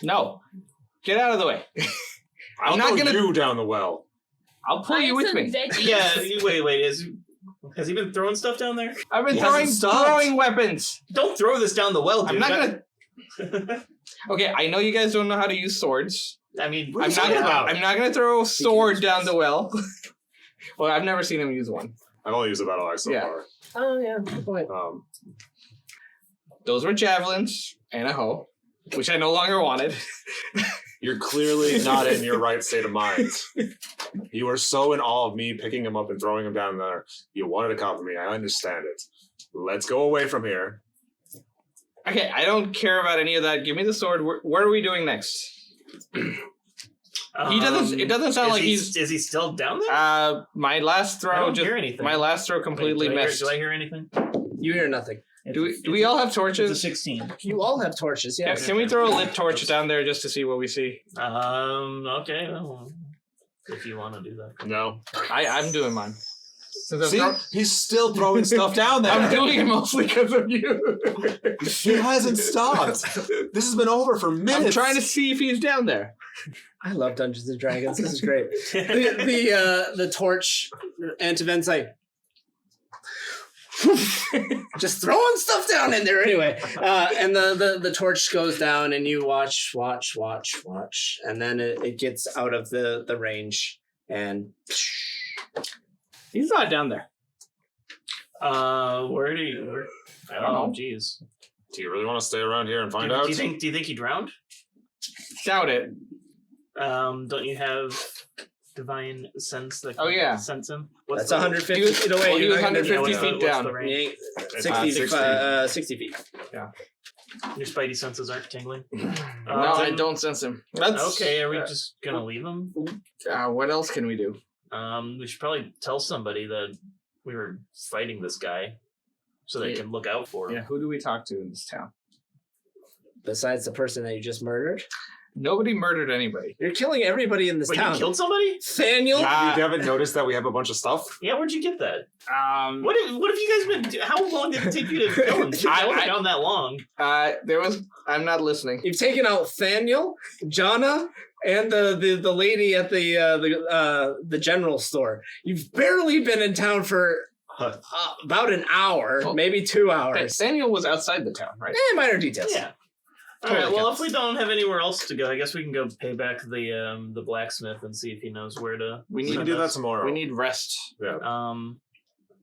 No. Get out of the way. I'll not throw gonna- you down the well. I'll pull you with me. Yeah. Wait. Has he been throwing stuff down there? I've been He hasn't stopped. throwing weapons. Don't throw this down the well, dude. I'm not gonna. Okay, I know you guys don't know how to use swords. I mean, What are you talking about? I'm not gonna throw a sword down the well. Well, I've never seen him use one. I've only used the battle axe so Yeah. far. Oh, yeah. Good point. Those were javelins and a hoe, which I no longer wanted. You're clearly not in your right state of mind. You are so in awe of me picking him up and throwing him down there. You wanted to copy me. I understand it. Let's go away from here. Okay, I don't care about any of that. Give me the sword. What are we doing next? He doesn't. It doesn't sound like he's. Is he still down there? My last throw. I don't hear anything. My last throw completely Wait, do I hear- missed. Do I hear anything? You hear nothing. Do we all have It's a torches? 16. You all have torches, Yeah, yes. can we throw a lit torch down there just to see what we see? Okay. Well, if you want to do that. No. I'm doing mine. Since I'm See? throw- He's still throwing stuff down there. I'm doing it mostly because of you. He hasn't stopped. This has been over for minutes. I'm trying to see if he's down there. I love Dungeons and Dragons. This is great. The torch, Antivent's like, just throwing stuff down in there anyway. And the torch goes down and you watch. And then it gets out of the range and He's not down there. Where do you? I don't know. Jeez. Do you really want to stay around here and find Do out? you think he drowned? Doubt it. Don't you have divine sense that can Oh, yeah. sense him? that's 150 He was- feet away. well, he You're was not gonna be 150 able to- feet down. The range? Eight- It's 60, 60. 60 feet. Your spidey senses aren't tingling. No, I don't sense him. That's Okay, are we just gonna leave him? What else can we do? We should probably tell somebody that we were fighting this guy, so they Yeah. can look out for him. Yeah, who do we talk to in this town? Besides the person that you just murdered, Nobody murdered anybody. you're killing everybody in this Wait, town. you killed somebody? Nathaniel. You haven't noticed that we have a bunch of stuff? Yeah, where'd you get that? What? What have you guys been? How long did it take you to kill him? I wasn't down that long. There was. I'm not listening. You've taken out Nathaniel, Jonah, and the lady at the general store. You've barely been in town for about an hour, Oh. maybe 2 hours. Daniel was outside the town, right? Minor details. Yeah. All Totally right. Well, counts. if we don't have anywhere else to go, I guess we can go pay back the blacksmith and see if he knows where to. We We need can do that tomorrow. We need rest.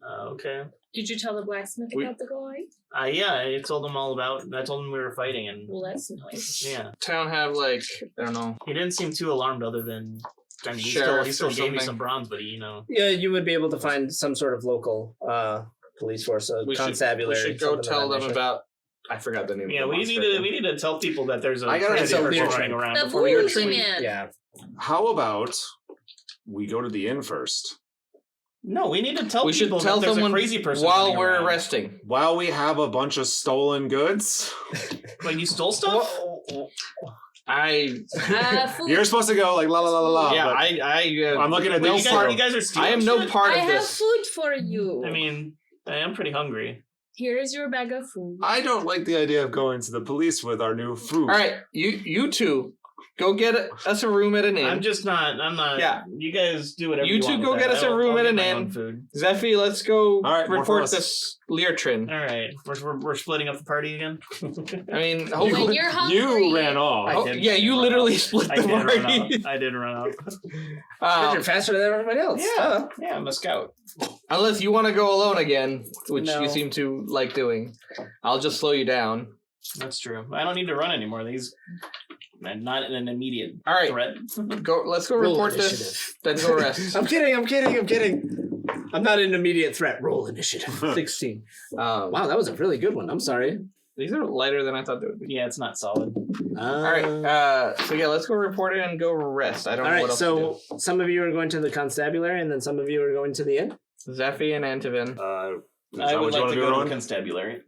Okay. Did you tell the blacksmith about the guy? Yeah, I told him all about. I told him we were fighting, and Well, that's nice. yeah, Town have I don't know. he didn't seem too alarmed. Other than, I mean, he Sheriffs still or gave me something. some bronze, but he, Yeah, you would be able to find some sort of local police force, a We constabulary. should go something of tell that them nature. about. I forgot the name. Yeah, of the we monster need again. to tell people that there's a I gotta crazy get some person lyrics. running around The before we go boozy training. man. Yeah. How about we go to the inn first? No, we need to tell We should people tell that there's someone a crazy person while running we're around. resting. While we have a bunch of stolen goods? Like you stole stuff? Food. You're supposed to go like la la la la la. Yeah, but I'm looking at Wait, this. you guys are stealing I am no shit? part I of have this. food for you. I mean, I am pretty hungry. Here is your bag of food. I don't like the idea of going to the police with our new food. All right, you two, go get us a room at an inn. I'm not. Yeah. You guys do whatever You two want go with get that. us a I'll room at get an my inn. own Food. Zephy, let's go right, more for report us. this Leertrin. All right, we're splitting up the party again. I mean, When hopefully. you're hungry. You ran off. I did Yeah, you run literally out. split I the did run party. out. I did run out. You're faster than everybody else. Yeah, yeah, I'm a scout. Unless you want to go alone again, which No. you seem to like doing, I'll just slow you down. That's true. I don't need to run anymore. These, not an immediate All right. threat. Let's go Roll report initiative. this. Then go rest. I'm kidding. I'm not an immediate threat. Roll initiative. 16. Wow, that was a really good one. I'm sorry. These are lighter than I thought they would be. Yeah, it's not solid. All right. So yeah, let's go report it and go rest. I don't know what else so to some of you are going to the constabulary, and then some of you are going to the inn. do. Zephy and Antivin. Is I that would what you like want to to do, go to Rowan? the constabulary.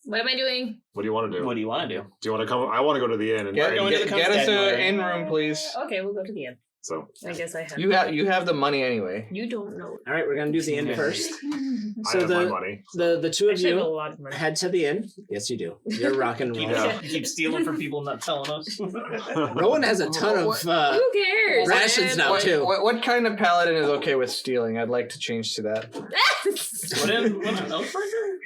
What am I doing? What do you want to do? What do you want to do? Do you want to come? I want to go to the inn and Go into the Get us constabulary. an in room, please. Okay, we'll go to the inn. so I guess I have. You have the money anyway. You don't know. All right, we're going to do the inn Yeah. first. I So have my the money. the two I of should have a you lot of money. head to the inn. Yes, you do. You're rocking and Keep, rolling. keep stealing from people not telling us. Rowan has a ton of Who cares? rations man? now too. What kind of paladin is okay with stealing? I'd like to change to that. What an Oathbreaker?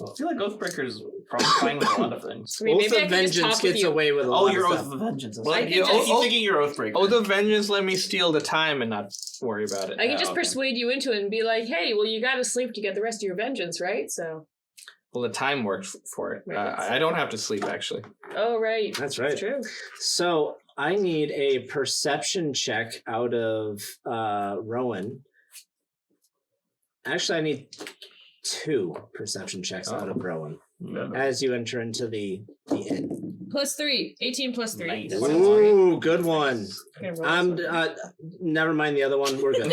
I feel like Oathbreaker is probably fine with a lot of things. I mean, Oath maybe I of can just Vengeance talk with gets you. away with a Oh, lot your of Oath stuff. of Vengeance. Well, I you- keep thinking you're Oathbreaker. Oh, the vengeance let me steal the time and not worry about it. I can just okay. persuade you into it and be like, hey, well, you got to sleep to get the rest of your vengeance, right? So, Well, the time worked for it. Right, I don't have to sleep actually. oh, right. That's right. True. So I need a perception check out of Rowan. Actually, I need 2 perception checks out of Rowan as you enter into the inn. +3. 18 plus 3. Nice. That's Ooh, good one. okay, roll I'm. this Never mind the other one. We're good.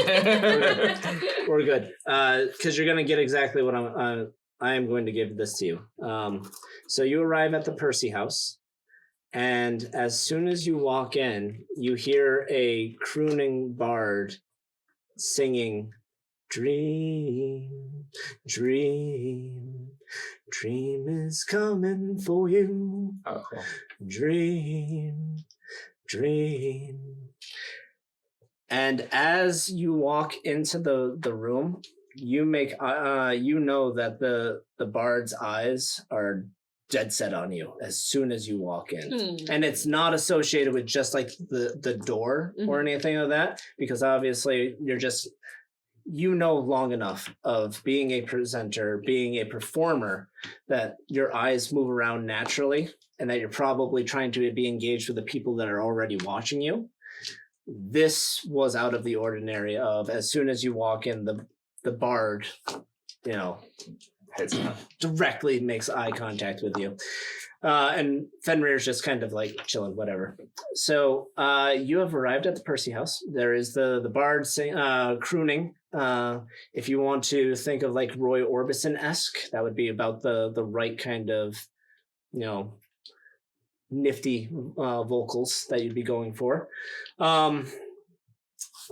We're good. Because you're gonna get exactly what I am going to give this to you. So you arrive at the Perci house, and as soon as you walk in, you hear a crooning bard singing, "Dream, dream, dream is coming for you. Oh, Dream, dream." And as you walk into the room, you make you know that the bard's eyes are dead set on you as soon as you walk in. And it's not associated with just like the door or anything like that, because obviously you're just, you know, long enough of being a presenter, being a performer, that your eyes move around naturally and that you're probably trying to be engaged with the people that are already watching you. This was out of the ordinary of, as soon as you walk in, the bard, you know, directly makes eye contact with you. And Fenrir's just kind of like chilling, whatever. So you have arrived at the Perci house. There is the bard crooning. If you want to think of like Roy Orbison-esque, that would be about the right kind of, you know, nifty vocals that you'd be going for.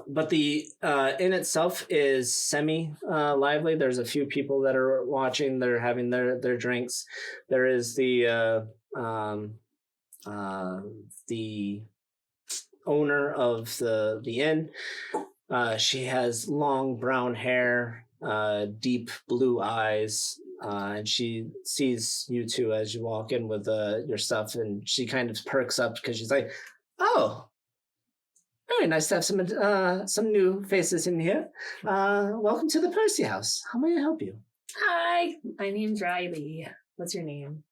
But the inn itself is semi-lively. There's a few people that are watching. They're having their drinks. There is the owner of the inn. She has long brown hair, deep blue eyes, and she sees you two as you walk in with your stuff, and she kind of perks up because she's like, "Oh, very nice to have some new faces in here. Welcome to the Perci house. How may I help you?" Hi, my name's Riley. What's your name?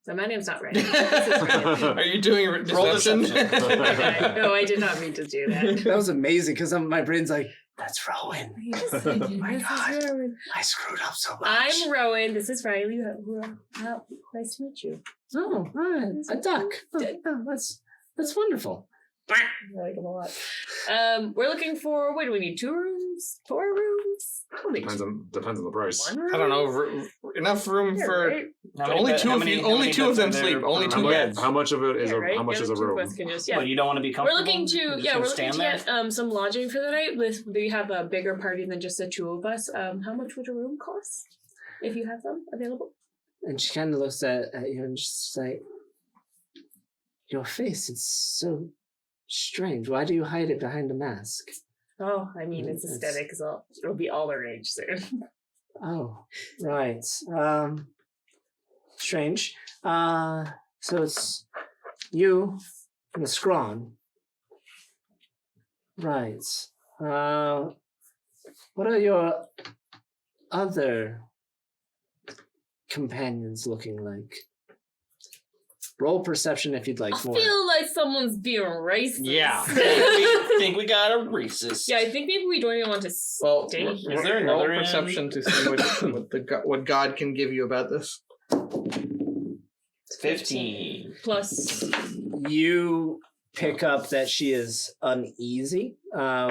So my name's not Riley. This is Riley. Are you doing a Roll deception? deception. No, I did not mean to do that. That was amazing because my brain's like, "That's Rowan. My God. God. I screwed up so much." I'm Rowan. This is Riley. Nice to meet you. Oh, right. A duck. Oh, that's wonderful. I like him a lot. We're looking for, what do we need? 2 rooms? 4 rooms? Depends on the price. 1 room? I don't know. Enough room Yeah, for right? only two of them sleep. Only 2 beds. How much of it is Yeah, right? how much Yeah, is a the two of room? us can just- yeah. But you don't want to be We're comfortable? looking to, You're just yeah, gonna we're looking stand to there? get some lodging for the night. We have a bigger party than just the 2 of us. How much would a room cost if you have them available? And she kind of looks at you and she's like, "Your face is so strange. Why do you hide it behind a mask?" Oh, I mean, it's aesthetic. So it'll be all our age soon. Oh, right. Strange. So it's you and the Scrawn. Right. What are your other companions looking like? Roll perception if you'd like I more. feel like someone's being racist. Yeah. I think we got a racist. Yeah, I think maybe we don't even want to Well, stay Is here. there roll another perception to see what God can give you about this. 15. Plus, You pick up that she is uneasy,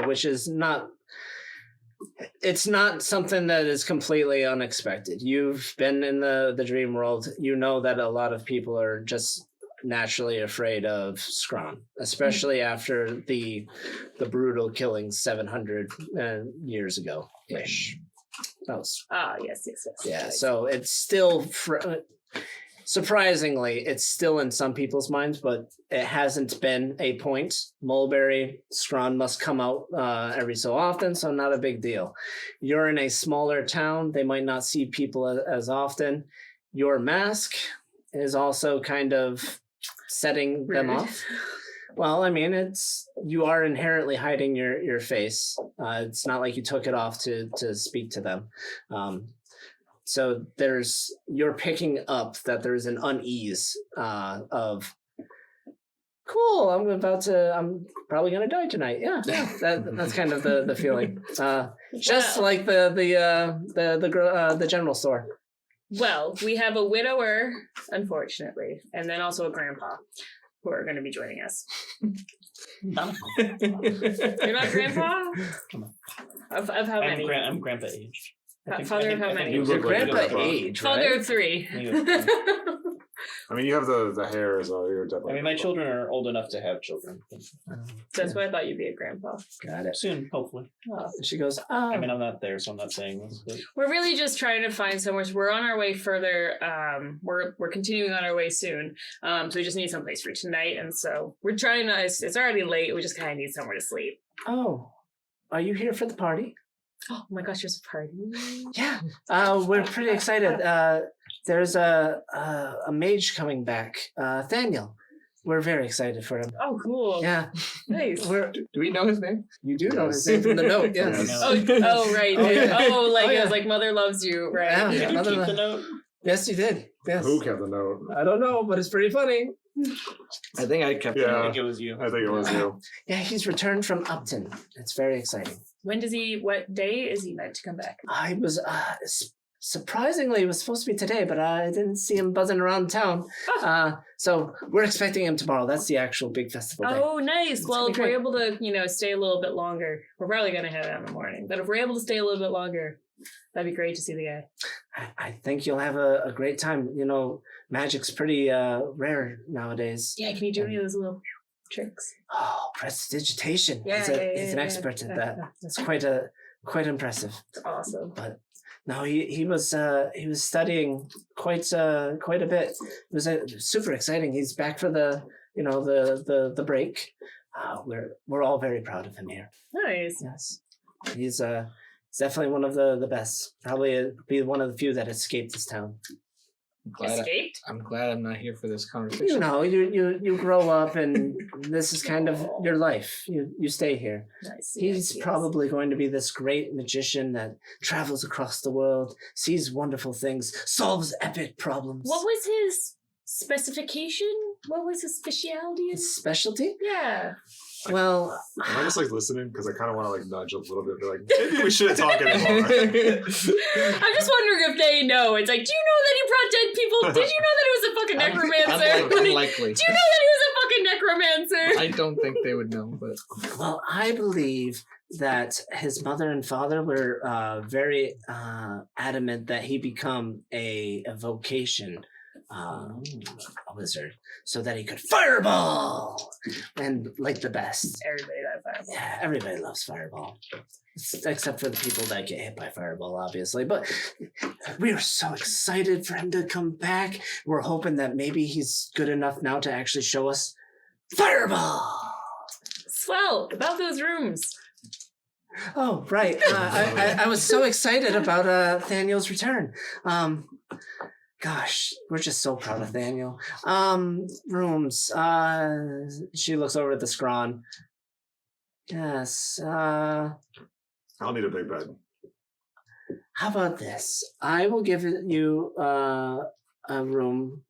which is not. It's not something that is completely unexpected. You've been in the dream world. You know that a lot of people are just naturally afraid of Scrum, especially after the brutal killing 700 years ago ish. That was yes. yeah. So it's still surprisingly, it's still in some people's minds, but it hasn't been a point. Mulberry, Scron must come out every so often, so not a big deal. You're in a smaller town. They might not see people as often. Your mask is also kind of setting them off. Well, I mean, you are inherently hiding your face. It's not like you took it off to speak to them. So you're picking up that there's an unease of, cool, I'm probably gonna die tonight. Yeah. That's kind of the feeling. Just like the general store. Well, we have a widower, unfortunately, and then also a grandpa who are going to be joining us. You're not grandpa? Of how many? I'm grandpa age. Father of how many? You look like Grandpa grandpa. age, Father right? of 3. I mean, you have the hair as well. You're definitely. I mean, my children are old enough to have children. That's why I thought you'd be a grandpa. Got it. Soon, hopefully. She goes, I mean, I'm not there, so I'm not saying this. But... We're really just trying to find somewhere. We're on our way further. We're continuing on our way soon. So we just need someplace for tonight, and so we're trying to. It's already late. We just kind of need somewhere to sleep. oh, are you here for the party? Oh my gosh, there's a party. Yeah, we're pretty excited. There's a mage coming back, Thaniel. We're very excited for him. Oh, cool. Yeah, Nice. Do we know his name? you do know his name from the note. Yes. Yes. Oh, right. Oh, yeah. It Yeah. was like Mother loves you, right? Yeah. Did you Another keep one. the note? Yes, you did. Yes. Who kept the note? I don't know, but it's pretty funny. I think I kept Yeah. I think it was you. I think it was you. Yeah, he's returned from Upton. It's very exciting. What day is he meant to come back? I was surprisingly, it was supposed to be today, but I didn't see him buzzing around town. So we're expecting him tomorrow. That's the actual big festival day. Oh, nice. It's Well, gonna if be we're great. able to, stay a little bit longer, we're probably going to head out in the morning. But if we're able to stay a little bit longer, that'd be great to see the guy. I think you'll have a great time. You know, magic's pretty rare nowadays. Yeah, can you do any of those little tricks? Oh, prestidigitation. Yeah, He's an expert at that. It's quite impressive. That's awesome. But no, he was studying quite a bit. It was super exciting. He's back for the break. We're all very proud of him here. Nice. Yes, he's definitely one of the best. Probably be one of the few that escaped this town. Escaped? I'm glad I'm not here for this conversation. You know, you grow up and this is kind of your life. You stay here. Nice. He's yes. probably going to be this great magician that travels across the world, sees wonderful things, solves epic problems. What was his specification? What was his speciality? His specialty? Yeah. Well, Am I just like listening? Because I kind of want to like nudge a little bit. Be like, maybe we shouldn't talk anymore. I'm just wondering if they know. It's like, do you know that he brought dead people? Did you know that he was a fucking necromancer? Unlikely. Do you know that he was a fucking necromancer? I don't think they would know, but well, I believe that his mother and father were very adamant that he become a vocation. A wizard, so that he could fireball and like the best. Everybody that fireball. Yeah, everybody loves fireball, except for the people that get hit by fireball, obviously. But we are so excited for him to come back. We're hoping that maybe he's good enough now to actually show us fireball. Swell. About those rooms. Oh, right. I was so excited about Thaniel's return. Gosh, we're just so proud of Thaniel. Rooms. She looks over at the scron. Yes. I'll need a big bed. How about this? I will give you a room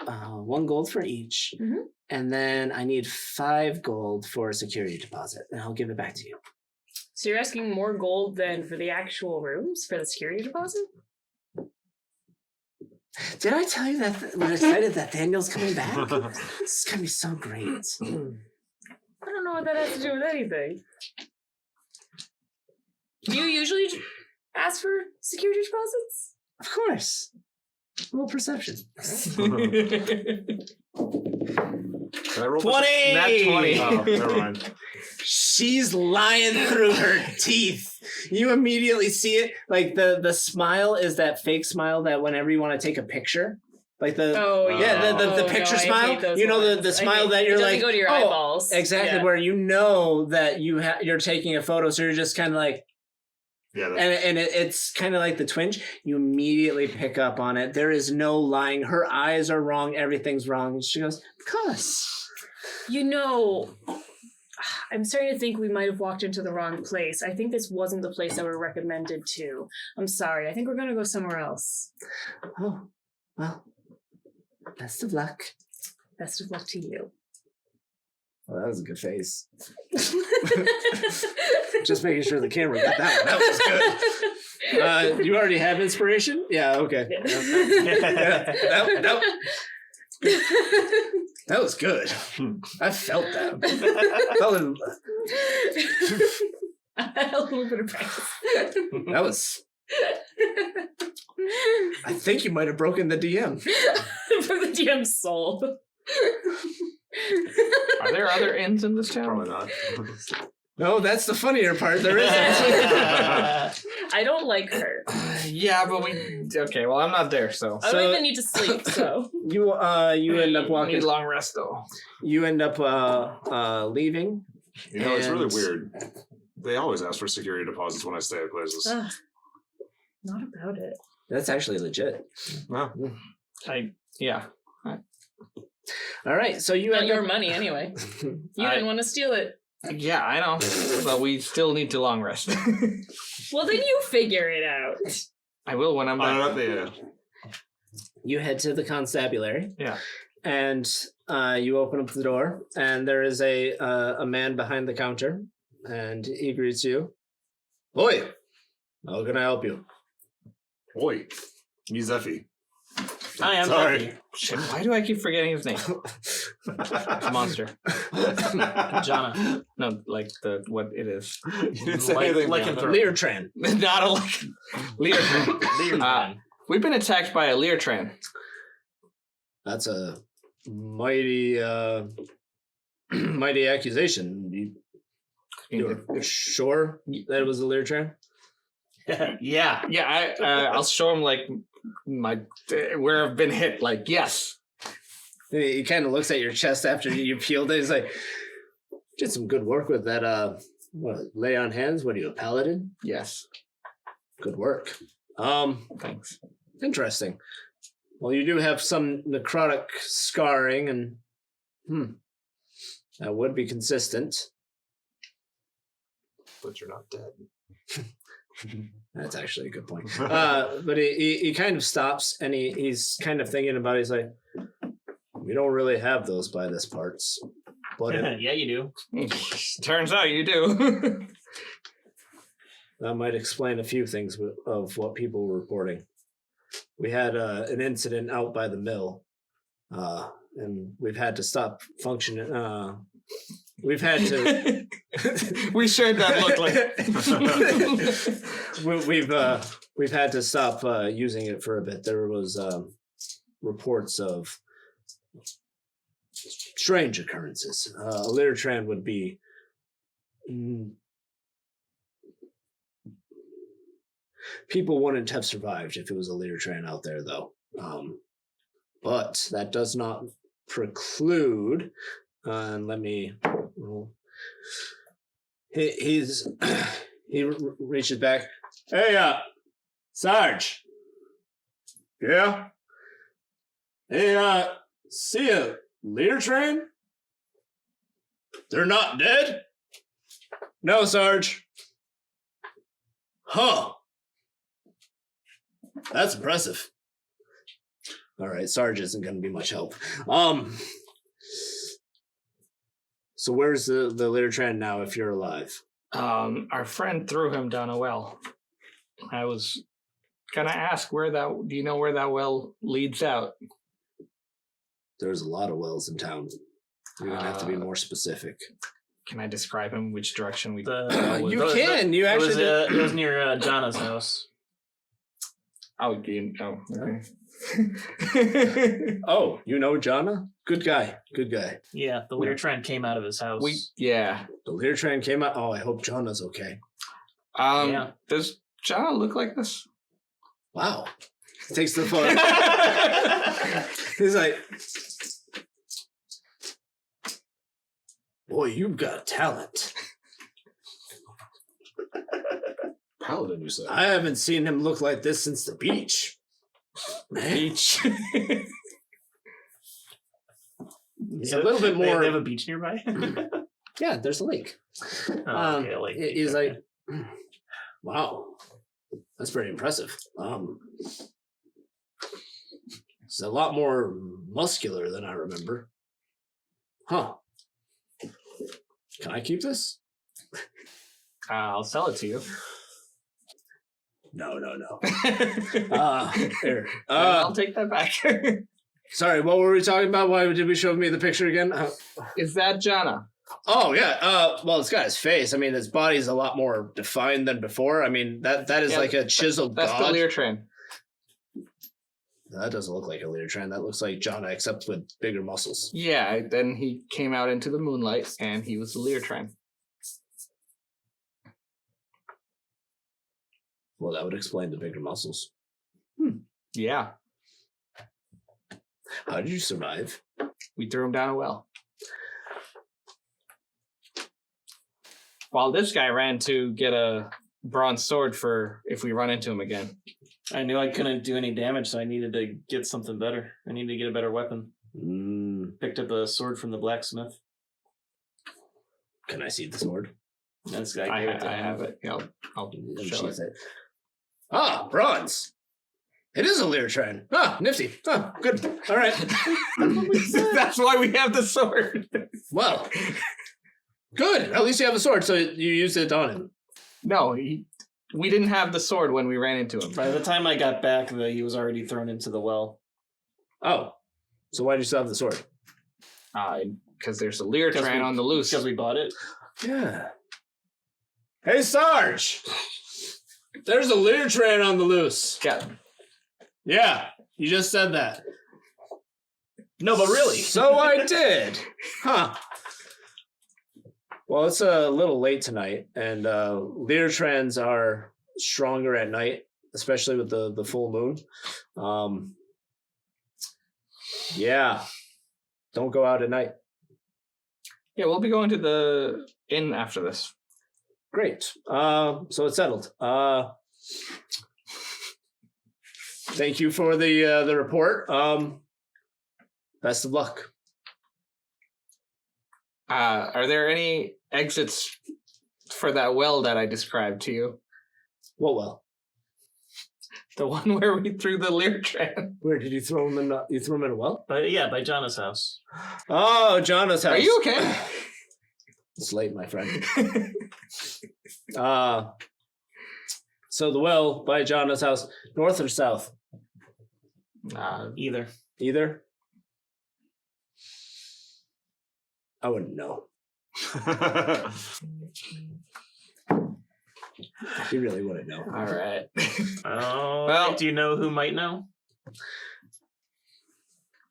1 gold for each. Mhm. And then I need 5 gold for a security deposit, and I'll give it back to you. So you're asking more gold than for the actual rooms for the security deposit? Did I tell you that when I excited that Daniel's coming back? This is gonna be so great. I don't know what that has to do with anything. Do you usually ask for security deposits? Of course. Roll perception. Can I roll 20! Nat 20. Oh, never mind. She's lying through her teeth. You immediately see it. Like the smile is that fake smile that whenever you want to take a picture. Like the the picture smile. You know the smile that you're like go to your eyeballs. Exactly, Yeah. where you know that you're taking a photo, so you're just kind of like, Yeah, and it's kind of like the twinge. You immediately pick up on it. There is no lying. Her eyes are wrong. Everything's wrong. And she goes, because. You know, I'm starting to think we might have walked into the wrong place. I think this wasn't the place that we're recommended to. I'm sorry. I think we're going to go somewhere else. Oh, well, best of luck. Best of luck to you. Well, that was a good face. Just making sure the camera got that one. That was good. You already have inspiration? Yeah, okay. That was good. I felt that. A little bit of practice. That was. I think you might have broken the DM. For the DM's soul. Are there other inns in this town? probably not. No, that's the funnier part. There isn't. I don't like her. Yeah, but we... Okay, well, I'm not there, so... I don't even need to sleep, so. You end up walking. Need long rest, though. You end up leaving. You know, it's really And- weird. They always ask for security deposits when I stay at places. Ugh, not about it. That's actually legit. Well, Yeah. All right, so you Not end your up. money, anyway. You didn't want to steal it. Yeah, I know. But we still need to long rest. Well, then you figure it out. I will when I'm back. You head to the constabulary. Yeah. And you open up the door, and there is a man behind the counter, and he greets you. Oi, how can I help you? Oi, me Zeffy. I am Sorry. Shit, why do I keep forgetting his name? Monster. Jonah. No, like what it is. You didn't say Like- anything. like man. him through. Leartran. Not a Leartran. We've been attacked by a Leartran. That's a mighty mighty accusation. You're sure that it was a Leartran? Yeah. Yeah, I'll show him like my where I've been hit. Like, yes. He kind of looks at your chest after you peeled it. He's like, did some good work with that lay on hands. What are you, a paladin? Yes. Good work. Thanks. Interesting. Well, you do have some necrotic scarring, and that would be consistent. But you're not dead. That's actually a good point. But he kind of stops, and he's kind of thinking about it. He's like, we don't really have those by this parts. But Yeah, you do. Turns out you do. that might explain a few things of what people were reporting. We had an incident out by the mill, and we've had to stop functioning. We've had to. We shared that look like. We've had to stop using it for a bit. There was reports of strange occurrences. A Leartran would be. People wouldn't have survived if it was a Leartran out there, though. But that does not preclude. And let me. He reaches back. Hey, Sarge. Yeah. Hey, see a Leartran? They're not dead? No, Sarge. Huh. That's impressive. All right, Sarge isn't going to be much help. So where's the litter trend now? If you're alive, Our friend threw him down a well. I was gonna ask do you know where that well leads out? there's a lot of wells in town. You're gonna have to be more specific. Can I describe him? Which direction we? You can. You actually. It was near Jonah's house. Okay. Oh, you know Jonah? Good guy. Good guy. Yeah, the Lear Trend came out of his house. Yeah. The Lear train came out. Oh, I hope Jonah's okay. Yeah. Does Jonah look like this? Wow. Takes the phone. He's like, boy, you've got talent. Paladin, you said. I haven't seen him look like this since the beach. Beach. He's a little bit They more. have a beach nearby. Yeah, there's a lake. Okay, like He's like, wow, that's pretty impressive. He's a lot more muscular than I remember. Huh. Can I keep this? I'll sell it to you. No. Here. I'll take that back. Sorry, what were we talking about? Why did we show me the picture again? Is that Jonah? Oh yeah. Well, it's got his face. I mean, his body's a lot more defined than before. I mean, that is like a chiseled That's god. the Lear train. That doesn't look like a Lear trend. That looks like Jonah, except with bigger muscles. Yeah, then he came out into the moonlight and he was the Lear train. Well, that would explain the bigger muscles. Yeah. How did you survive? We threw him down a well. While this guy ran to get a bronze sword for if we run into him again. I knew I couldn't do any damage, so I needed to get something better. I needed to get a better weapon. Picked up a sword from the blacksmith. Can I see the sword? That's I have it. Yeah, I'll show it. Ah, bronze. It is a Lear trend. Ah, nifty. Ah, good. All right. That's why we have the sword. Well, good. At least you have a sword, so you used it on him. No, we didn't have the sword when we ran into him. By the time I got back, he was already thrown into the well. Oh, so why did you still have the sword? Because there's a Lear train on the loose. Because we bought it. Yeah. Hey, Sarge. There's a Lear train on the loose. Yeah, you just said that. No, but really. So I did. Huh. Well, it's a little late tonight, and Lear trends are stronger at night, especially with the full moon. Yeah. Don't go out at night. Yeah, we'll be going to the inn after this. Great. So it's settled. Thank you for the report. Best of luck. Are there any exits for that well that I described to you? What well? The one where we threw the Lear train. Where did you throw him in? You threw him in a well? By Jonah's house. Oh, Jonah's house. Are you okay? It's late, my friend. So the well by Jonah's house, north or south? Either. Either? I wouldn't know. You really wouldn't know. All right. Oh, Well- do you know who might know?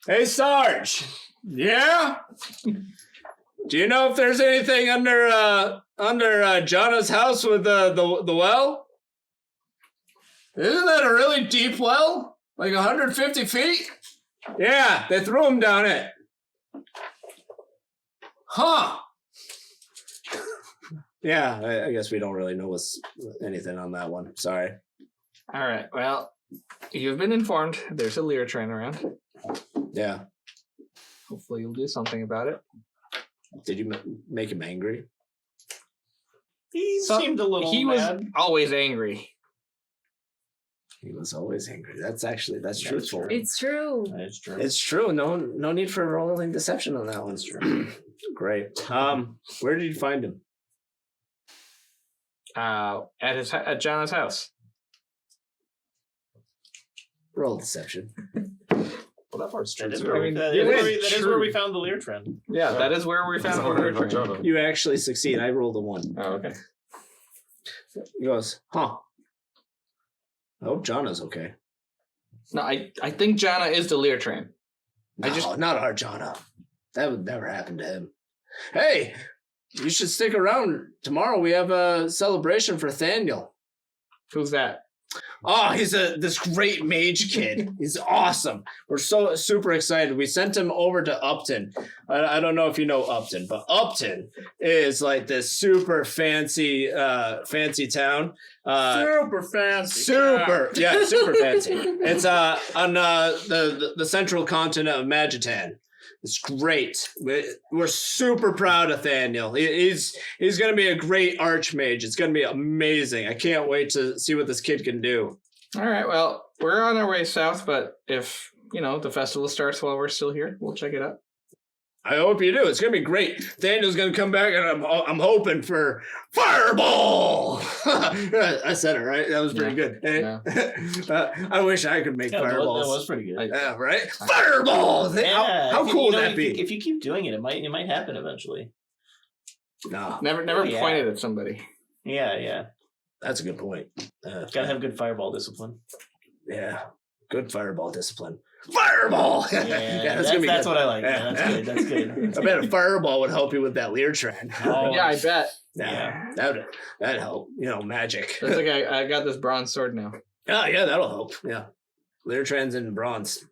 Hey, Sarge. Yeah? Do you know if there's anything under Jonah's house with the well? Isn't that a really deep well? Like 150 feet? Yeah, they threw him down it. Huh. Yeah, I guess we don't really know anything on that one. Sorry. All right. Well, you've been informed. There's a Lear train around. Yeah. Hopefully you'll do something about it. Did you make him angry? He seemed a little He mad. was always angry. He was always angry. That's truthful. true. It's true. That's true. It's true. No need for rolling deception on that one. That's true. Great. Where did you find him? At Jonah's house. Roll deception. Well, that part's true. That is too. where, mean, that it is is where we true. found the Lear trend. Yeah, that is where we That's found not the right, like Lear Jonah. You actually succeed. I rolled a 1. Oh, okay. He goes, huh. I hope Jonah's okay. No, I think Jonah is the Lear train. No, not our Jonah. That would never happen to him. Hey, you should stick around. Tomorrow we have a celebration for Thaniel. Who's that? Oh, he's this great mage kid. He's awesome. We're so super excited. We sent him over to Upton. I don't know if you know Upton, but Upton is like this super fancy town. Super fancy. Super fancy. It's on the central continent of Magitan. It's great. We're super proud of Thaniel. He's going to be a great archmage. It's going to be amazing. I can't wait to see what this kid can do. All right, well, we're on our way south, but if, the festival starts while we're still here, we'll check it out. I hope you do. It's going to be great. Thaniel's going to come back, and I'm hoping for Fireball. I said it, right? That was pretty good. Yeah. I wish I could make fireballs. That was pretty good. Yeah, right? Fireball! How if cool you would that be? If you keep doing it, it might happen eventually. No, Never yeah. pointed at somebody. Yeah. that's a good point. Gotta have good fireball discipline. Yeah, good fireball discipline. Fireball! Yeah, that's gonna be that's good. what I like. Yeah. Yeah, that's good. I bet a fireball would help you with that Lear trend. Oh, Yeah, I bet. Yeah, that'd help. Magic. That's like I got this bronze sword now. Oh, yeah, that'll help. Yeah. Lear trends in bronze.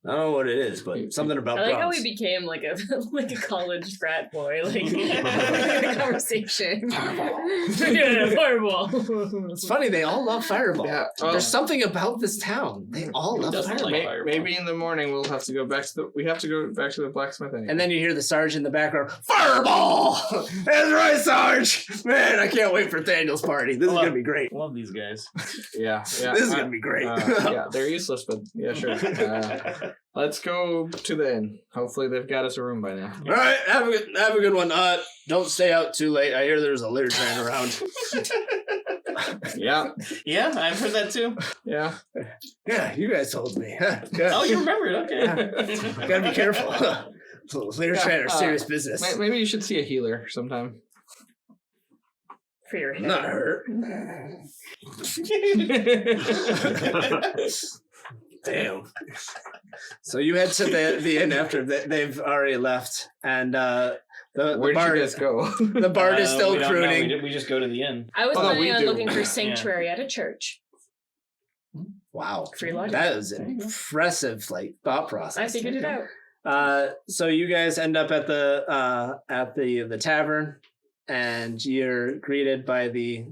I don't know what it is, but something about I like bronze. how we became like a college frat boy, like a conversation. Yeah, fireball. It's funny, they all love Fireball. Yeah. There's something about this town. They all love doesn't Fireball. like Fireball? Maybe in the morning we'll have to go back to the blacksmith anyway. And then you hear the Sarge in the background, Fireball! That's right, Sarge! Man, I can't wait for Daniel's party. This is going to be great. Love these guys. yeah. This is going to be great. Yeah, they're useless, but yeah, sure. Let's go to the inn. Hopefully they've got us a room by now. All right, have a good one. Don't stay out too late. I hear there's a Lear train around. Yeah. Yeah, I've heard that too. Yeah. Yeah, you guys told me. Oh, you remembered? Okay. Gotta be careful. Lear train are serious business. Maybe you should see a healer sometime. For your hair. Not hurt. Damn. So you head to the inn after they've already left, and the Where bard did you guys go? the bard is still we don't know. crooning. We just go to the inn. I was Oh, no, planning we on do. looking for sanctuary at a church. Wow, Free lodging. that is an impressive thought process. I figured it out. So you guys end up at the tavern, and you're greeted by the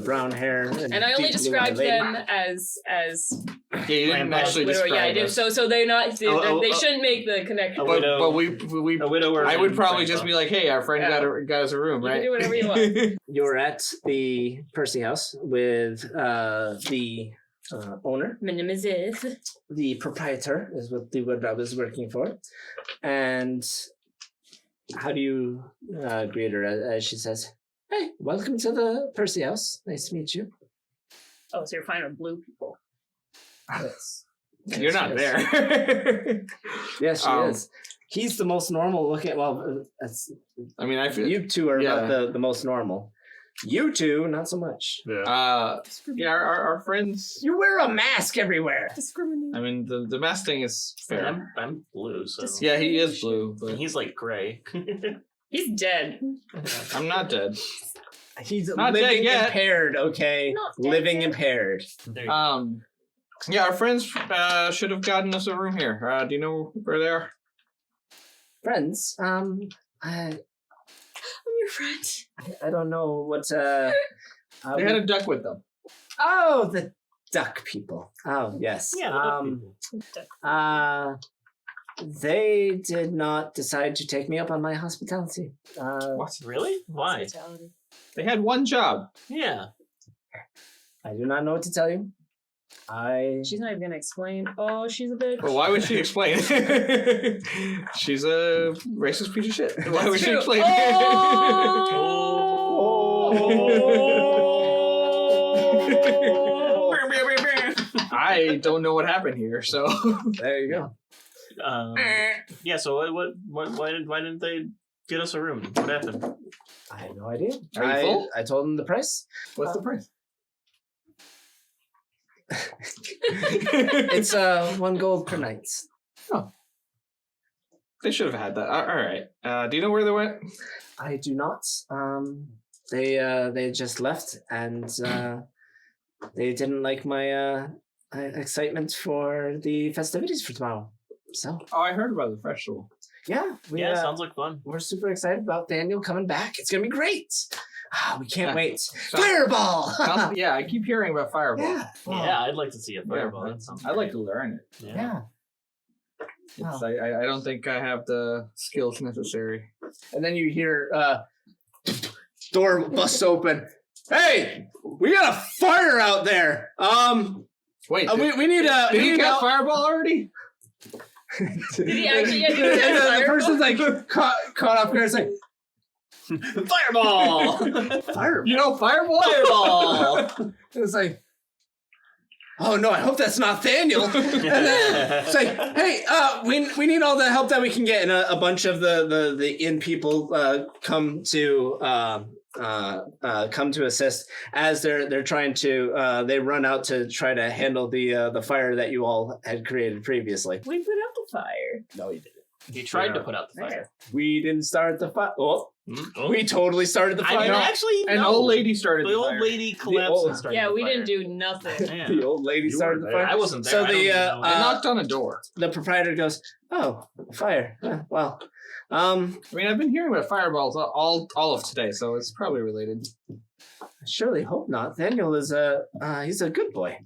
brown hair. And I only deep blue described lady. them as Yeah, you didn't Grandpa. actually widower. describe Yeah, I did. us. So they're not. They Oh, shouldn't make the connection. A But widow. we A widower. I would and probably grandpa. just be like, hey, our friend got us a room, You right? can do whatever you want. You're at the Perci house with the owner. My name is Eve. The proprietor is what the WonderDraft is working for. And how do you greet her as she says, "Hey, welcome to the Perci house. Nice to meet you." Oh, so you're fine with blue people. Yes. You're not Yes. there. Yes, she Um, is. He's the most normal looking. Well, I mean, I feel you two are Yeah. about the most normal. You two, not so much. Yeah. our friends. You wear a mask everywhere. Discriminate. I mean, the mask thing is fair. I'm blue, so Yeah, he is blue, but and he's like gray. He's dead. I'm not dead. He's Not dead living yet. impaired, okay? Not dead Living yet. impaired. There you go. Yeah, our friends should have gotten us a room here. Do you know where they are? Friends, I'm your friend. I don't know what They had a duck with them. oh, the duck people. Oh, yes. Yeah, the duck people. They did not decide to take me up on my hospitality. What? Really? Why? They had one job. Yeah. I do not know what to tell you. She's not even gonna explain. Oh, she's a bitch. Well, why would she explain? She's a racist piece of shit. Why would she true. explain? I don't know what happened here, so There you go. Yeah. So why didn't they get us a room? What happened? I have no idea. Are you full? I told him the price. what's the price? It's 1 gold per night. They should have had that. All right. Do you know where they went? I do not. They just left, and they didn't like my excitement for the festivities for tomorrow. So Oh, I heard about the festival. yeah, Yeah, sounds like fun. we're super excited about Daniel coming back. It's gonna be great. We can't Yeah. wait. So- Fireball. Yeah, I keep hearing about Fireball. Yeah. Yeah, I'd like to see a fireball. Yeah, That sounds I'd like great. to learn it. Yeah. It's, I don't think I have the skills necessary. And then you hear door busts open. Hey, we got a fire out there. Wait, We need a. did we you need get a- Fireball already? Did he actually? And the person's like caught off guard. It's like Fireball! fire. You know Fireball? Fireball! It's like, oh no, I hope that's not Daniel. And then it's like, hey, we need all the help that we can get, and a bunch of the inn people come to assist as they're trying to they run out to try to handle the fire that you all had created previously. We put out the fire. No, you didn't. He tried to put out the fire. We didn't start the fire. Oh, Oh. we totally started the I fire. mean, actually, An no. old lady started The the old fire. lady collapsed old- and started Yeah, the we fire. didn't do nothing. Yeah. The old lady You started the weren't there. fire. I wasn't there. So I don't the even know. I knocked on a door. the proprietor goes, "Oh, fire. Well, I mean, I've been hearing about fireballs all of today, so it's probably related. I surely hope not. Daniel is he's a good boy.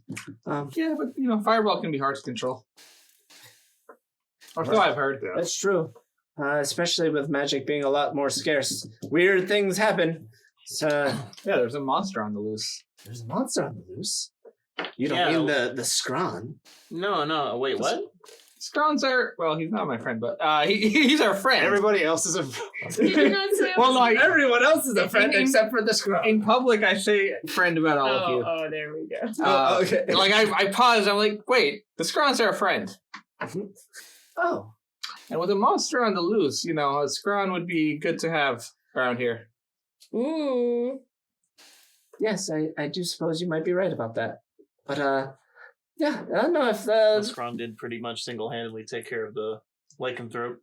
Yeah, but you know, fireball can be hard to control. Or so I've heard. That's true. Especially with magic being a lot more scarce. Weird things happen. So Yeah, there's a monster on the loose. there's a monster on the loose. You don't Yeah. mean the scron. No, wait, what? Scrons are, well, he's not my friend, but he's our friend. Everybody else is a. Did you not say? Well, like, Everyone else is a friend In- except for the scron. in public, I say friend about all of you. Oh, there we go. Oh, okay. Like, I paused, I'm like, wait, the Scrons are a friend. Oh, And with a monster on the loose, you know, a Scron would be good to have around here. Ooh. yes, I do suppose you might be right about that. But yeah, I don't know if Scrum did pretty much single-handedly take care of the lycanthrope.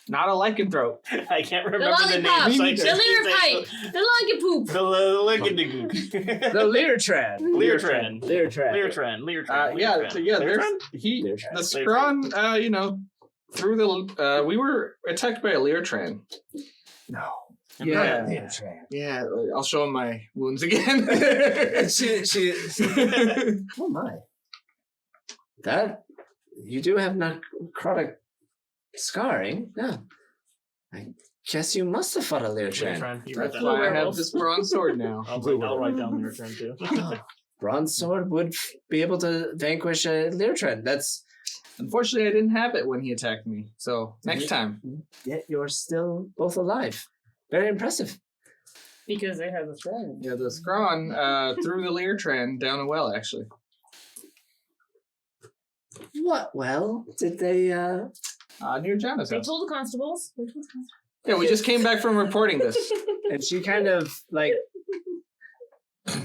Not a lycanthrope. I can't The remember the lollipop. name. The lyre pipe. The lollipop. The lycanthrope. the Leertran. Leertran. Leertran. Leertran. Yeah, so yeah, there's Leertran. the Scron, you know, through the we were attacked by a Leertran. No. Yeah. Leertran. Yeah, I'll show him my wounds again. she oh my. That you do have necrotic scarring. Yeah. I guess you must have fought a Leertran. Leertran. You wrote That's that why I down. have this bronze sword now. I'll write down Leertran too. Oh, bronze sword would be able to vanquish a Leertran. That's Unfortunately, I didn't have it when he attacked me. So next time. yet you're still both alive. Very impressive. Because it has a throne. Yeah, the Scron threw the Leertran down a well, actually. What well did they Near Jonah's They house. told the constables. Yeah, we just came back from reporting this. and she kind of like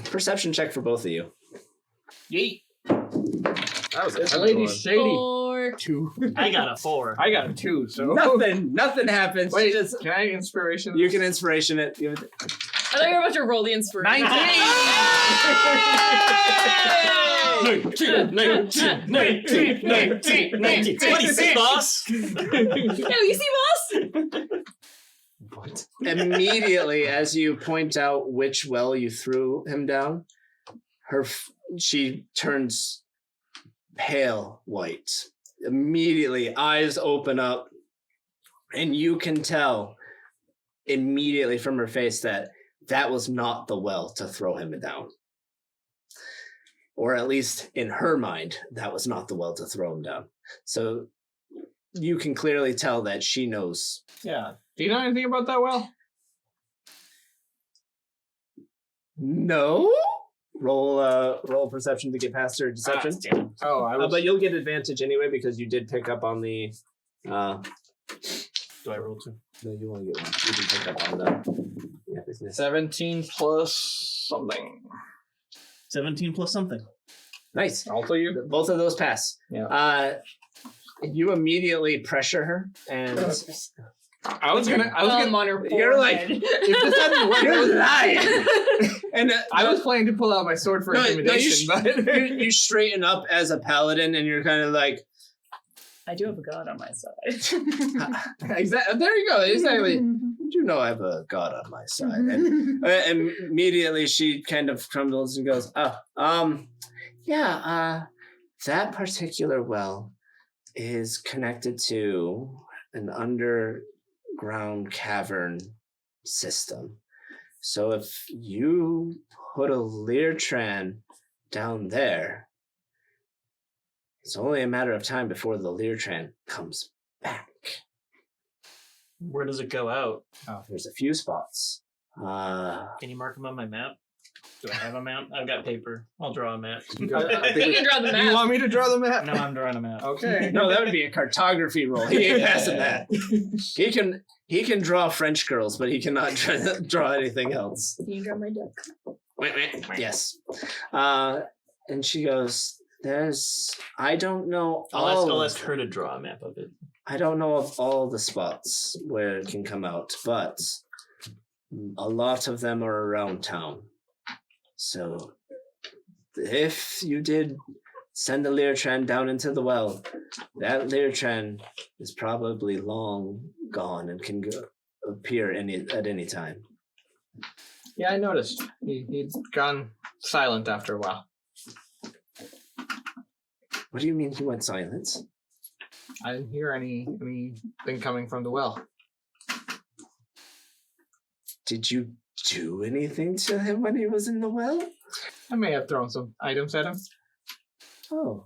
perception check for both of you. Yeet. That was a This heavy lady's one. shady. 4. 2. I got a 4. I got a 2, so. Nothing happens. Wait, Just can I inspiration? you can inspiration it. I thought you were about to roll the inspiration. 19. What do you see, boss? No, you see, boss? Immediately, as you point out which well you threw him down, she turns pale white. Immediately, eyes open up, and you can tell immediately from her face that was not the well to throw him down. or at least in her mind, that was not the well to throw him down. So you can clearly tell that she knows. Yeah. Do you know anything about that well? No. Roll perception to get past her deception. Oh, I was... But you'll get advantage anyway because you did pick up on the. Do I roll 2? No, you only get one. You can pick up on the. Yeah, 17 plus something. 17 plus something. nice. Also you? Both of those pass. Yeah. You immediately pressure her, and I was gonna on her you're like, forehead. if this hadn't worked, you're lying. and I was planning to pull out my sword for intimidation, but you straighten up as a paladin, and you're kind of like, I do have a god on my side. exactly. There you go. Exactly. You know I have a god on my side, and immediately she kind of crumbles and goes, that particular well is connected to an underground cavern system. So if you put a Leertran down there, it's only a matter of time before the Leertran comes back. Where does it go out? There's a few spots. Can you mark them on my map? Do I have a map? I've got paper. I'll draw a map. You can draw the map. you want me to draw the map? No, I'm drawing a map. Okay. No, that would be a cartography roll. He ain't passing that. He can draw French girls, but he cannot draw anything else. Can you draw my duck? Yes. And she goes, I don't know. I'll ask her to draw a map of it. I don't know of all the spots where it can come out, but a lot of them are around town. So if you did send the Leertran down into the well, that Leertran is probably long gone and can appear at any time. Yeah, I noticed. He'd gone silent after a while. What do you mean he went silent? I didn't hear anything coming from the well. Did you do anything to him when he was in the well? I may have thrown some items at him. Oh.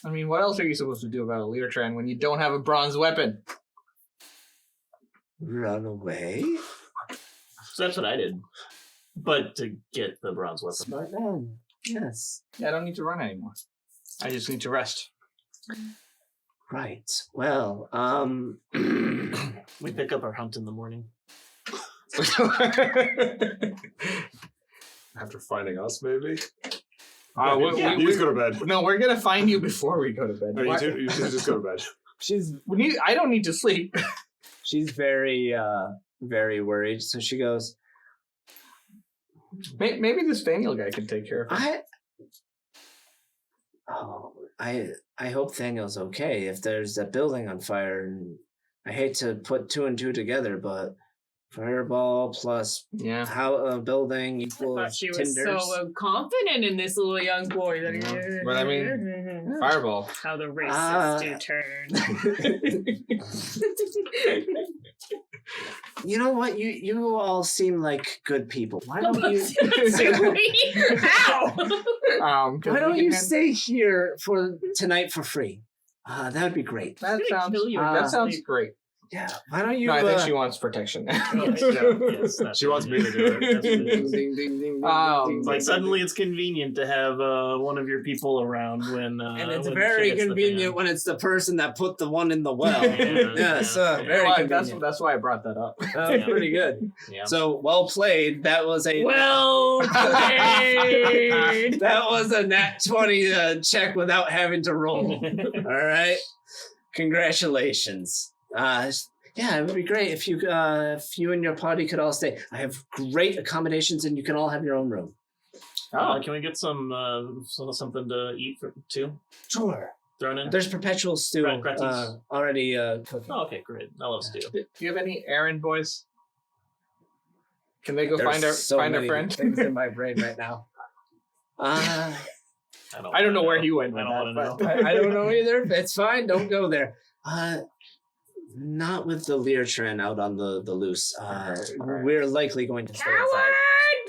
I mean, what else are you supposed to do about a Leertran when you don't have a bronze weapon? Run away? So that's what I did. But to get the bronze weapon. Smart man. Yes. Yeah, I don't need to run anymore. I just need to rest. Right. Well, We pick up our hunt in the morning. After finding us, maybe? We just go to bed. No, we're gonna find you before we go to bed. No, you two just go to bed. I don't need to sleep. She's very, very worried. So she goes, Maybe this Daniel guy can take care of it. I hope Daniel's okay. If there's a building on fire, and I hate to put 2 and 2 together, but fireball plus how a building I equals thought she was tinders. so confident in this little young boy. That But I mean, fireball. How the racists do turn. You know what? You all seem like good people. Why don't you? How? Why don't you stay here for tonight for free? That would be great. That sounds great. Yeah. Why don't you? No, I think she wants protection. She wants me to do it. Ding, ding, ding, ding, ding, Like ding, suddenly it's convenient to have one of your people around when and it's when very shit hits the convenient fan. when it's the person that put the one in the well. Yes, very Well, convenient. that's why I brought that up. Pretty good. Yeah. So well played. That was a Well played. that was a nat 20 check without having to roll. All right, congratulations. Yeah, it would be great if you and your party could all stay. I have great accommodations, and you can all have your own room. Can we get some something to eat too? Sure. Thrown in? There's perpetual stew Gratis. already cooking. Oh, okay, great. I love stew. Do you have any errand boys? Can they go There's find our many friend? things in my brain right now. I don't know where he went with I don't that. want but- to know. I don't know either. It's fine. Don't go there. Not with the Leertran out on the loose. Alright. We're likely going to stay Coward!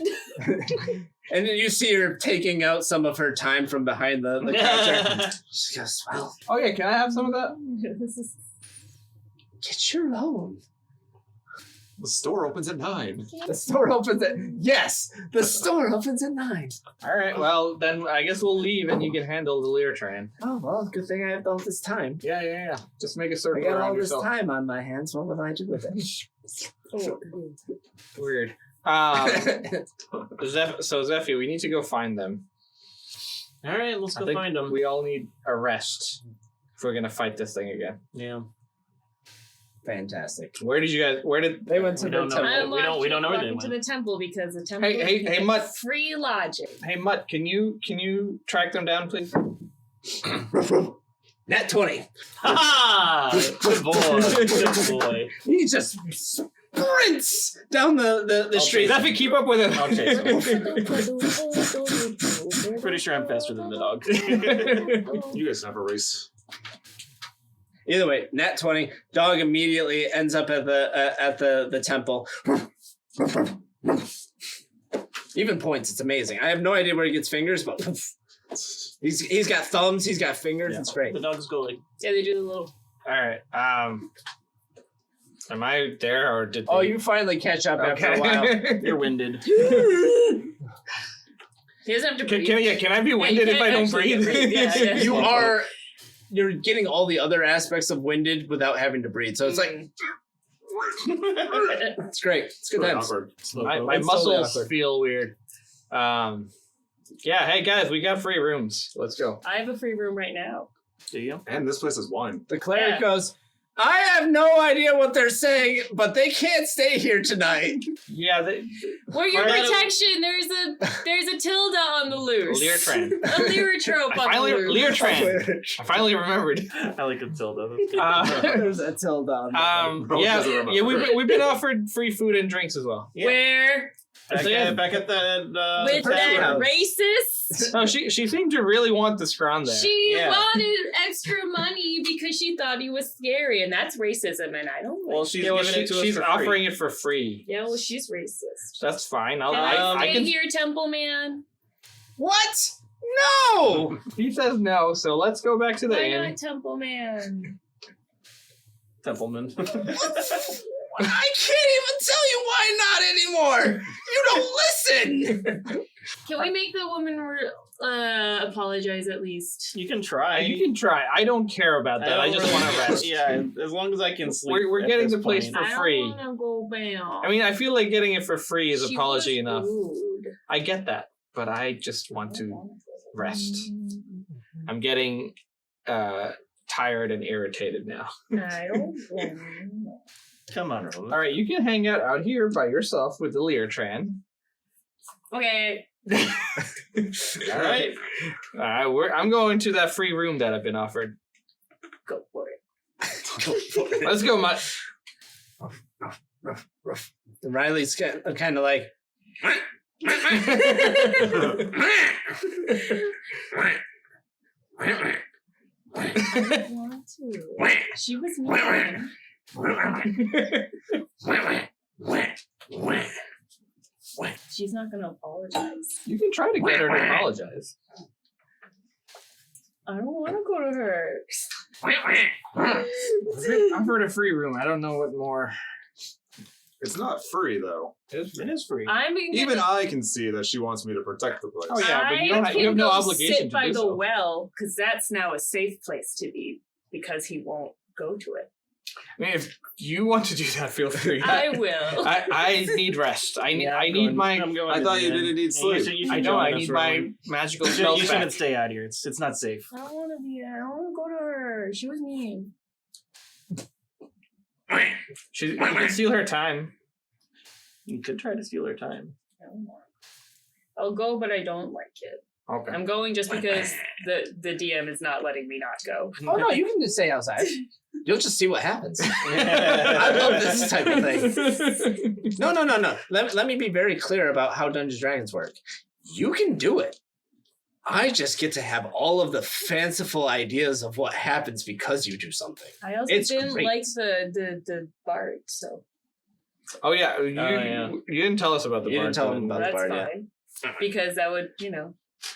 And then you see her taking out some of her time from behind the counter. She goes, well, Oh yeah, can I have some of that? This is get your own. The store opens at 9. The store opens at... Yes! The store opens at 9. All right, well then I guess we'll leave and you can handle the Lear train. Oh, well, good thing I have all this time. Yeah. Just make a I circle got all around this yourself. time on my hands. What would I do with it? Weird. So Zephy, we need to go find them. All right, let's I go think find them. we all need a rest if we're gonna fight this thing again. Yeah. Fantastic. Where did They went to We the don't know. temple. We don't know where they to the went. temple because the temple Hey, Mutt. free lodging. Hey Mutt, can you track them down, please? Nat 20. Ha! Good boy. Good boy. He just sprints down the street. Zephy, keep up with I'll chase him. Pretty sure I'm faster than the dog. You guys have a race. Either way, nat 20. Dog immediately ends up at the temple. Even points. It's amazing. I have no idea where he gets fingers, but he's got thumbs. He's got fingers. Yeah. It's great. The dog's going. Yeah, they do the little. All right. Am I there or did? Oh, they- you finally catch up after a while. You're winded. He doesn't have to breathe. Can I be winded you if I don't actually breathe? can breathe, yeah. You're getting all the other aspects of winded without having to breathe. So it's like it's great. It's good Really times. awkward. My It's totally muscles awkward. feel weird. Yeah. Hey guys, we got free rooms. Let's go. I have a free room right now. Do you? And this place is wine. The cleric Yeah. goes, I have no idea what they're saying, but they can't stay here tonight. Yeah. We're your Fire- protection. There's a tilde on the loose. Lear train. A Learotrope on the loose. Lear train. I finally remembered. I like Matilda. There's a tilde on there. Rose doesn't remember. Yeah. We've been offered free food and drinks as well. Yeah. Where? Back at the With Perci that house. racist? No, she seemed to really want the scron there. She Yeah. wanted extra money because she thought he was scary, and that's racism, and I don't like Well, it. she's Yeah, well, giving it to us she's for offering free. it for free. Yeah, well, she's racist. That's fine. Can I stay can. here, Temple Man? What? No! He says no, so let's go back to the Why inn. not Temple Man? Templeman. I can't even tell you why not anymore. You don't listen. Can we make the woman apologize at least? You can try. You can try. I don't care about that. I just want to rest. Yeah, as long as I can sleep. We're at getting this the place point. for I free. don't want to go down. I mean, I feel like getting it for free is She apology was enough. rude. I get that, but I just want to rest. I'm getting tired and irritated now. I don't want Come on, Rose. All right, you can hang out here by yourself with the Leartran. Okay. All right. I'm going to that free room that I've been offered. Go for it. Let's go, Mutt. Riley's kind of like. I don't want to. She was mean. She's not going to apologize. You can try to get her to apologize. I don't want to go to her. I've heard a free room. I don't know what more. It's not free though. It is free. I'm gonna Even I can see that she wants me to protect the place. Oh, yeah, but you I don't have- you can have no go obligation sit to by do the so. well because that's now a safe place to be because he won't go to it. I mean, if you want to do that, feel free. I will. I need rest. I need Yeah, I I'm need going- my. I'm going I to thought the you end. didn't need Yeah, sleep. you should I know. join I us, need Rowan. my magical You spells shouldn't back. stay out here. It's not safe. I don't want to be. I don't want to go to her. She was mean. You can steal her time. You could try to steal her time. I don't want. I'll go, but I don't like it. Okay. I'm going just because the DM is not letting me not go. Oh no, you can just stay outside. You'll just see what happens. I love this type of thing. No. Let me be very clear about how Dungeons and Dragons work. You can do it. I just get to have all of the fanciful ideas of what happens because you do something. I also It's didn't great. like the Bard, so Oh yeah, yeah. you didn't tell us about the You bard. didn't tell him about That's the bard, fine. Because that would,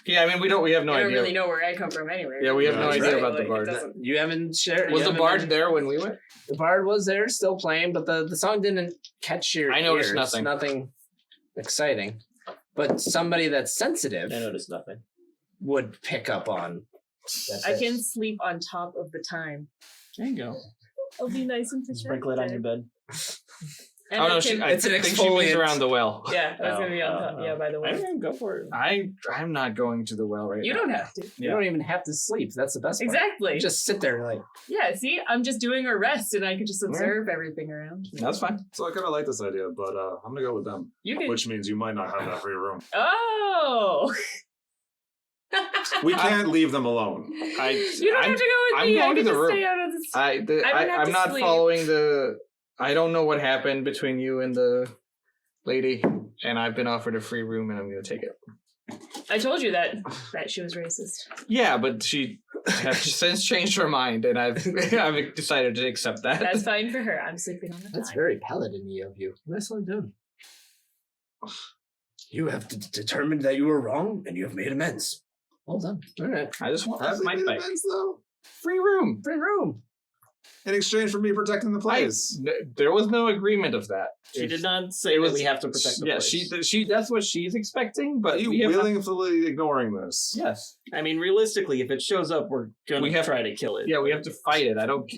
Yeah, I mean we have no I don't idea. really know where I come from anyway. Yeah, we have no idea about the Like, it bard. doesn't- You haven't shared. Was you the haven't bard been- there when we went? The bard was there, still playing, but the song didn't catch your. I noticed ears. nothing. Nothing exciting. But somebody that's sensitive I noticed nothing. would pick up on. I can sleep on top of the time. There you go. It'll be nice and protected. Sprinkle it on your bed. And Oh I no, can- I It's an think she means exfoliant. around the well. yeah, that's gonna be on top. Oh, Yeah, by the way. I go for it. I'm not going to the well right You now. don't have to. You don't even have to sleep. That's the best part. Exactly. You just sit there like. Yeah, see, I'm just doing a rest and I can just observe everything around. That's fine. So I kind of like this idea, but I'm gonna go with them, You can. which means you might not have that free room. Oh! We can't leave them alone. You don't I'm- have to go with I'm me. I going to can the just room. stay out of the. I would have I'm to not sleep. following the. I don't know what happened between you and the lady, and I've been offered a free room, and I'm going to take it. I told you that she was racist. Yeah, but she has since changed her mind, and I've I've decided to accept that. That's fine for her. I'm sleeping on the That's time. very paladin-y of you. Nicely done. You have determined that you were wrong, and you have made amends. Well done. All right. I just want Have my they made fight. amends, though? Free room. Free room. In exchange for me protecting the place. There was no agreement of that. She did not it say that was- we have to protect the Yeah, place. she that's what she's expecting, but Are you we have not- willingly ignoring this? Yes. I mean, realistically, if it shows up, we're gonna We have- try to kill it. Yeah, we have to fight it. I don't.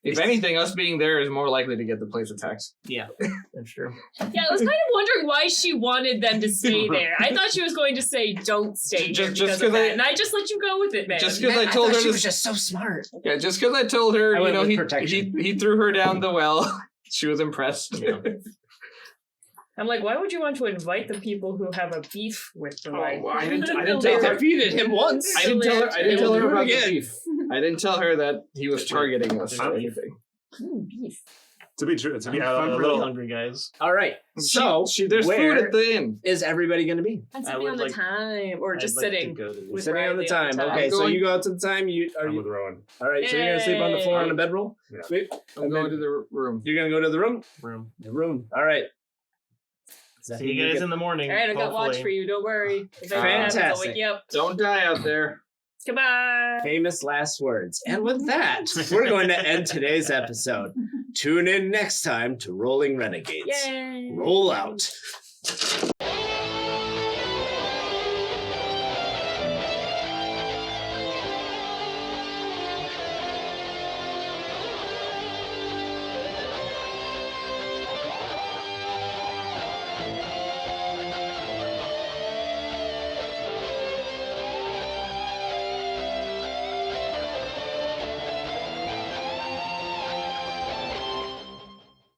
If anything, us being there is more likely to get the place attacked. Yeah, that's true. Yeah, I was kind of wondering why she wanted them to stay there. I thought she was going to say, "Don't stay here," Just because 'cause of that, I- and I just let you go with it, man. Just 'cause I Man, told thought her she this- was just so smart. Yeah, just because I told her, I you went know, with he protection. threw her down the well. She was impressed. Yeah. I'm like, why would you want to invite the people who have a beef with the wife? I didn't They tell her. defeated him once. I didn't tell her. I didn't tell her about the Again. beef. I didn't tell her that he was targeting us or Beef. anything. Ooh, beef. To be true, to be I'm a really little hungry, guys. All right. So there's food where at the inn. is everybody going to be? I'm I sitting would on the like- time, or I'd just like to sitting. go to the- with Sitting on the Riley time. on the Okay, I'm so going- you go out to the time. I'm with Rowan. All right. So you're going to sleep on the floor on a bedroll. Yeah. Sweet. I'm going to the room. You're going to go to the room. room. The room. All right. Is that See who you guys get- in the morning. All right, I've got watch hopefully. for you. Don't worry. If anything happens, I'll Fantastic. wake you up. Don't die out there. Goodbye. Famous last words. And with that, we're going to end today's episode. Tune in next time to Rolling Renegades. Yay. Roll out.